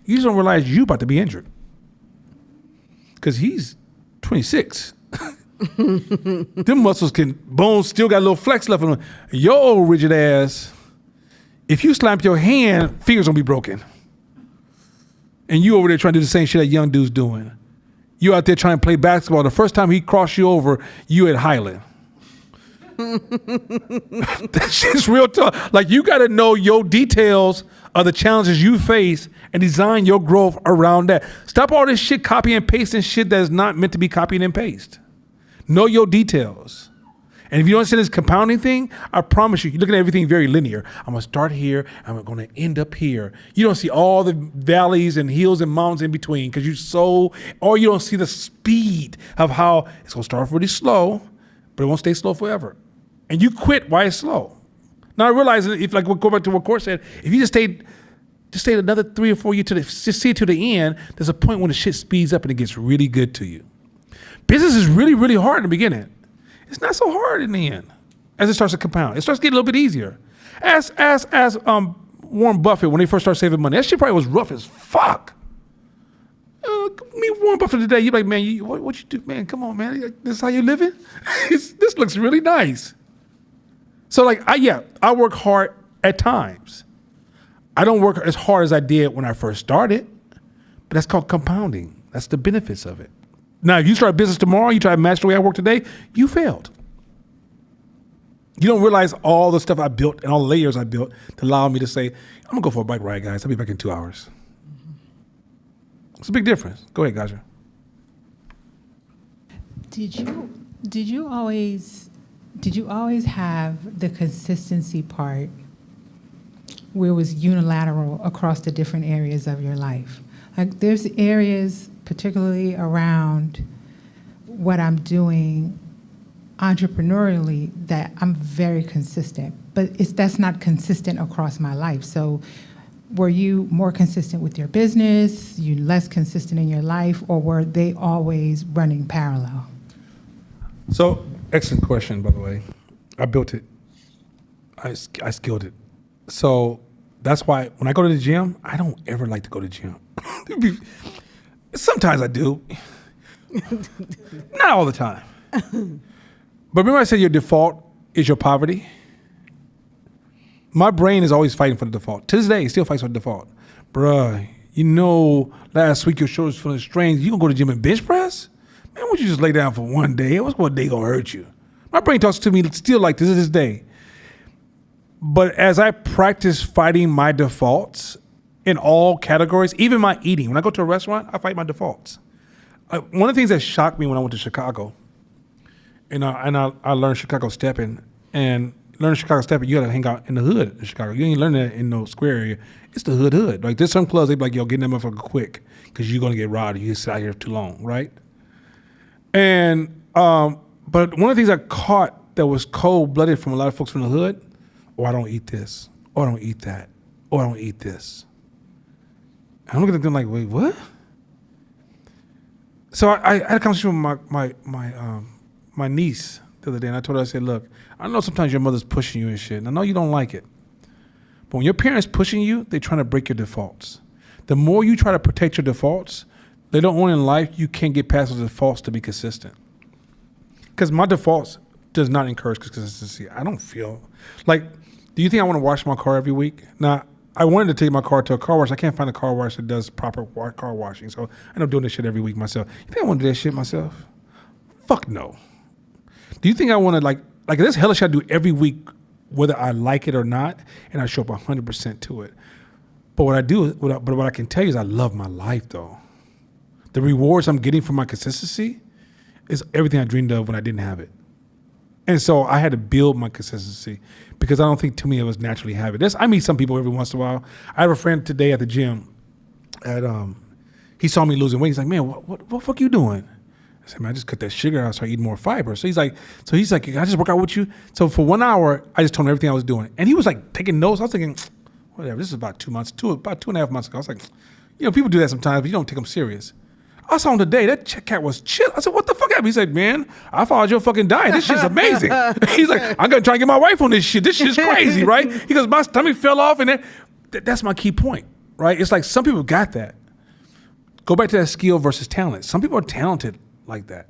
You just don't realize you about to be injured. Because he's 26. Them muscles bones still got a little flex left in them. Your old rigid ass, if you slap your hand, fingers gonna be broken. And you over there trying to do the same shit that young dude's doing. You out there trying to play basketball. The first time he crossed you over, you at Highland. That shit's real tough. Like, you got to know your details of the challenges you face and design your growth around that. Stop all this shit copy and pasting shit that is not meant to be copied and paste. Know your details. And if you don't understand this compounding thing, I promise you, you're looking at everything very linear. I'm going to start here. I'm going to end up here. You don't see all the valleys and hills and mountains in between because or you don't see the speed of how it's going to start really slow, but it won't stay slow forever. And you quit while it's slow. Now I realize if, like, we'll go back to what Court said, if you just stayed another 3 or 4 years just see it to the end, there's a point when the shit speeds up and it gets really good to you. Business is really, really hard in the beginning. It's not so hard in the end as it starts to compound. It starts to get a little bit easier. As Warren Buffett, when he first started saving money, that shit probably was rough as fuck. Meet Warren Buffett today, you're like, man, what you do, man? Come on, man. This is how you living? This looks really nice. So, like, I work hard at times. I don't work as hard as I did when I first started, but that's called compounding. That's the benefits of it. Now, if you start a business tomorrow, you try to match the way I work today, you failed. You don't realize all the stuff I built and all the layers I built to allow me to say, I'm going to go for a bike ride, guys. I'll be back in 2 hours. It's a big difference. Go ahead, Gaja. Did you always have the consistency part where it was unilateral across the different areas of your life? Like, there's areas, particularly around what I'm doing entrepreneurially, that I'm very consistent, but that's not consistent across my life. So were you more consistent with your business, you less consistent in your life, or were they always running parallel? So, excellent question, by the way. I built it. I skilled it. So that's why when I go to the gym, I don't ever like to go to the gym. Sometimes I do. Not all the time. But remember I said your default is your poverty? My brain is always fighting for the default. To this day, it still fights for the default. Bruh, last week your shoulders feeling strange. You gonna go to the gym and bench press? Man, why don't you just lay down for one day? What's one day gonna hurt you? My brain talks to me still like this to this day. But as I practice fighting my defaults in all categories, even my eating, when I go to a restaurant, I fight my defaults. One of the things that shocked me when I went to Chicago, and I learned Chicago stepping, and learning Chicago stepping, you gotta hang out in the hood in Chicago. You ain't learning that in no square area. It's the hood. Like, there's some clubs, they be like, yo, get in that motherfucker quick, because you're gonna get robbed if you sit out here too long, right? And, but one of the things I caught that was cold-blooded from a lot of folks from the hood, I don't eat this, I don't eat that, I don't eat this. And I'm looking at them like, wait, what? So I had a conversation with my niece the other day, and I told her, I said, look, I know sometimes your mother's pushing you and shit, and I know you don't like it. But when your parents pushing you, they're trying to break your defaults. The more you try to protect your defaults, later on in life, you can't get past those defaults to be consistent. Because my defaults does not encourage consistency. I don't feel like, do you think I want to wash my car every week? Now, I wanted to take my car to a car wash. I can't find a car wash that does proper car washing. So I end up doing this shit every week myself. You think I want to do that shit myself? Fuck no. Do you think I want to like this hella shit I do every week, whether I like it or not, and I show up 100% to it. But what I can tell you is I love my life though. The rewards I'm getting from my consistency is everything I dreamed of when I didn't have it. And so I had to build my consistency because I don't think too many of us naturally have it. I meet some people every once in a while. I have a friend today at the gym. he saw me losing weight. He's like, man, what the fuck you doing? I said, man, I just cut that sugar out, started eating more fiber. So he's like, can I just work out with you? So for 1 hour, I just told him everything I was doing. And he was like taking notes. I was thinking, whatever, this is about 2 months, about 2.5 months ago. I was like, people do that sometimes, but you don't take them serious. I saw him today. That cat was chill. I said, what the fuck happened? He said, man, I followed your fucking diet. This shit's amazing. He's like, I'm going to try and get my wife on this shit. This shit's crazy, right? He goes, my stomach fell off. And that's my key point, right? It's like some people got that. Go back to that skill versus talent. Some people are talented like that.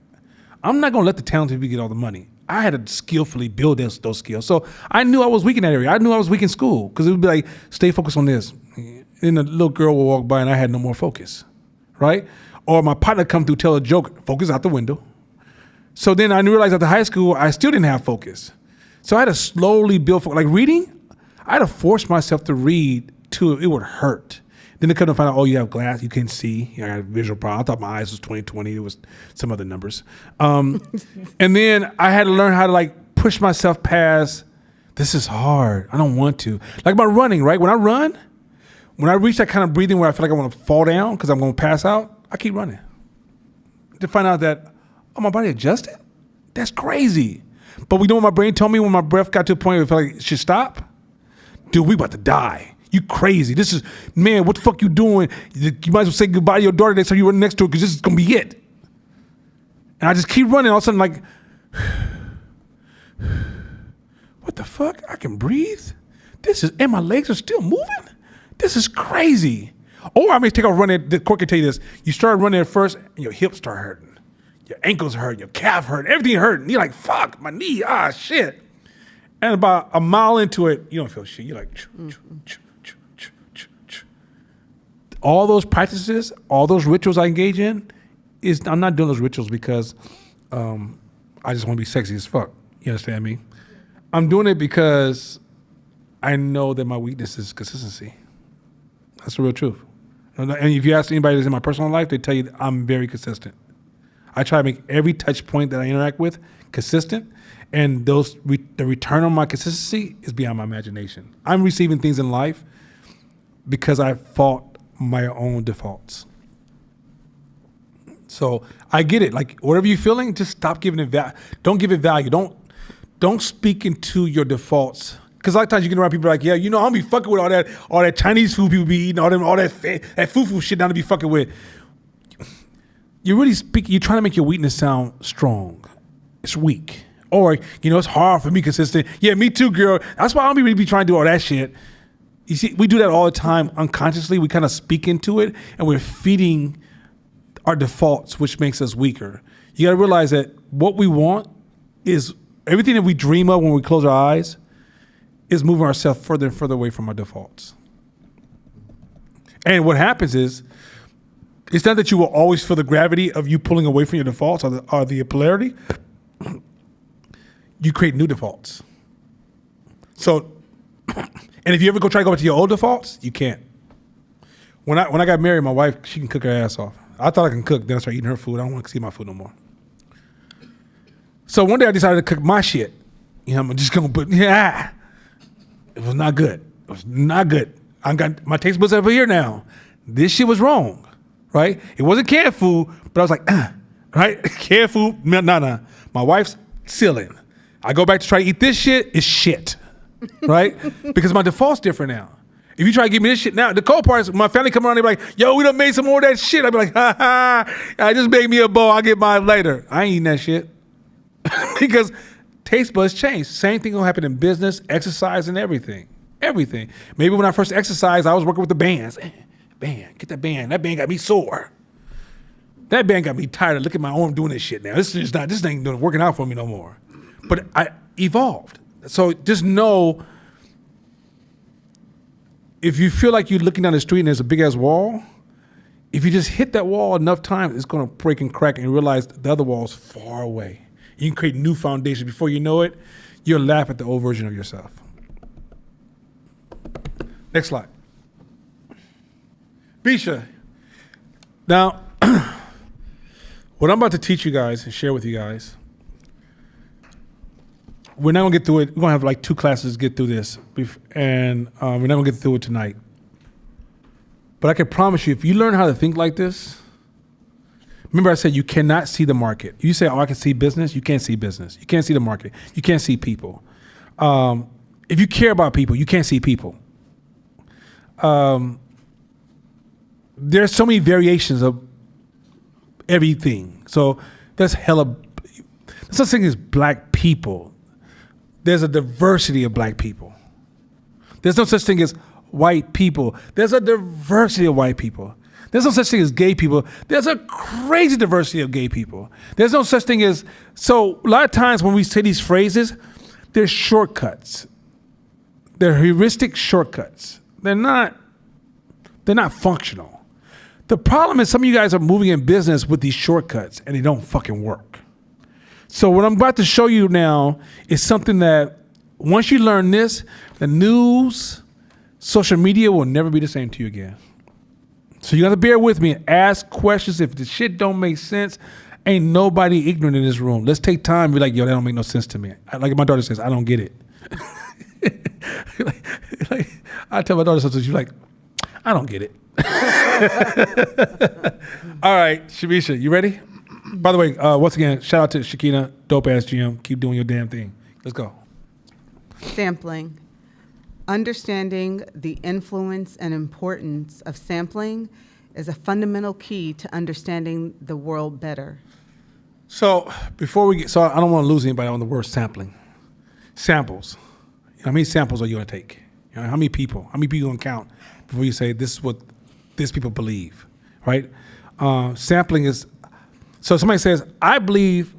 I'm not going to let the talented people get all the money. I had to skillfully build those skills. So I knew I was weak in that area. I knew I was weak in school because it would be like, stay focused on this. Then the little girl would walk by and I had no more focus, right? Or my partner come through, tell a joke, focus out the window. So then I realized after high school, I still didn't have focus. So I had to slowly build focus. Like reading, I had to force myself to read till it would hurt. Then they come to find out, you have glass, you can see. I got a visual problem. I thought my eyes was 20/20. It was some other numbers. And then I had to learn how to like push myself past, this is hard. I don't want to. Like my running, right? When I reach that kind of breathing where I feel like I want to fall down because I'm going to pass out, I keep running. To find out that, my body adjusted? That's crazy. But we know what my brain told me when my breath got to a point where it felt like it should stop? Dude, we about to die. You crazy. This is, man, what the fuck you doing? You might as well say goodbye to your daughter next time you run next to her because this is going to be it. And I just keep running. All of a sudden, like, what the fuck? I can breathe? And my legs are still moving? This is crazy. Or I may take off running. The court can tell you this. You start running at first and your hips start hurting. Your ankles hurt, your calf hurt, everything hurting. You're like, fuck, my knee, shit. And about a mile into it, you don't feel shit. You're like, all those practices, all those rituals I engage in, I'm not doing those rituals because I just want to be sexy as fuck. You understand me? I'm doing it because I know that my weakness is consistency. That's the real truth. And if you ask anybody that's in my personal life, they tell you that I'm very consistent. I try to make every touch point that I interact with consistent, and the return on my consistency is beyond my imagination. I'm receiving things in life because I fought my own defaults. So I get it. Like whatever you're feeling, just stop giving it value. Don't give it value. Don't speak into your defaults. Because a lot of times you get around people like, I'm gonna be fucking with all that Chinese food people be eating, all that foo-foo shit down to be fucking with. You're really speaking, you're trying to make your weakness sound strong. It's weak. Or, it's hard for me consistent. Yeah, me too, girl. That's why I don't really be trying to do all that shit. You see, we do that all the time unconsciously. We kind of speak into it and we're feeding our defaults, which makes us weaker. You gotta realize that what we want is everything that we dream of when we close our eyes is moving ourselves further and further away from our defaults. And what happens is, it's not that you will always feel the gravity of you pulling away from your defaults or the polarity. You create new defaults. So, and if you ever try to go back to your old defaults, you can't. When I got married, my wife, she can cook her ass off. I thought I can cook, then I started eating her food. I don't want to see my food no more. So one day I decided to cook my shit. I'm just gonna put, it was not good. It was not good. I got my taste buds over here now. This shit was wrong. Right? It wasn't canned food, but I was like, right? Canned food, nah. My wife's ceiling. I go back to try to eat this shit, it's shit, right? Because my default's different now. If you try to give me this shit now, the cold part is my family come around, they be like, yo, we done made some more of that shit. I'd be like, I just made me a bowl, I'll get mine later. I ain't eating that shit. Because taste buds change. Same thing will happen in business, exercise, and everything. Everything. Maybe when I first exercised, I was working with the bands. Band, get that band. That band got me sore. That band got me tired of looking at my arm doing this shit now. This ain't working out for me no more. But I evolved. So just know, if you feel like you're looking down the street and there's a big ass wall, if you just hit that wall enough times, it's gonna break and crack and realize the other wall's far away. You can create new foundations. Before you know it, you'll laugh at the old version of yourself. Next slide. Bisha, now, what I'm about to teach you guys and share with you guys, we're not gonna get through it. We're gonna have like 2 classes to get through this, and we're not gonna get through it tonight. But I can promise you, if you learn how to think like this, Remember I said you cannot see the market. You say, oh, I can see business. You can't see business. You can't see the market. You can't see people. If you care about people, you can't see people. There's so many variations of everything. So there's such thing as black people. There's a diversity of black people. There's no such thing as white people. There's a diversity of white people. There's no such thing as gay people. There's a crazy diversity of gay people. There's no such thing as, so a lot of times when we say these phrases, they're shortcuts. They're heuristic shortcuts. They're not functional. The problem is some of you guys are moving in business with these shortcuts and they don't fucking work. So what I'm about to show you now is something that once you learn this, the news, social media will never be the same to you again. So you got to bear with me and ask questions. If the shit don't make sense, ain't nobody ignorant in this room. Let's take time and be like, yo, that don't make no sense to me. Like my daughter says, I don't get it. like, I tell my daughter something, she's like, I don't get it. All right, Shamisha, you ready? By the way, once again, shout out to Shakina, dope ass GM. Keep doing your damn thing. Let's go. Sampling. Understanding the influence and importance of sampling is a fundamental key to understanding the world better. So before we get, I don't want to lose anybody on the word sampling. Samples. How many samples are you going to take? How many people you going to count before you say this is what these people believe, right? Sampling is, so somebody says, I believe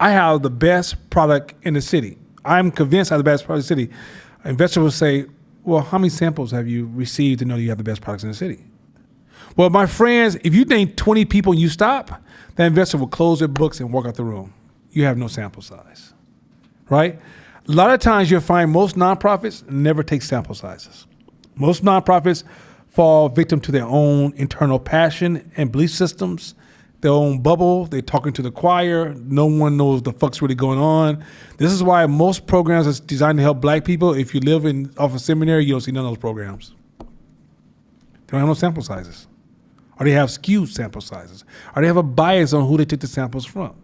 I have the best product in the city. I'm convinced I have the best product in the city. An investor will say, well, how many samples have you received to know you have the best products in the city? Well, my friends, if you name 20 people and you stop, that investor will close their books and walk out the room. You have no sample size, right? A lot of times you'll find most nonprofits never take sample sizes. Most nonprofits fall victim to their own internal passion and belief systems, their own bubble. They're talking to the choir. No one knows the fuck's really going on. This is why most programs are designed to help black people. If you live off a seminary, you don't see none of those programs. They don't have no sample sizes. Or they have skewed sample sizes. Or they have a bias on who they take the samples from.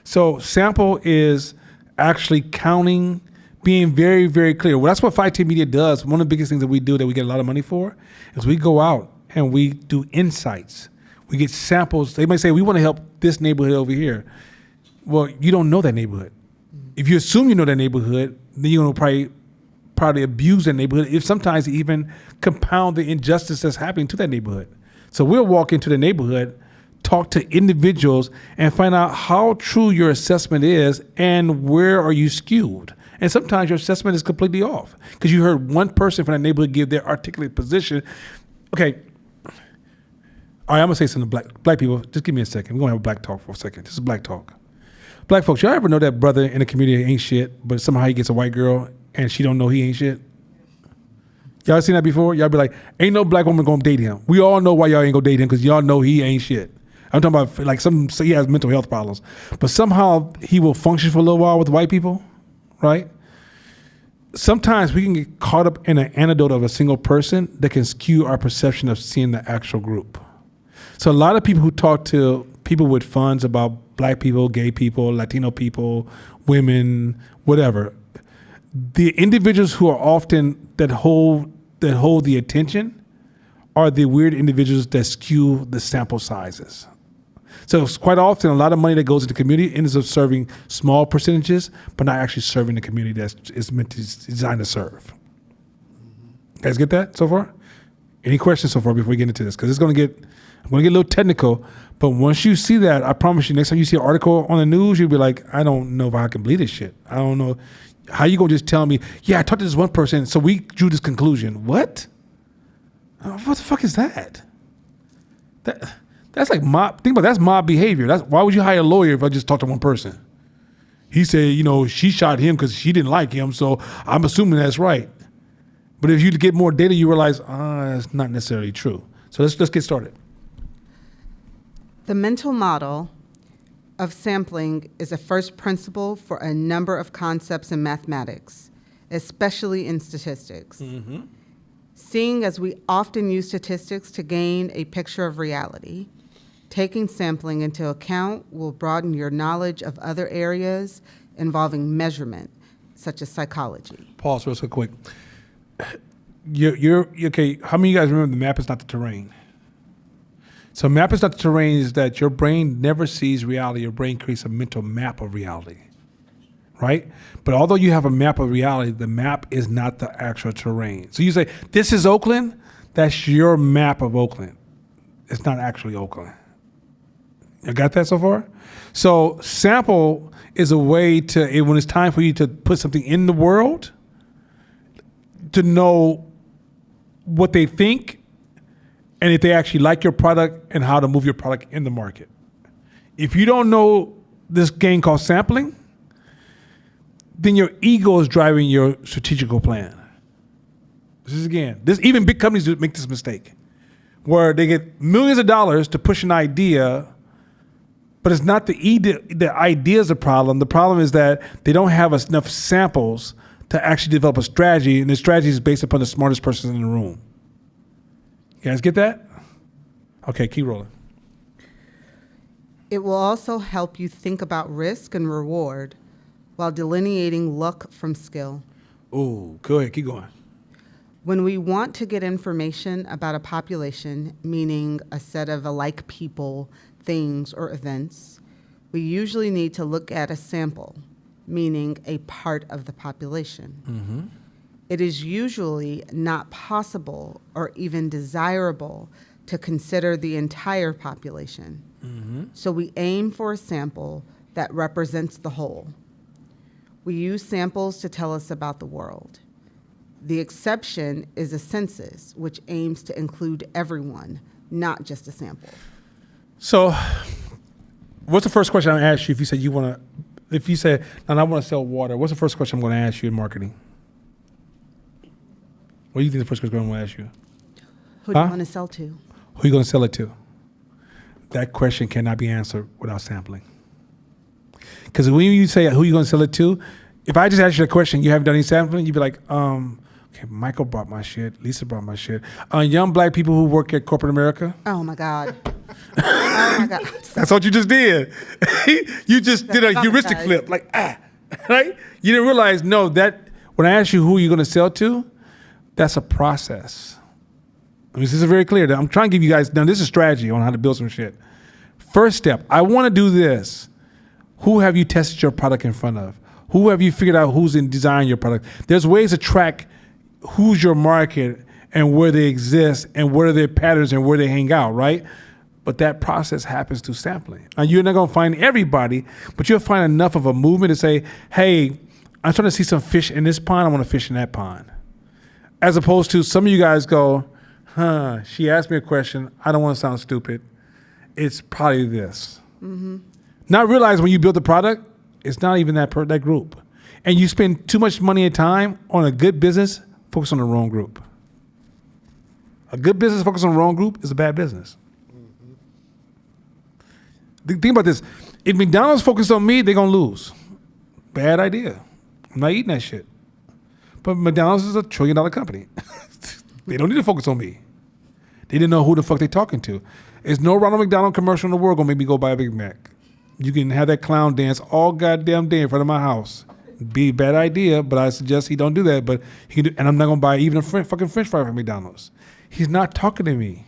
So sample is actually counting, being very, very clear. Well, that's what 5T Media does. One of the biggest things that we do that we get a lot of money for is we go out and we do insights. We get samples. They might say, we want to help this neighborhood over here. Well, you don't know that neighborhood. If you assume you know that neighborhood, then you're going to probably abuse that neighborhood, if sometimes even compound the injustice that's happening to that neighborhood. So we'll walk into the neighborhood, talk to individuals, and find out how true your assessment is and where are you skewed. And sometimes your assessment is completely off because you heard one person from that neighborhood give their articulate position. Okay. All right, I'm going to say something to black people. Just give me a second. We're going to have a black talk for a second. This is black talk. Black folks, y'all ever know that brother in the community ain't shit, but somehow he gets a white girl and she don't know he ain't shit? Y'all seen that before? Y'all be like, ain't no black woman going to date him. We all know why y'all ain't going to date him because y'all know he ain't shit. I'm talking about like say he has mental health problems, but somehow he will function for a little while with white people, right? Sometimes we can get caught up in an anecdote of a single person that can skew our perception of seeing the actual group. So a lot of people who talk to people with funds about black people, gay people, Latino people, women, whatever, the individuals who are often that hold the attention are the weird individuals that skew the sample sizes. So it's quite often a lot of money that goes into the community ends up serving small percentages, but not actually serving the community that is designed to serve. You guys get that so far? Any questions so far before we get into this? Because I'm going to get a little technical, but once you see that, I promise you, next time you see an article on the news, you'll be like, I don't know if I can believe this shit. I don't know. How you going to just tell me, yeah, I talked to this one person, so we drew this conclusion. What? What the fuck is that? That's like mob. Think about it, that's mob behavior. Why would you hire a lawyer if I just talked to one person? He said, she shot him because she didn't like him, so I'm assuming that's right. But if you get more data, you realize, that's not necessarily true. So let's get started. The mental model of sampling is a first principle for a number of concepts in mathematics, especially in statistics. Mm-hmm. Seeing as we often use statistics to gain a picture of reality, Taking sampling into account will broaden your knowledge of other areas involving measurement, such as psychology. Pause real so quick. You're okay. How many of you guys remember the map is not the terrain? So map is not the terrain is that your brain never sees reality. Your brain creates a mental map of reality, right? But although you have a map of reality, the map is not the actual terrain. So you say, this is Oakland. That's your map of Oakland. It's not actually Oakland. You got that so far? So sample is a way to, when it's time for you to put something in the world, to know what they think and if they actually like your product and how to move your product in the market. If you don't know this game called sampling, then your ego is driving your strategical plan. This even big companies do make this mistake, where they get millions of dollars to push an idea, but it's not the idea is the problem. The problem is that they don't have enough samples to actually develop a strategy, and the strategy is based upon the smartest person in the room. You guys get that? Okay, keep rolling. It will also help you think about risk and reward while delineating luck from skill. Ooh, go ahead, keep going. When we want to get information about a population, meaning a set of alike people, things, or events, we usually need to look at a sample, meaning a part of the population. Mm-hmm. It is usually not possible or even desirable to consider the entire population. Mm-hmm. So we aim for a sample that represents the whole. We use samples to tell us about the world. The exception is a census, which aims to include everyone, not just a sample. So, what's the first question I ask you if you said if you said, I want to sell water, what's the first question I'm going to ask you in marketing? What do you think the first question I'm going to ask you? Who do you want to sell to? Who are you going to sell it to? That question cannot be answered without sampling. Because when you say who you going to sell it to, if I just ask you a question, you haven't done any sampling, you'd be like, okay, Michael brought my shit, Lisa brought my shit. Young black people who work at corporate America. Oh my God. Oh my God. That's what you just did. You just did a heuristic flip, like, right? You didn't realize, no, that when I ask you who you're going to sell to, that's a process. I mean, this is very clear. I'm trying to give you guys, now this is strategy on how to build some shit. First step, I want to do this. Who have you tested your product in front of? Who have you figured out who's in design your product? There's ways to track who's your market and where they exist and what are their patterns and where they hang out, right? But that process happens through sampling. Now, you're not going to find everybody, but you'll find enough of a movement to say, hey, I'm trying to see some fish in this pond. I want to fish in that pond. As opposed to some of you guys go, she asked me a question. I don't want to sound stupid. It's probably this. Mm-hmm. Not realize when you build the product, it's not even that group. And you spend too much money and time on a good business, focus on the wrong group. A good business focused on the wrong group is a bad business. Mm-hmm. Think about this. If McDonald's focused on me, they're going to lose. Bad idea. I'm not eating that shit. But McDonald's is $1 trillion company. They don't need to focus on me. They didn't know who the fuck they talking to. There's no Ronald McDonald commercial in the world going to make me go buy a Big Mac. You can have that clown dance all goddamn day in front of my house. Be a bad idea, but I suggest he don't do that. But he can do, and I'm not going to buy even a fucking French fry from McDonald's. He's not talking to me.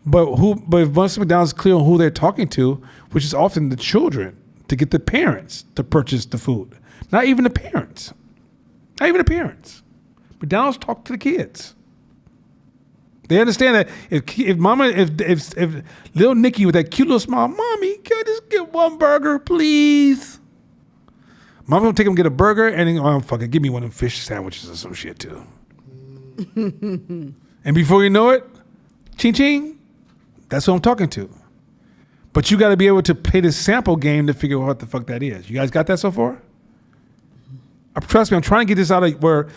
But once McDonald's is clear on who they're talking to, which is often the children, to get the parents to purchase the food. Not even the parents. Not even the parents. McDonald's talk to the kids. They understand that if little Nicky with that cute little smile, Mommy, can I just get one burger, please? Mama gonna take him get a burger and then, fuck it, give me one of them fish sandwiches or some shit too. And before you know it, ching ching, that's who I'm talking to. But you got to be able to play this sample game to figure out what the fuck that is. You guys got that so far? Trust me, I'm trying to get this out of where a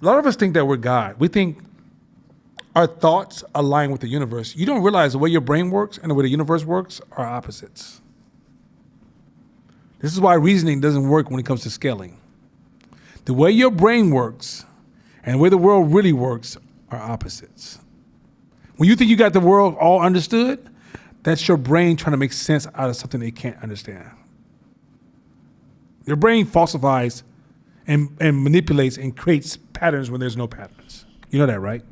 lot of us think that we're God. We think our thoughts align with the universe. You don't realize the way your brain works and the way the universe works are opposites. This is why reasoning doesn't work when it comes to scaling. The way your brain works and the way the world really works are opposites. When you think you got the world all understood, that's your brain trying to make sense out of something they can't understand. Your brain falsifies and manipulates and creates patterns when there's no patterns. You know that, right?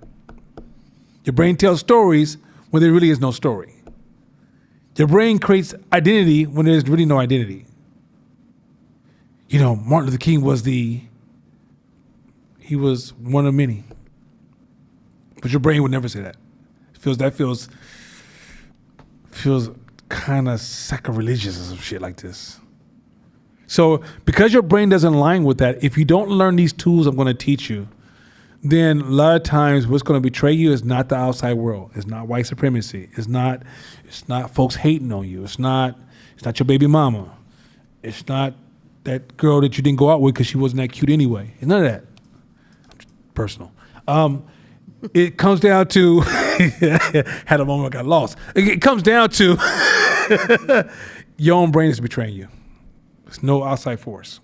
Your brain tells stories when there really is no story. Your brain creates identity when there's really no identity. You know, Martin Luther King he was one of many. But your brain would never say that. Feels kind of sacrilegious or some shit like this. So because your brain doesn't align with that, if you don't learn these tools I'm going to teach you, then a lot of times what's going to betray you is not the outside world. It's not white supremacy. It's not folks hating on you. It's not your baby mama. It's not that girl that you didn't go out with because she wasn't that cute anyway. It's none of that. Personal. It comes down to had a moment I got lost. It comes down to your own brain is betraying you. There's no outside force.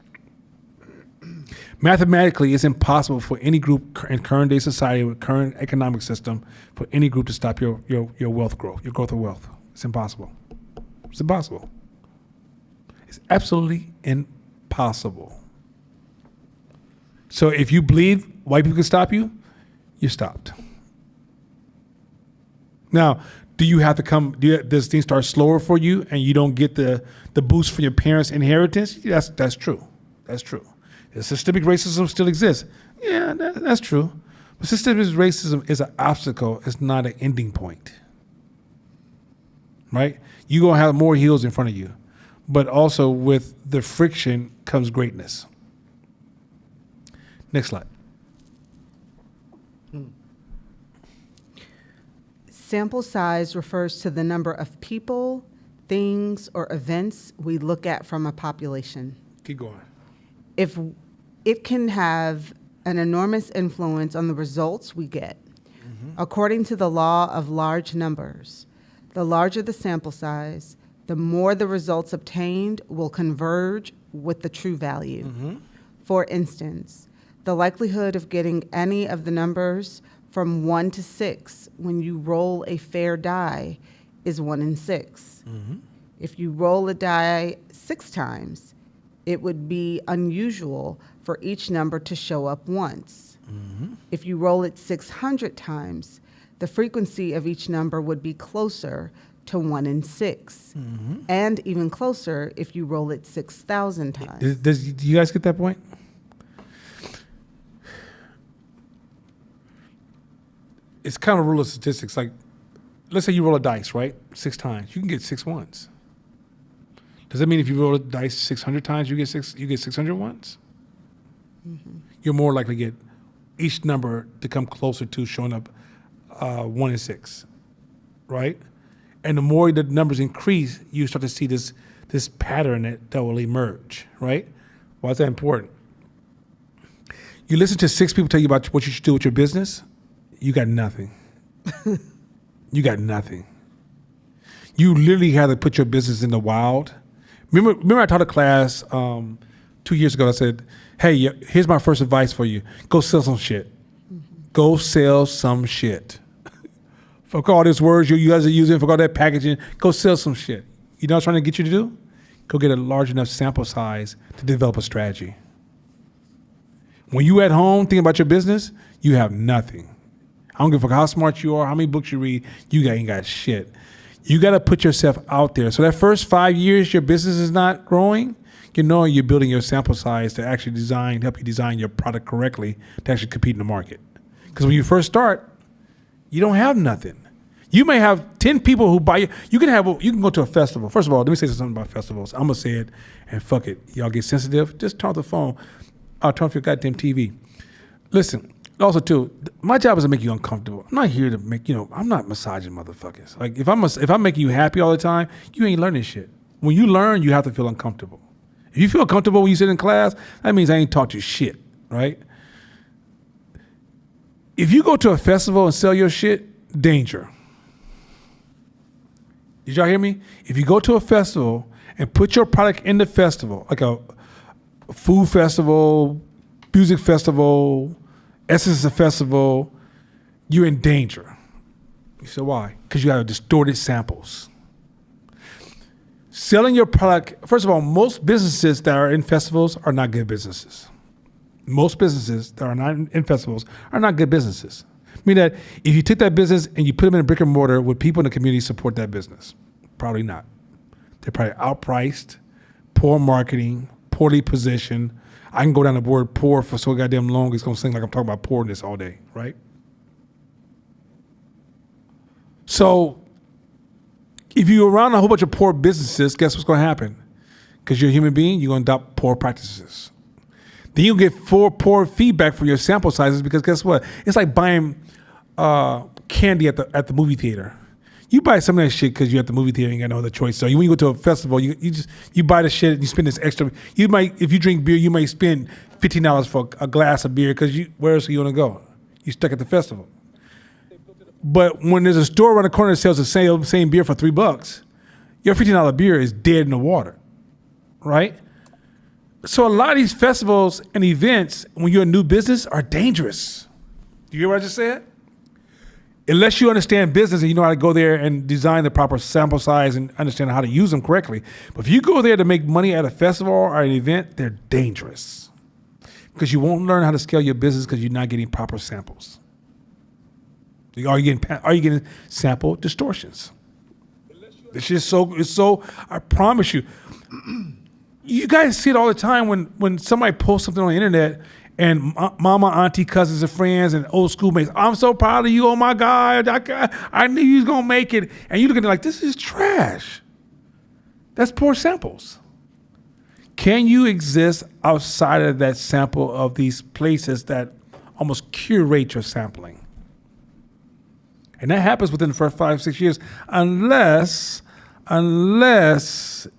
Mathematically, it's impossible for any group in current day society with current economic system for any group to stop your wealth growth, your growth of wealth. It's impossible. It's impossible. It's absolutely impossible. So if you believe white people can stop you, you're stopped. Now, does things start slower for you and you don't get the boost from your parents' inheritance? That's true. That's true. Systemic racism still exists. Yeah, that's true. But systemic racism is an obstacle. It's not an ending point. Right? You're going to have more hills in front of you. But also with the friction comes greatness. Next slide. Sample size refers to the number of people, things, or events we look at from a population. Keep going. If it can have an enormous influence on the results we get. According to the law of large numbers, the larger the sample size, the more the results obtained will converge with the true value. For instance, the likelihood of getting any of the numbers from 1 to 6 when you roll a fair die is 1 in 6. If you roll a die 6 times, it would be unusual for each number to show up once. If you roll it 600 times, the frequency of each number would be closer to 1 in 6, and even closer if you roll it 6,000 times. Do you guys get that point? It's kind of a rule of statistics. Like, let's say you roll a dice, right? 6 times. You can get 6 ones. Does that mean if you roll a dice 600 times, you get 600 ones? You're more likely to get each number to come closer to showing up 1 in 6, right? And the more the numbers increase, you start to see this pattern that will emerge, right? Why is that important? You listen to 6 people tell you about what you should do with your business, you got nothing. You got nothing. You literally had to put your business in the wild. Remember I taught a class 2 years ago. I said, hey, here's my first advice for you. Go sell some shit. Go sell some shit. Fuck all these words you guys are using, fuck all that packaging. Go sell some shit. You know what I'm trying to get you to do? Go get a large enough sample size to develop a strategy. When you at home thinking about your business, you have nothing. I don't give a fuck how smart you are, how many books you read, you ain't got shit. You got to put yourself out there. So that first 5 years your business is not growing, you know you're building your sample size to actually help you design your product correctly to actually compete in the market. Because when you first start, you don't have nothing. You may have 10 people who buy you. You can go to a festival. First of all, let me say something about festivals. I'm going to say it, and fuck it. Y'all get sensitive. Just turn off the phone. I'll turn off your goddamn TV. Listen. Also, too, my job is to make you uncomfortable. I'm not here to make, I'm not massaging motherfuckers. Like, if I'm making you happy all the time, you ain't learning shit. When you learn, you have to feel uncomfortable. If you feel comfortable when you sit in class, that means I ain't taught you shit, right? If you go to a festival and sell your shit, danger. Did y'all hear me? If you go to a festival and put your product in the festival, like a food festival, music festival, Essence is a festival, you're in danger. You said, why? Because you have distorted samples. Selling your product, first of all, most businesses that are in festivals are not good businesses. Most businesses that are not in festivals are not good businesses. Meaning that if you took that business and you put them in a brick and mortar, would people in the community support that business? Probably not. They're probably outpriced, poor marketing, poorly positioned. I can go down the word poor for so goddamn long, it's gonna seem like I'm talking about poorness all day, right? So if you're around a whole bunch of poor businesses, guess what's gonna happen? Because you're a human being, you're gonna adopt poor practices. Then you get poor feedback for your sample sizes because guess what? It's like buying candy at the movie theater. You buy some of that shit because you're at the movie theater and you got no other choice. So when you go to a festival, you buy the shit and you spend this extra. You might, if you drink beer, you might spend $15 for a glass of beer because where else are you gonna go? You stuck at the festival. But when there's a store around the corner that sells the same beer for $3, your $15 beer is dead in the water, right? So a lot of these festivals and events, when you're a new business, are dangerous. Do you hear what I just said? Unless you understand business and you know how to go there and design the proper sample size and understand how to use them correctly. But if you go there to make money at a festival or an event, they're dangerous. Because you won't learn how to scale your business because you're not getting proper samples. Are you getting sample distortions? It's just so, I promise you. You guys see it all the time when somebody posts something on the internet and mama, auntie, cousins, and friends and old schoolmates, I'm so proud of you, oh my God, I knew you was gonna make it. And you look at it like, this is trash. That's poor samples. Can you exist outside of that sample of these places that almost curate your sampling? And that happens within the first 5-6 years, unless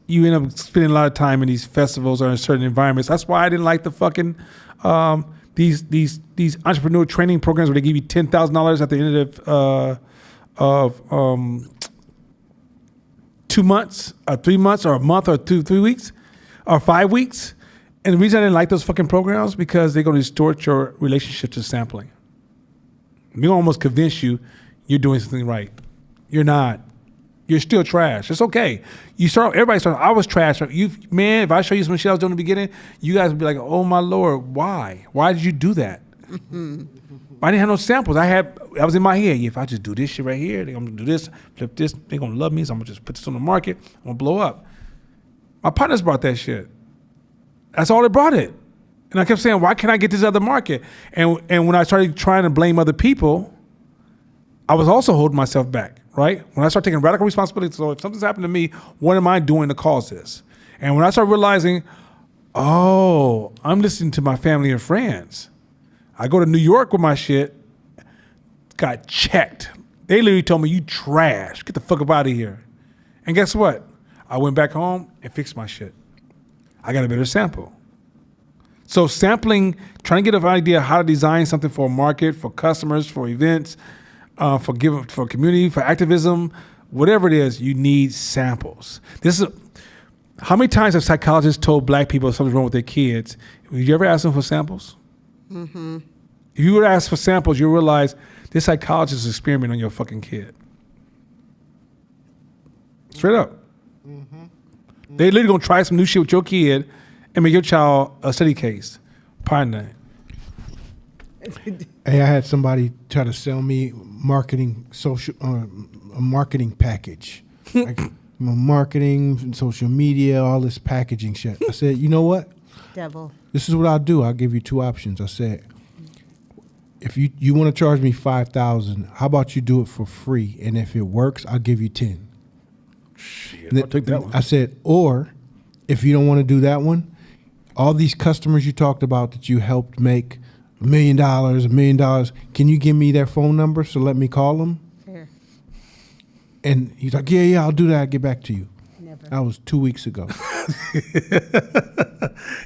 you end up spending a lot of time in these festivals or in certain environments. That's why I didn't like the fucking these entrepreneur training programs where they give you $10,000 at the end of 2 months, or 3 months, or a month, or 3 weeks, or 5 weeks. And the reason I didn't like those fucking programs because they're going to distort your relationship to sampling. They're almost convince you you're doing something right. You're not. You're still trash. It's okay. Everybody starts, I was trash. Man, if I show you some shit I was doing in the beginning, you guys would be like, oh my Lord, why? Why did you do that? I didn't have no samples. I was in my head, if I just do this shit right here, they're gonna do this, flip this, they're gonna love me, so I'm gonna just put this on the market, I'm gonna blow up. My partners brought that shit. That's all they brought it. And I kept saying, why can't I get this other market? And when I started trying to blame other people, I was also holding myself back, right? When I started taking radical responsibility, so if something's happened to me, what am I doing to cause this? And when I started realizing, oh, I'm listening to my family and friends. I go to New York with my shit, got checked. They literally told me, you trash, get the fuck up out of here. And guess what? I went back home and fixed my shit. I got a better sample. So sampling, trying to get an idea how to design something for a market, for customers, for events, for community, for activism, whatever it is, you need samples. How many times have psychologists told black people something's wrong with their kids? Have you ever asked them for samples? Mm-hmm. If you were to ask for samples, you realize this psychologist is experimenting on your fucking kid. Straight up. Mm-hmm. They literally gonna try some new shit with your kid and make your child a study case. Partner. Hey, I had somebody try to sell me a marketing package, like marketing, social media, all this packaging shit. I said, you know what? Devil. This is what I'll do. I'll give you two options. I said, if you want to charge me $5,000, how about you do it for free? And if it works, I'll give you 10. Shit, I'll take that one. I said, or if you don't want to do that one, all these customers you talked about that you helped make $1 million, can you give me their phone number so let me call them? Fair. And he's like, yeah, I'll do that. I'll get back to you. Never. That was 2 weeks ago.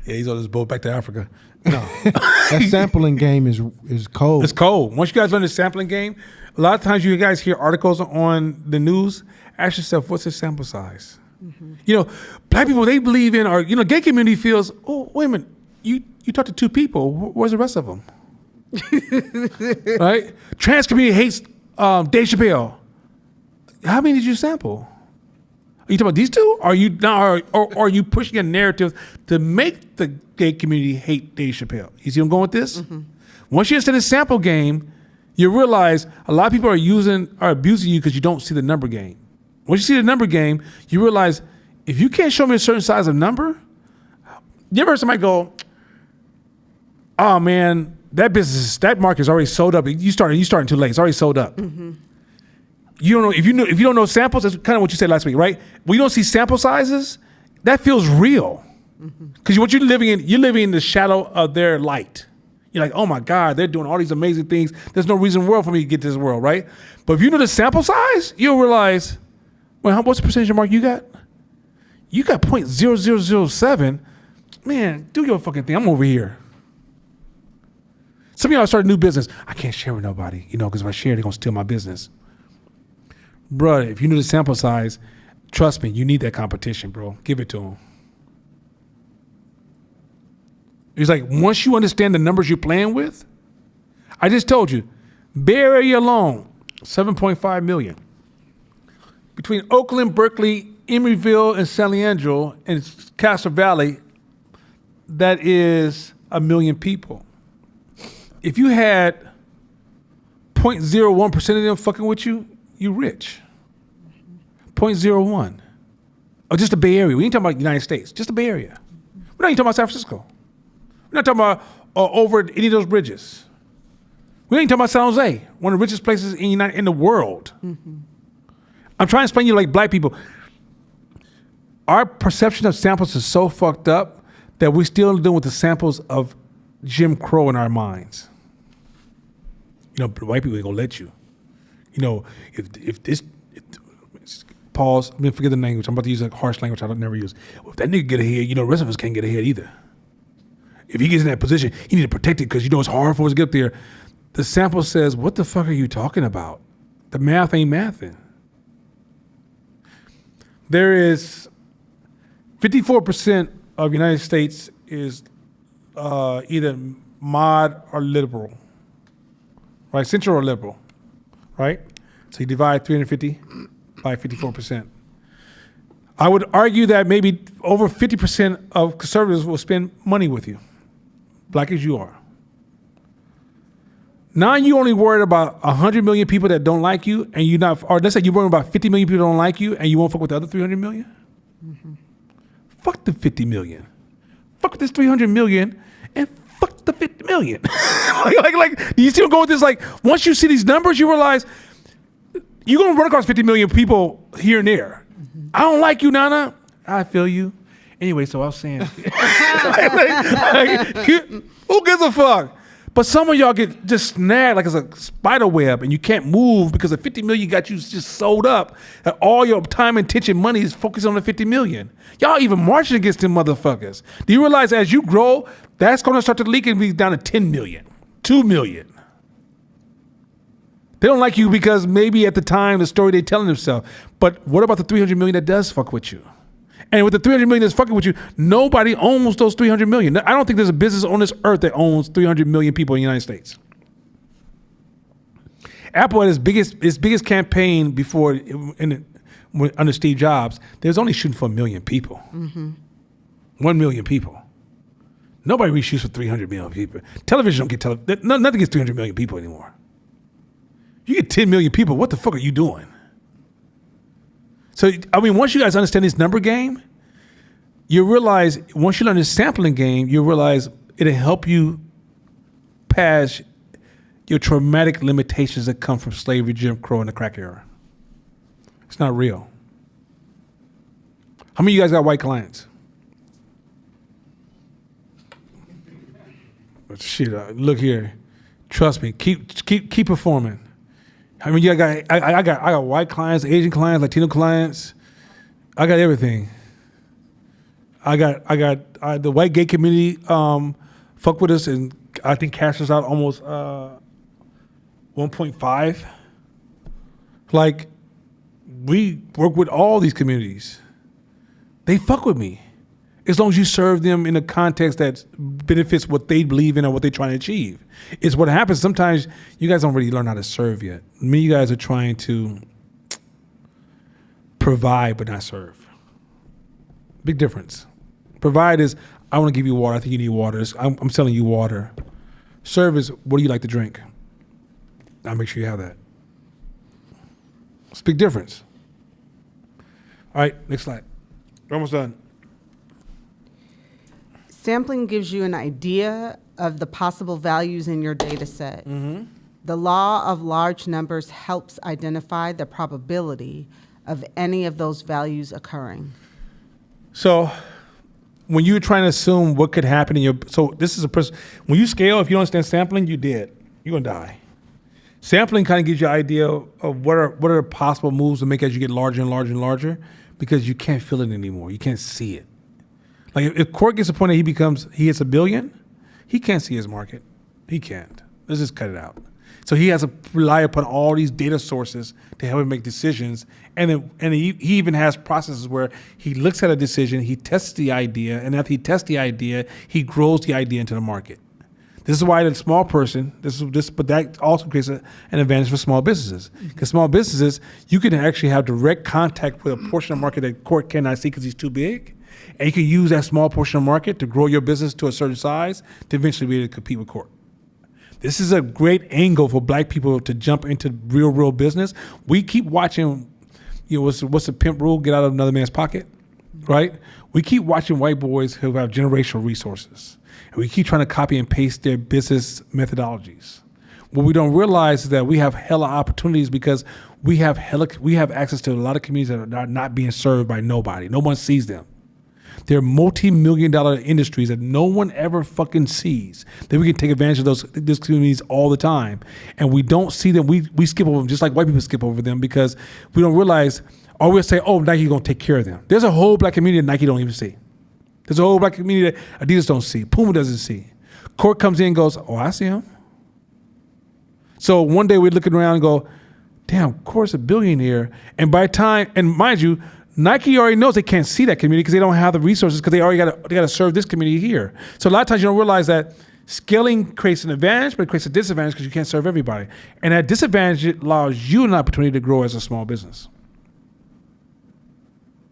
Yeah, he's on his boat back to Africa. No, that sampling game is cold. It's cold. Once you guys learn the sampling game, a lot of times you guys hear articles on the news, ask yourself, what's the sample size? Mm-hmm. You know, black people, they believe in, or, gay community feels, oh, wait a minute, you talk to two people, where's the rest of them? Right? Trans community hates Dave Chappelle. How many did you sample? Are you talking about these two? Are you now, or are you pushing a narrative to make the gay community hate Dave Chappelle? You see where I'm going with this? Once you understand the sample game, you realize a lot of people are abusing you because you don't see the number game. Once you see the number game, you realize if you can't show me a certain size of number, you ever heard somebody go, "Oh man, that market is already sold up. You starting too late. It's already sold up." You don't know if you don't know samples. That's kind of what you said last week, right? When you don't see sample sizes, that feels real because what you're living in the shadow of their light. You're like, oh my God, they're doing all these amazing things. There's no reason in the world for me to get to this world, right? But if you know the sample size, you'll realize, well, what's the percentage mark you got? You got 0.0007. Man, do your fucking thing. I'm over here. Some of y'all start a new business. I can't share with nobody, because if I share, they're going to steal my business. Bro, if you know the sample size, trust me, you need that competition, bro. Give it to them. It's like once you understand the numbers you're playing with, I just told you, Bay Area alone, 7.5 million. Between Oakland, Berkeley, Emeryville, and San Leandro, and Castro Valley, that is 1 million people. If you had 0.01% of them fucking with you, you rich. 0.01. Or just the Bay Area. We ain't talking about the United States, just the Bay Area. We're not even talking about San Francisco. We're not talking about over any of those bridges. We ain't talking about San Jose, one of the richest places in the world. I'm trying to explain to you like black people. Our perception of samples is so fucked up that we're still dealing with the samples of Jim Crow in our minds. White people ain't gonna let you. Pause. Forget the language. I'm about to use a harsh language I don't never use. If that nigga get ahead, the rest of us can't get ahead either. If he gets in that position, he need to protect it because it's hard for us to get up there. The sample says, what the fuck are you talking about? The math ain't mathing. There is 54% of the United States is either mod or liberal, right? Central or liberal, right? So you divide 350 by 54%. I would argue that maybe over 50% of conservatives will spend money with you, black as you are. Now you only worried about 100 million people that don't like you, and you not, or let's say you're worried about 50 million people that don't like you, and you won't fuck with the other 300 million? Fuck the 50 million. Fuck this 300 million, and fuck the 50 million. like, you see what I'm going with this? Like, once you see these numbers, you realize you're going to run across 50 million people here and there. I don't like you, Nana. I feel you. Anyway, so I was saying, who gives a fuck? But some of y'all get just snagged like it's a spider web and you can't move because the 50 million got you just sold up. And all your time and attention money is focused on the 50 million. Y'all even marching against them motherfuckers. Do you realize as you grow, that's going to start to leak and be down to 10 million, 2 million. They don't like you because maybe at the time the story they telling themselves. But what about the 300 million that does fuck with you? And with the 300 million that's fucking with you, nobody owns those 300 million. I don't think there's a business on this earth that owns 300 million people in the United States. Apple had its biggest campaign before under Steve Jobs. They was only shooting for 1 million people. 1 million people. Nobody really shoots for 300 million people. Television don't get nothing gets 300 million people anymore. You get 10 million people, what the fuck are you doing? So, once you guys understand this number game, you realize, once you learn this sampling game, you realize it'll help you pass your traumatic limitations that come from slavery, Jim Crow, and the crack era. It's not real. How many of you guys got white clients? Shit, look here. Trust me, keep performing. I got white clients, Asian clients, Latino clients. I got everything. I got the white gay community fuck with us, and I think cash us out almost 1.5. Like, we work with all these communities. They fuck with me. As long as you serve them in a context that benefits what they believe in or what they're trying to achieve. It's what happens. Sometimes you guys don't really learn how to serve yet. Many of you guys are trying to provide but not serve. Big difference. Provide is, I want to give you water. I think you need water. I'm selling you water. Serve is, what do you like to drink? I'll make sure you have that. It's a big difference. All right, next slide. We're almost done. Sampling gives you an idea of the possible values in your data set. The law of large numbers helps identify the probability of any of those values occurring. So when you're trying to assume what could happen in your, so this is a person, when you scale, if you don't understand sampling, you're dead. You're gonna die. Sampling kind of gives you an idea of what are the possible moves to make as you get larger and larger and larger, because you can't feel it anymore. You can't see it. Like if Court gets to the point that he hits $1 billion, he can't see his market. He can't. Let's just cut it out. So he has to rely upon all these data sources to help him make decisions. And he even has processes where he looks at a decision, he tests the idea, and after he tests the idea, he grows the idea into the market. This is why the small person, but that also creates an advantage for small businesses. Because small businesses, you can actually have direct contact with a portion of the market that Court cannot see because he's too big. And you can use that small portion of the market to grow your business to a certain size to eventually be able to compete with Court. This is a great angle for black people to jump into real business. We keep watching, what's the pimp rule? Get out of another man's pocket, right? We keep watching white boys who have generational resources. And we keep trying to copy and paste their business methodologies. What we don't realize is that we have hella opportunities because we have access to a lot of communities that are not being served by nobody. No one sees them. They're multi-million-dollar industries that no one ever fucking sees. That we can take advantage of those communities all the time. And we don't see them. We skip over them just like white people skip over them because we don't realize, or we'll say, oh, Nike's going to take care of them. There's a whole black community that Nike don't even see. There's a whole black community that Adidas don't see. Puma doesn't see. Court comes in and goes, oh, I see him. So one day we're looking around and go, damn, Court's a billionaire. And by the time, and mind you, Nike already knows they can't see that community because they don't have the resources because they got to serve this community here. So a lot of times you don't realize that scaling creates an advantage, but it creates a disadvantage because you can't serve everybody. And that disadvantage allows you an opportunity to grow as a small business.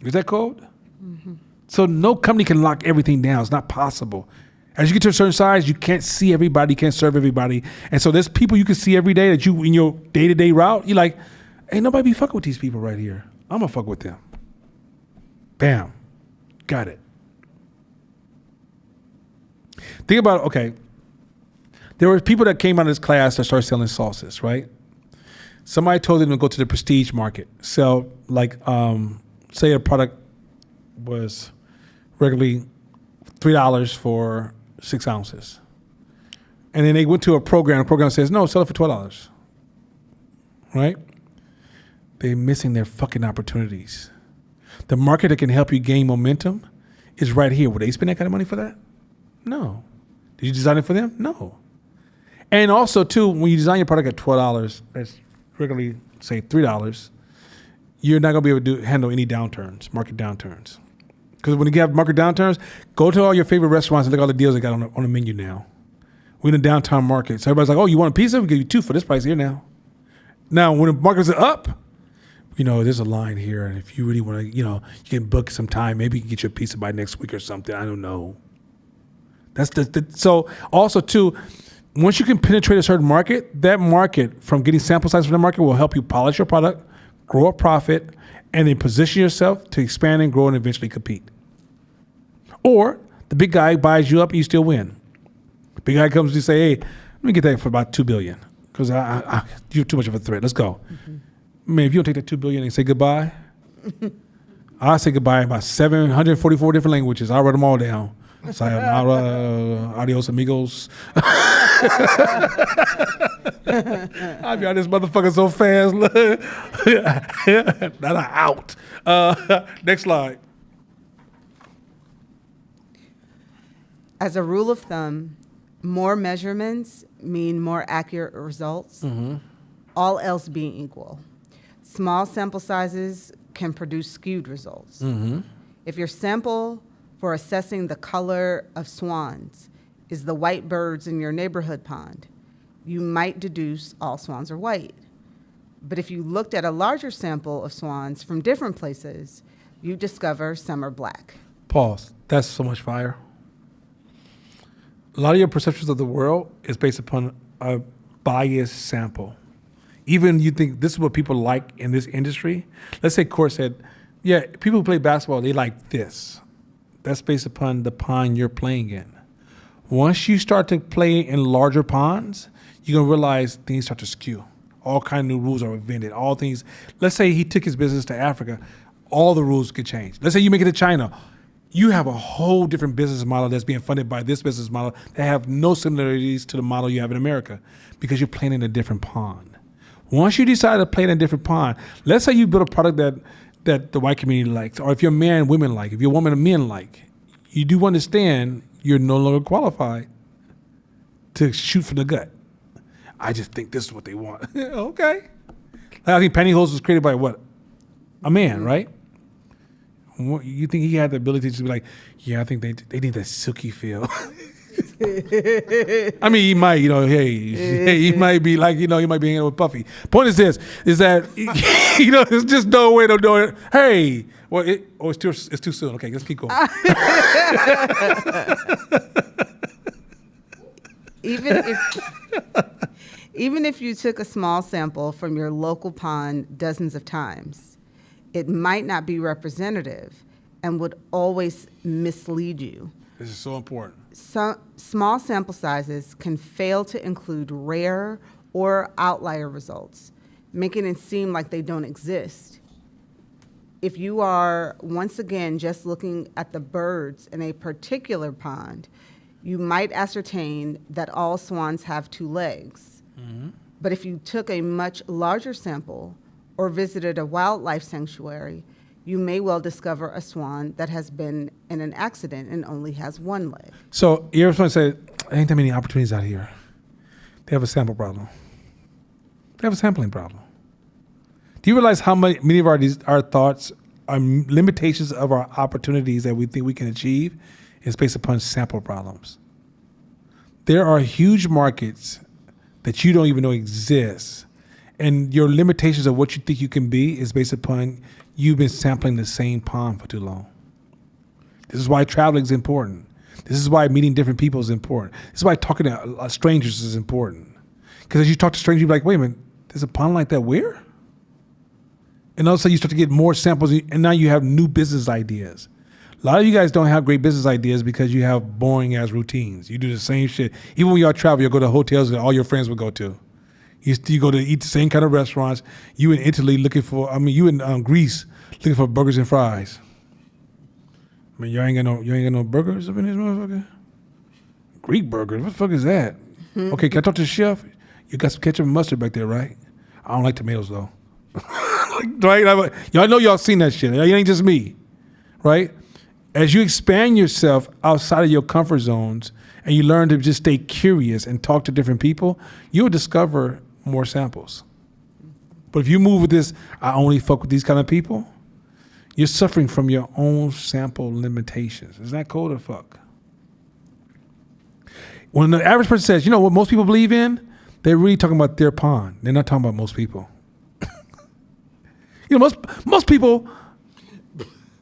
Is that code? Mm-hmm. So no company can lock everything down. It's not possible. As you get to a certain size, you can't see everybody, you can't serve everybody. And so there's people you can see every day that you, in your day-to-day route, you're like, ain't nobody be fucking with these people right here. I'm going to fuck with them. Bam. Got it. Think about, okay, there were people that came out of this class that started selling sauces, right? Somebody told them to go to the prestige market, sell like, say a product was regularly $3 for 6 ounces. And then they went to a program. The program says, no, sell it for $12. Right? They're missing their fucking opportunities. The market that can help you gain momentum is right here. Would they spend that kind of money for that? No. Did you design it for them? No. And also, too, when you design your product at $12, that's regularly, say, $3, you're not going to be able to handle any downturns, market downturns. Because when you have market downturns, go to all your favorite restaurants and look at all the deals they got on the menu now. We're in a downtown market. So everybody's like, oh, you want a pizza? We give you 2 for this price here now. Now, when the markets are up, there's a line here. And if you really want to, you can book some time. Maybe you can get your pizza by next week or something. I don't know. That's so also, too, once you can penetrate a certain market, that market, from getting sample size from the market, will help you polish your product, grow a profit, and then position yourself to expand and grow and eventually compete. Or the big guy buys you up and you still win. The big guy comes to you and say, hey, let me get that for about $2 billion because you're too much of a threat. Let's go. Mm-hmm. Man, if you don't take that $2 billion and say goodbye, I'll say goodbye in about 744 different languages. I'll write them all down. Sayonara, adios amigos. I'll be on this motherfucker so fast. Now I'm out. Next slide. As a rule of thumb, more measurements mean more accurate results, all else being equal. Small sample sizes can produce skewed results. If your sample for assessing the color of swans is the white birds in your neighborhood pond, you might deduce all swans are white. But if you looked at a larger sample of swans from different places, you discover some are black. Pause. That's so much fire. A lot of your perceptions of the world is based upon a biased sample. Even you think this is what people like in this industry. Let's say Court said, yeah, people who play basketball, they like this. That's based upon the pond you're playing in. Once you start to play in larger ponds, you're going to realize things start to skew. All kind of new rules are invented. All things. Let's say he took his business to Africa. All the rules could change. Let's say you make it to China. You have a whole different business model that's being funded by this business model that have no similarities to the model you have in America because you're playing in a different pond. Once you decide to play in a different pond, let's say you build a product that the white community likes, or if you're a man, women like, if you're a woman, men like, you do understand you're no longer qualified to shoot from the gut. I just think this is what they want. Okay. I think pantyhose was created by what? A man, right? You think he had the ability to be like, yeah, I think they need that silky feel. I mean, he might, hey, he might be like, he might be hanging out with Puffy. Point is this, is that, there's just no way to do it. Hey, well, it's too soon. Okay, let's keep going. Even if you took a small sample from your local pond dozens of times, it might not be representative and would always mislead you. This is so important. Small sample sizes can fail to include rare or outlier results, making it seem like they don't exist. If you are, once again, just looking at the birds in a particular pond, you might ascertain that all swans have 2 legs. Mm-hmm. But if you took a much larger sample or visited a wildlife sanctuary, you may well discover a swan that has been in an accident and only has 1 leg. So you ever say, ain't that many opportunities out here? They have a sample problem. They have a sampling problem. Do you realize how many of our thoughts are limitations of our opportunities that we think we can achieve is based upon sample problems? There are huge markets that you don't even know exist, and your limitations of what you think you can be is based upon you've been sampling the same pond for too long. This is why traveling is important. This is why meeting different people is important. This is why talking to strangers is important. Because as you talk to strangers, you're like, wait a minute, there's a pond like that where? And all of a sudden you start to get more samples, and now you have new business ideas. A lot of you guys don't have great business ideas because you have boring ass routines. You do the same shit. Even when y'all travel, you'll go to hotels that all your friends would go to. You go to eat the same kind of restaurants. You in Italy you in Greece looking for burgers and fries. I mean, you ain't got no burgers up in this motherfucker? Greek burgers, what the fuck is that? Mm-hmm. Okay, can I talk to the chef? You got some ketchup and mustard back there, right? I don't like tomatoes though. Right? I know y'all seen that shit. It ain't just me, right? As you expand yourself outside of your comfort zones and you learn to just stay curious and talk to different people, you'll discover more samples. But if you move with this, I only fuck with these kind of people, you're suffering from your own sample limitations. Isn't that cool to fuck? When the average person says, you know what most people believe in, they're really talking about their pond. They're not talking about most people. Most people,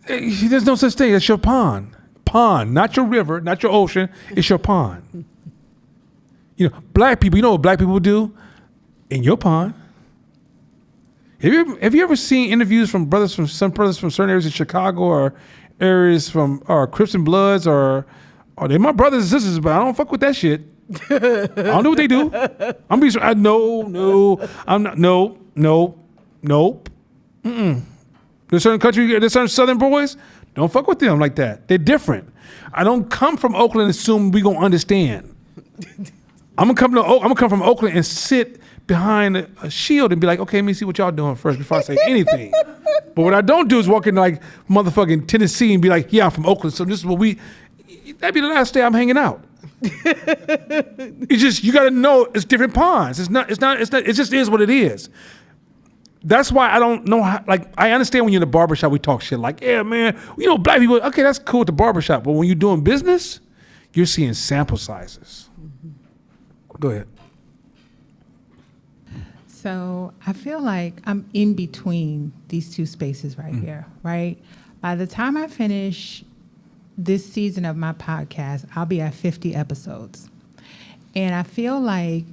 there's no such thing as your pond. Pond, not your river, not your ocean. It's your pond. Black people, you know what black people do in your pond? Have you ever seen interviews from some brothers from certain areas in Chicago or areas from Crips and Bloods or they my brothers and sisters, but I don't fuck with that shit. I don't know what they do. Nope. There's certain Southern boys, don't fuck with them like that. They're different. I don't come from Oakland and assume we gonna understand. I'm gonna come from Oakland and sit behind a shield and be like, okay, let me see what y'all doing first before I say anything. But what I don't do is walk in like motherfucking Tennessee and be like, yeah, I'm from Oakland, so this is what that'd be the last day I'm hanging out. It's just, you gotta know it's different ponds. It just is what it is. That's why I don't know how, I understand when you're in the barbershop, we talk shit like, yeah, man, black people, okay, that's cool at the barbershop. But when you're doing business, you're seeing sample sizes. Go ahead. So I feel like I'm in between these two spaces right here, right? By the time I finish this season of my podcast, I'll be at 50 episodes. And I feel like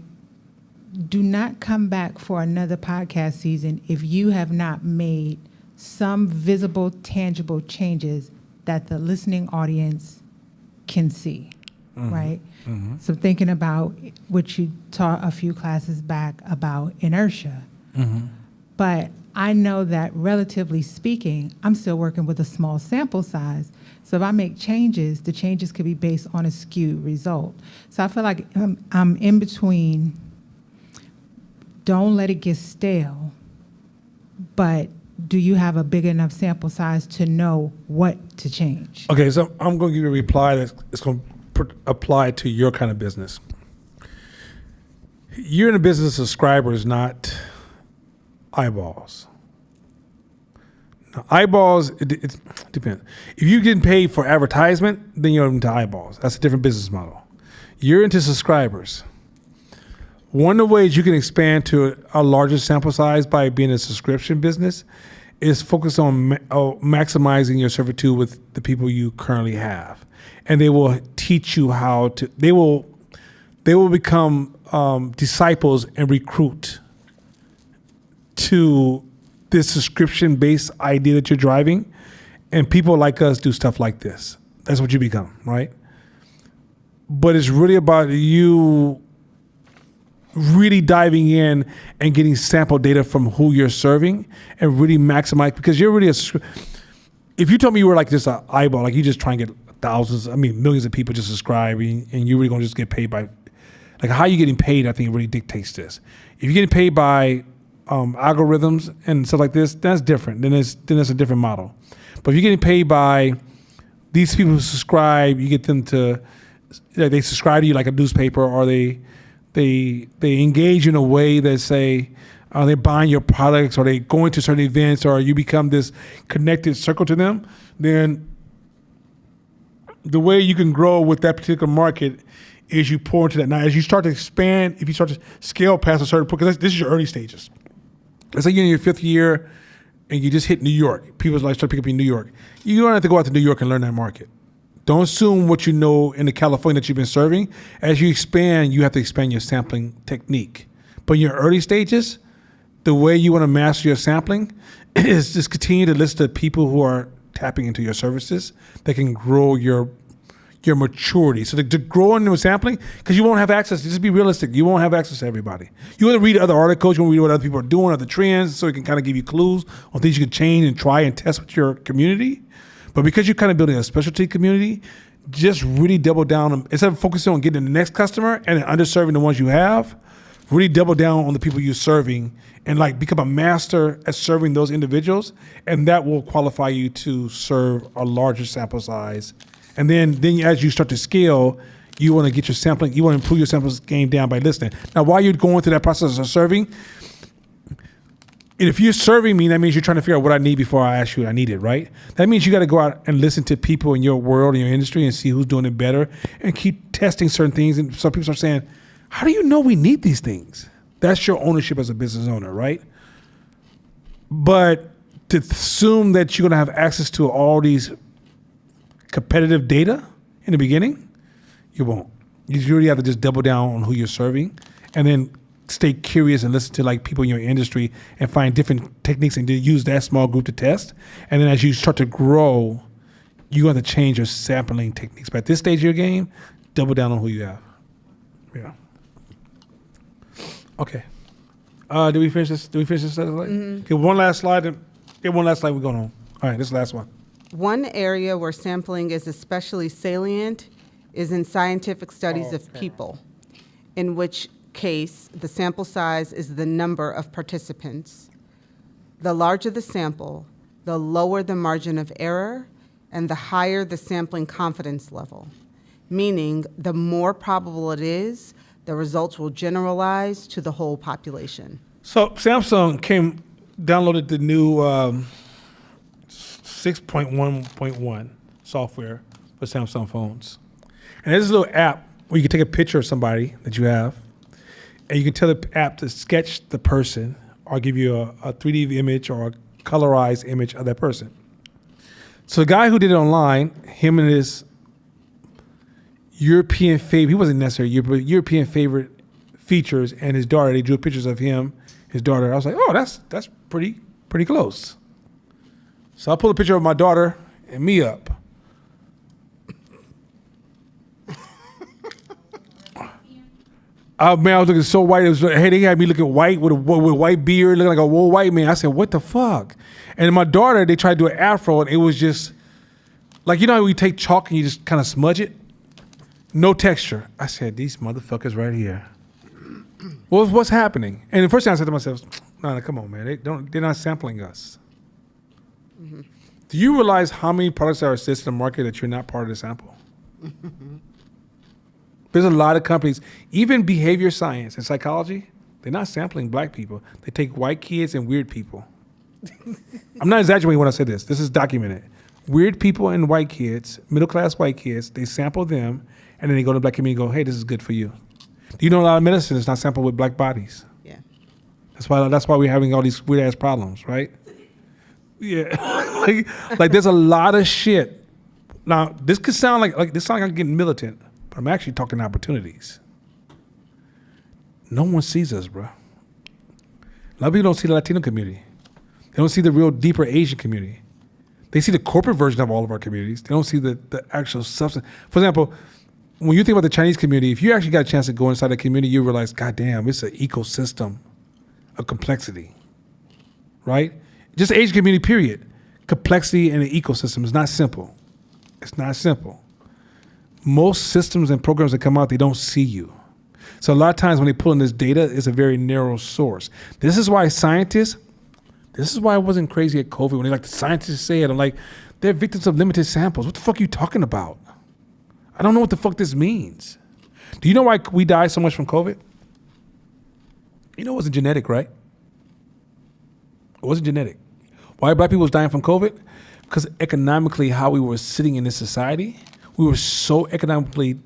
do not come back for another podcast season if you have not made some visible, tangible changes that the listening audience can see, right? So thinking about what you taught a few classes back about inertia. But I know that relatively speaking, I'm still working with a small sample size. So if I make changes, the changes could be based on a skewed result. So I feel like I'm in between, don't let it get stale, but do you have a big enough sample size to know what to change? Okay, so I'm going to give you a reply that's going to apply to your kind of business. You're in a business of subscribers, not eyeballs. Now, eyeballs, it depends. If you're getting paid for advertisement, then you're into eyeballs. That's a different business model. You're into subscribers. One of the ways you can expand to a larger sample size by being a subscription business is focus on maximizing your servitude with the people you currently have. And they will teach you how to, they will become disciples and recruit to this subscription-based idea that you're driving. And people like us do stuff like this. That's what you become, right? But it's really about you really diving in and getting sample data from who you're serving and really maximize, because you're really if you told me you were like just an eyeball, like you just try and get millions of people just subscribing and you're really going to just get paid by, like how you getting paid, I think it really dictates this. If you're getting paid by algorithms and stuff like this, that's different. Then it's a different model. But if you're getting paid by these people who subscribe, you get them to, they subscribe to you like a newspaper, or they engage in a way that say they're buying your products, or they going to certain events, or you become this connected circle to them, then the way you can grow with that particular market is you pour into that. Now, as you start to expand, if you start to scale past a certain point, because this is your early stages. Let's say you're in your 5th year and you just hit New York. People start picking up in New York. You don't have to go out to New York and learn that market. Don't assume what you know in the California that you've been serving. As you expand, you have to expand your sampling technique. But in your early stages, the way you want to master your sampling is just continue to listen to people who are tapping into your services that can grow your maturity. So to grow into sampling, because you won't have access, just be realistic, you won't have access to everybody. You want to read other articles, you want to read what other people are doing, other trends, so it can kind of give you clues on things you can change and try and test with your community. But because you're kind of building a specialty community, just really double down on, instead of focusing on getting the next customer and underserving the ones you have, really double down on the people you're serving and like become a master at serving those individuals, and that will qualify you to serve a larger sample size. And then as you start to scale, you want to get your sampling, you want to improve your samples game down by listening. Now, while you're going through that process of serving, and if you're serving me, that means you're trying to figure out what I need before I ask you what I need it, right? That means you got to go out and listen to people in your world, in your industry, and see who's doing it better, and keep testing certain things. And some people are saying, how do you know we need these things? That's your ownership as a business owner, right? But to assume that you're going to have access to all these competitive data in the beginning, you won't. You really have to just double down on who you're serving, and then stay curious and listen to like people in your industry and find different techniques and use that small group to test. And then as you start to grow, you have to change your sampling techniques. But at this stage of your game, double down on who you have. Yeah. Okay. Did we finish this? Slide? Mm-hmm. Okay, one last slide. We're going on. All right, this last one. One area where sampling is especially salient is in scientific studies of people, in which case the sample size is the number of participants. The larger the sample, the lower the margin of error, and the higher the sampling confidence level, meaning the more probable it is the results will generalize to the whole population. So Samsung downloaded the new 6.1.1 software for Samsung phones. And there's a little app where you can take a picture of somebody that you have, and you can tell the app to sketch the person or give you a 3D image or a colorized image of that person. So the guy who did it online, him and his European favorite, he wasn't necessarily European favorite features, and his daughter, they drew pictures of him, his daughter. I was like, oh, that's pretty close. So I pulled a picture of my daughter and me up. Oh man, I was looking so white. It was, hey, they had me looking white with white beard, looking like a old white man. I said, what the fuck? And my daughter, they tried to do an afro, and it was just like, you know how you take chalk and you just kind of smudge it? No texture. I said, these motherfuckers right here. What's happening? And the first thing I said to myself, no, come on, man. They're not sampling us. Mm-hmm. Do you realize how many products are existing in the market that you're not part of the sample? There's a lot of companies, even behavior science and psychology, they're not sampling black people. They take white kids and weird people. I'm not exaggerating when I say this. This is documented. Weird people and white kids, middle-class white kids, they sample them, and then they go to the black community and go, hey, this is good for you. Do you know a lot of medicine is not sampled with black bodies? Yeah. That's why we're having all these weird-ass problems, right? Yeah. like there's a lot of shit. Now, this could sound like this sounds like I'm getting militant, but I'm actually talking opportunities. No one sees us, bro. A lot of people don't see the Latino community. They don't see the real deeper Asian community. They see the corporate version of all of our communities. They don't see the actual substance. For example, when you think about the Chinese community, if you actually got a chance to go inside the community, you realize, God damn, it's an ecosystem of complexity, right? Just the Asian community, period. Complexity in the ecosystem is not simple. It's not simple. Most systems and programs that come out, they don't see you. So a lot of times when they pull in this data, it's a very narrow source. This is why I wasn't crazy at COVID when the scientists say it. I'm like, they're victims of limited samples. What the fuck are you talking about? I don't know what the fuck this means. Do you know why we die so much from COVID? You know it wasn't genetic, right? It wasn't genetic. Why black people was dying from COVID? Because economically, how we were sitting in this society, we were so economically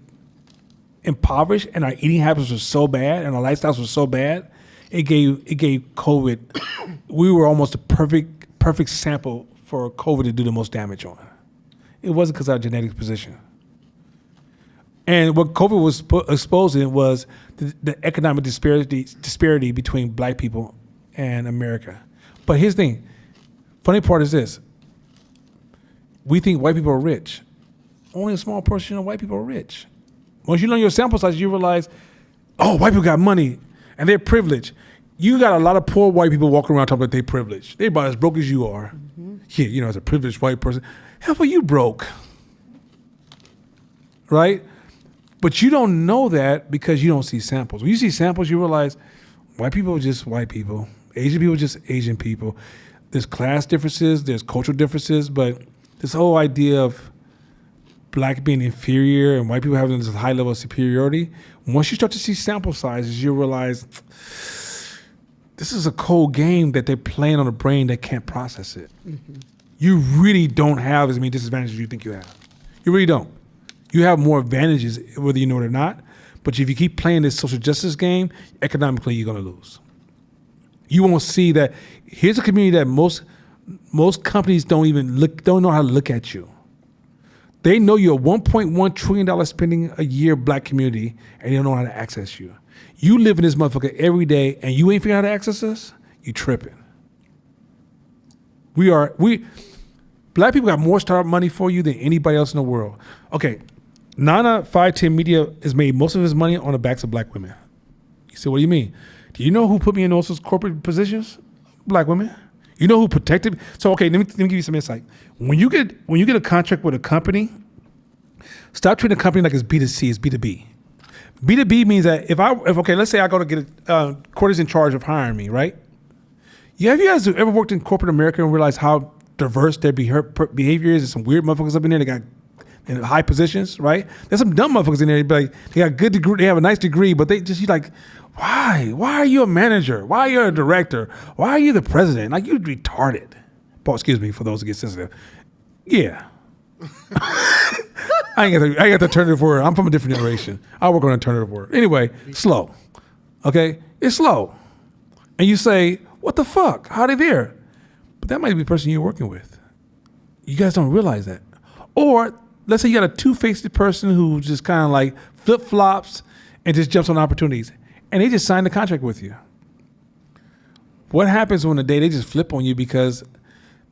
impoverished, and our eating habits were so bad, and our lifestyles were so bad. It gave COVID. We were almost a perfect sample for COVID to do the most damage on. It wasn't because of our genetic position. And what COVID was exposing was the economic disparity between black people and America. But here's the thing. Funny part is this. We think white people are rich. Only a small portion of white people are rich. Once you learn your sample size, you realize, oh, white people got money and they're privileged. You got a lot of poor white people walking around talking about they're privileged. They're about as broke as you are. Mm-hmm. Yeah, as a privileged white person. Hell, are you broke? Right? But you don't know that because you don't see samples. When you see samples, you realize white people are just white people. Asian people are just Asian people. There's class differences, there's cultural differences, but this whole idea of black being inferior and white people having this high level of superiority, once you start to see sample sizes, you realize this is a cold game that they're playing on a brain that can't process it. Mm-hmm. You really don't have as many disadvantages as you think you have. You really don't. You have more advantages whether you know it or not, but if you keep playing this social justice game, economically you're going to lose. You won't see that. Here's a community that most companies don't know how to look at you. They know you're a $1.1 trillion spending a year black community, and they don't know how to access you. You live in this motherfucker every day, and you ain't figuring out how to access us? You tripping. Black people got more startup money for you than anybody else in the world. Okay, Nana 510 Media has made most of his money on the backs of black women. You say, what do you mean? Do you know who put me in those corporate positions? Black women. You know who protected me? So okay, let me give you some insight. When you get a contract with a company, stop treating a company like it's B2C, it's B2B. B2B means that if let's say I go to get Corey's in charge of hiring me, right? Yeah, have you guys ever worked in corporate America and realized how diverse their behavior is? There's some weird motherfuckers up in there that got in high positions, right? There's some dumb motherfuckers in there, but they got good degree, they have a nice degree, but they just, you're like, why? Why are you a manager? Why are you a director? Why are you the president? Like, you're retarded. Paul, excuse me for those who get sensitive. Yeah. I ain't got the alternative word. I'm from a different generation. I work on alternative word. Anyway, slow. Okay, it's low. And you say, what the fuck? How are they there? But that might be the person you're working with. You guys don't realize that. Or let's say you got a two-faced person who just kind of like flip-flops and just jumps on opportunities. And they just signed the contract with you. What happens when the day they just flip on you because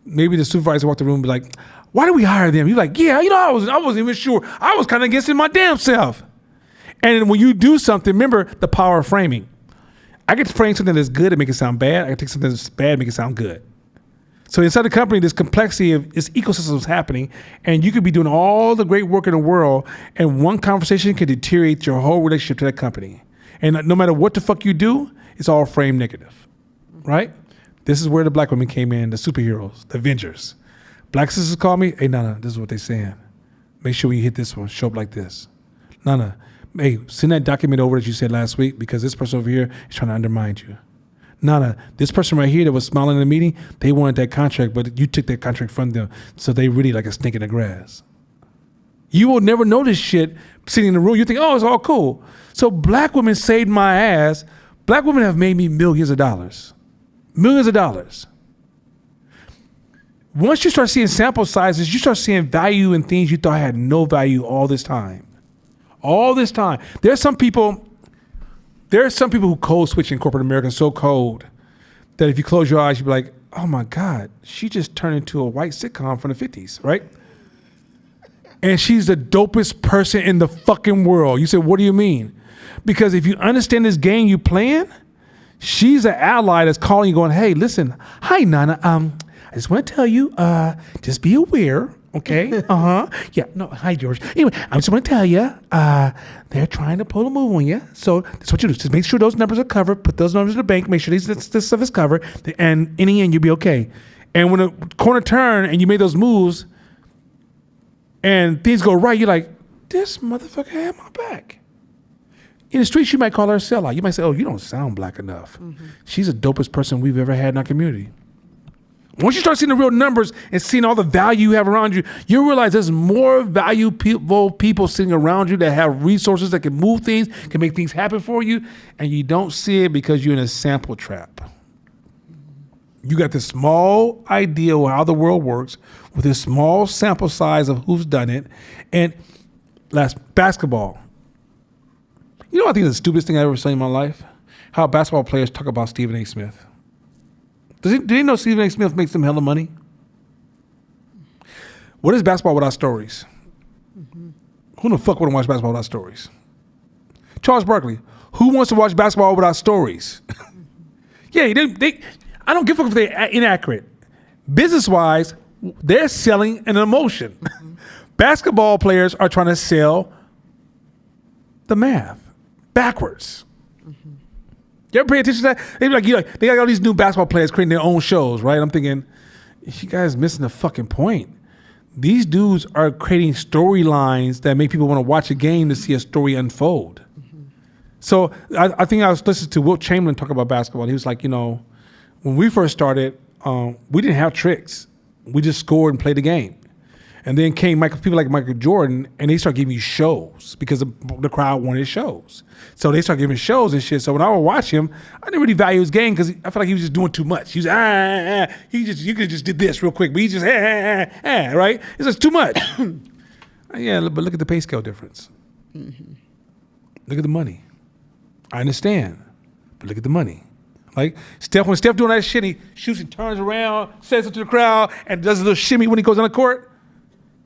maybe the supervisor walked the room and be like, why did we hire them? You're like, yeah, I wasn't even sure. I was kind of against it my damn self. And when you do something, remember the power of framing. I get to frame something that's good and make it sound bad. I can take something that's bad and make it sound good. So inside the company, this complexity of this ecosystem is happening, and you could be doing all the great work in the world, and one conversation can deteriorate your whole relationship to that company. And no matter what the fuck you do, it's all framed negative, right? This is where the black women came in, the superheroes, the Avengers. Black sisters call me, hey, Nana, this is what they're saying. Make sure when you hit this one, show up like this. Nana, hey, send that document over that you said last week because this person over here is trying to undermine you. Nana, this person right here that was smiling in the meeting, they wanted that contract, but you took that contract from them, so they really like a snake in the grass. You will never know this shit sitting in the room. You think, oh, it's all cool. So black women saved my ass. Black women have made me millions of dollars. Millions of dollars. Once you start seeing sample sizes, you start seeing value in things you thought had no value all this time. All this time. There are some people who code switch in corporate America so cold that if you close your eyes, you'd be like, oh my God, she just turned into a white sitcom from the 50s, right? And she's the dopest person in the fucking world. You say, what do you mean? Because if you understand this game you playing, she's an ally that's calling you going, hey, listen, hi, Nana. I just want to tell you, just be aware, okay? Yeah, no, hi, George. Anyway, I just want to tell you, they're trying to pull a move on you. So that's what you do. Just make sure those numbers are covered. Put those numbers in the bank. Make sure this stuff is covered. And in the end, you'll be okay. And when the corner turn and you made those moves and things go right, you're like, this motherfucker had my back. In the streets, you might call her a sellout. You might say, oh, you don't sound black enough. Mm-hmm. She's the dopest person we've ever had in our community. Once you start seeing the real numbers and seeing all the value you have around you, you realize there's more valuable people sitting around you that have resources that can move things, can make things happen for you, and you don't see it because you're in a sample trap. You got this small idea of how the world works with this small sample size of who's done it. And last, basketball. You know what I think is the stupidest thing I ever seen in my life? How basketball players talk about Stephen A. Smith. Do you know Stephen A. Smith makes them hella money? What is basketball without stories? Mm-hmm. Who the fuck wouldn't watch basketball without stories? Charles Barkley. Who wants to watch basketball without stories? Yeah, they. I don't give a fuck if they're inaccurate. Business-wise, they're selling an emotion. Mm-hmm. Basketball players are trying to sell the math backwards. Mm-hmm. You ever pay attention to that? They be like, they got all these new basketball players creating their own shows, right? I'm thinking, you guys missing the fucking point. These dudes are creating storylines that make people want to watch a game to see a story unfold. Mm-hmm. So I think I was listening to Wilt Chamberlain talk about basketball. And he was like, when we first started, we didn't have tricks. We just scored and played the game. And then came people like Michael Jordan, and they started giving you shows because the crowd wanted shows. So they started giving shows and shit. So when I would watch him, I didn't really value his game because I felt like he was just doing too much. He was you could just did this real quick, but he just right? It's just too much. Yeah, but look at the pay scale difference. Mm-hmm. Look at the money. I understand, but look at the money. Like when Steph doing that shit, he shoots and turns around, says it to the crowd, and does a little shimmy when he goes on the court.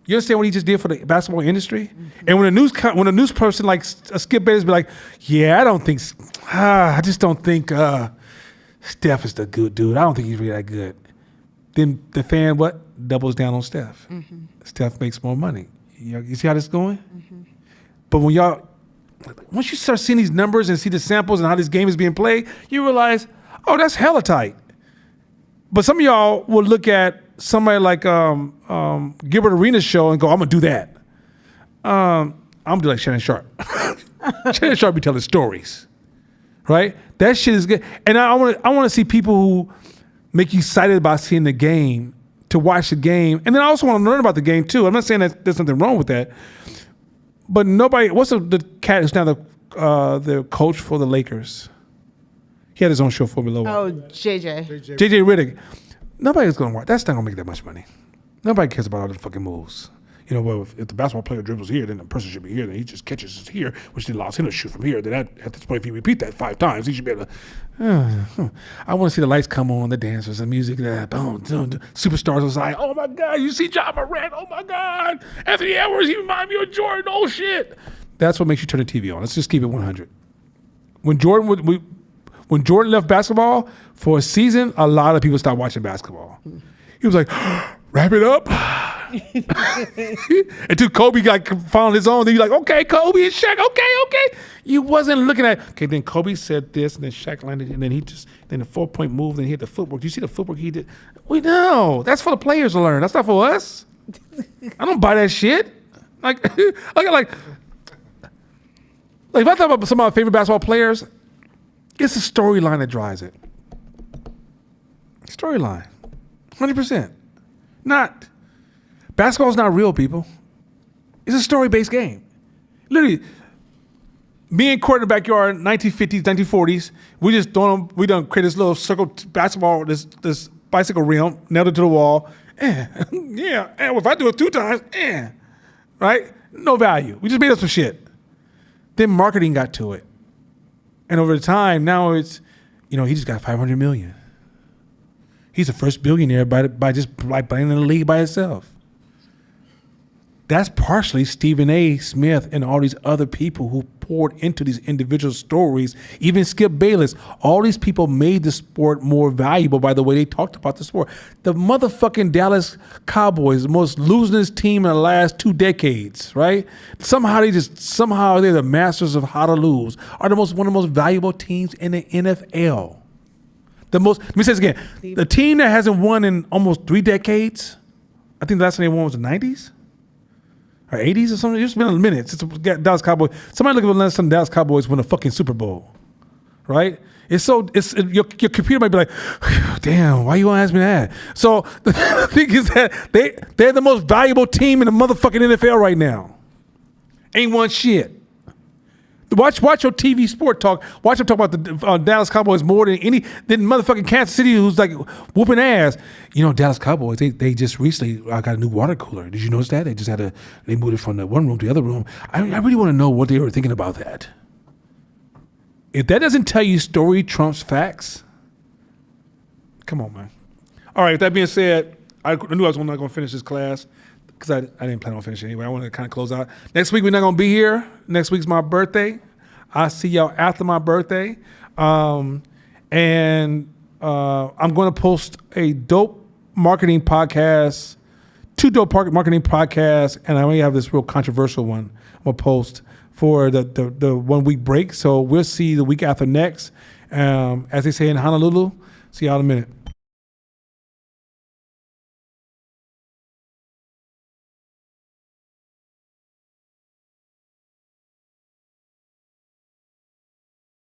You understand what he just did for the basketball industry? Mm-hmm. And when a news person like Skip Bayless be like, yeah, I just don't think Steph is the good dude. I don't think he's really that good. Then the fan doubles down on Steph. Mm-hmm. Steph makes more money. You see how this is going? Mm-hmm. But once you start seeing these numbers and see the samples and how this game is being played, you realize, oh, that's hella tight. But some of y'all will look at somebody like Gilbert Arenas' show and go, I'm gonna do that. I'm gonna do like Shannon Sharp. Shannon Sharp be telling stories, right? That shit is good. And I want to see people who make you excited about seeing the game, to watch the game, and then I also want to learn about the game too. I'm not saying that there's nothing wrong with that, but what's the cat who's now the coach for the Lakers? He had his own show for me a little while. Oh, JJ. JJ Riddick. Nobody's going to watch. That's not going to make that much money. Nobody cares about all the fucking moves. You know, well, if the basketball player dribbles here, then the person should be here. Then he just catches us here, which then allows him to shoot from here. Then at this point, if you repeat that 5 times, he should be able to. I want to see the lights come on, the dancers, the music, boom, boom, superstars was like, oh my God, you see John Morant? Oh my God, Anthony Edwards, he reminds me of Jordan. Oh shit. That's what makes you turn the TV on. Let's just keep it 100. When Jordan left basketball for a season, a lot of people stopped watching basketball. He was like, wrap it up. Until Kobe found his own, then you're like, okay, Kobe and Shaq, okay. You wasn't looking at, okay, then Kobe said this, and then Shaq landed, and then then the 4-point move, then he hit the footwork. Do you see the footwork he did? We know. That's for the players to learn. That's not for us. I don't buy that shit. Like if I thought about some of my favorite basketball players, it's the storyline that drives it. Storyline. 100%. Basketball's not real, people. It's a story-based game. Literally, me and Court in the backyard, 1950s, 1940s, we done create this little circle basketball, this bicycle rim, nailed it to the wall. Yeah, and if I do it 2 times, right? No value. We just made up some shit. Then marketing got to it. And over time, now it's, he just got $500 million. He's the first billionaire by playing in the league by himself. That's partially Stephen A. Smith and all these other people who poured into these individual stories, even Skip Bayless. All these people made the sport more valuable by the way they talked about the sport. The motherfucking Dallas Cowboys, the most losingest team in the last 2 decades, right? Somehow they're the masters of how to lose, are one of the most valuable teams in the NFL. Let me say this again. The team that hasn't won in almost 3 decades, I think the last time they won was the 90s or 80s or something. It's been a minute since the Dallas Cowboys. Somebody look at the last time the Dallas Cowboys won a fucking Super Bowl, right? Your computer might be like, damn, why you want to ask me that? So the thing is that they're the most valuable team in the motherfucking NFL right now. Ain't won shit. Watch your TV sport talk. Watch them talk about the Dallas Cowboys more than motherfucking Kansas City, who's like whooping ass. Dallas Cowboys, they just recently got a new water cooler. Did you notice that? They moved it from the one room to the other room. I really want to know what they were thinking about that. If that doesn't tell you story trumps facts, come on, man. All right, with that being said, I knew I was not going to finish this class because I didn't plan on finishing anyway. I want to kind of close out. Next week, we're not going to be here. Next week's my birthday. I'll see y'all after my birthday. I'm going to post a dope marketing podcast, 2 dope marketing podcasts, and I only have this real controversial one I'm going to post for the 1 week break. So we'll see the week after next. As they say in Honolulu, see y'all in a minute.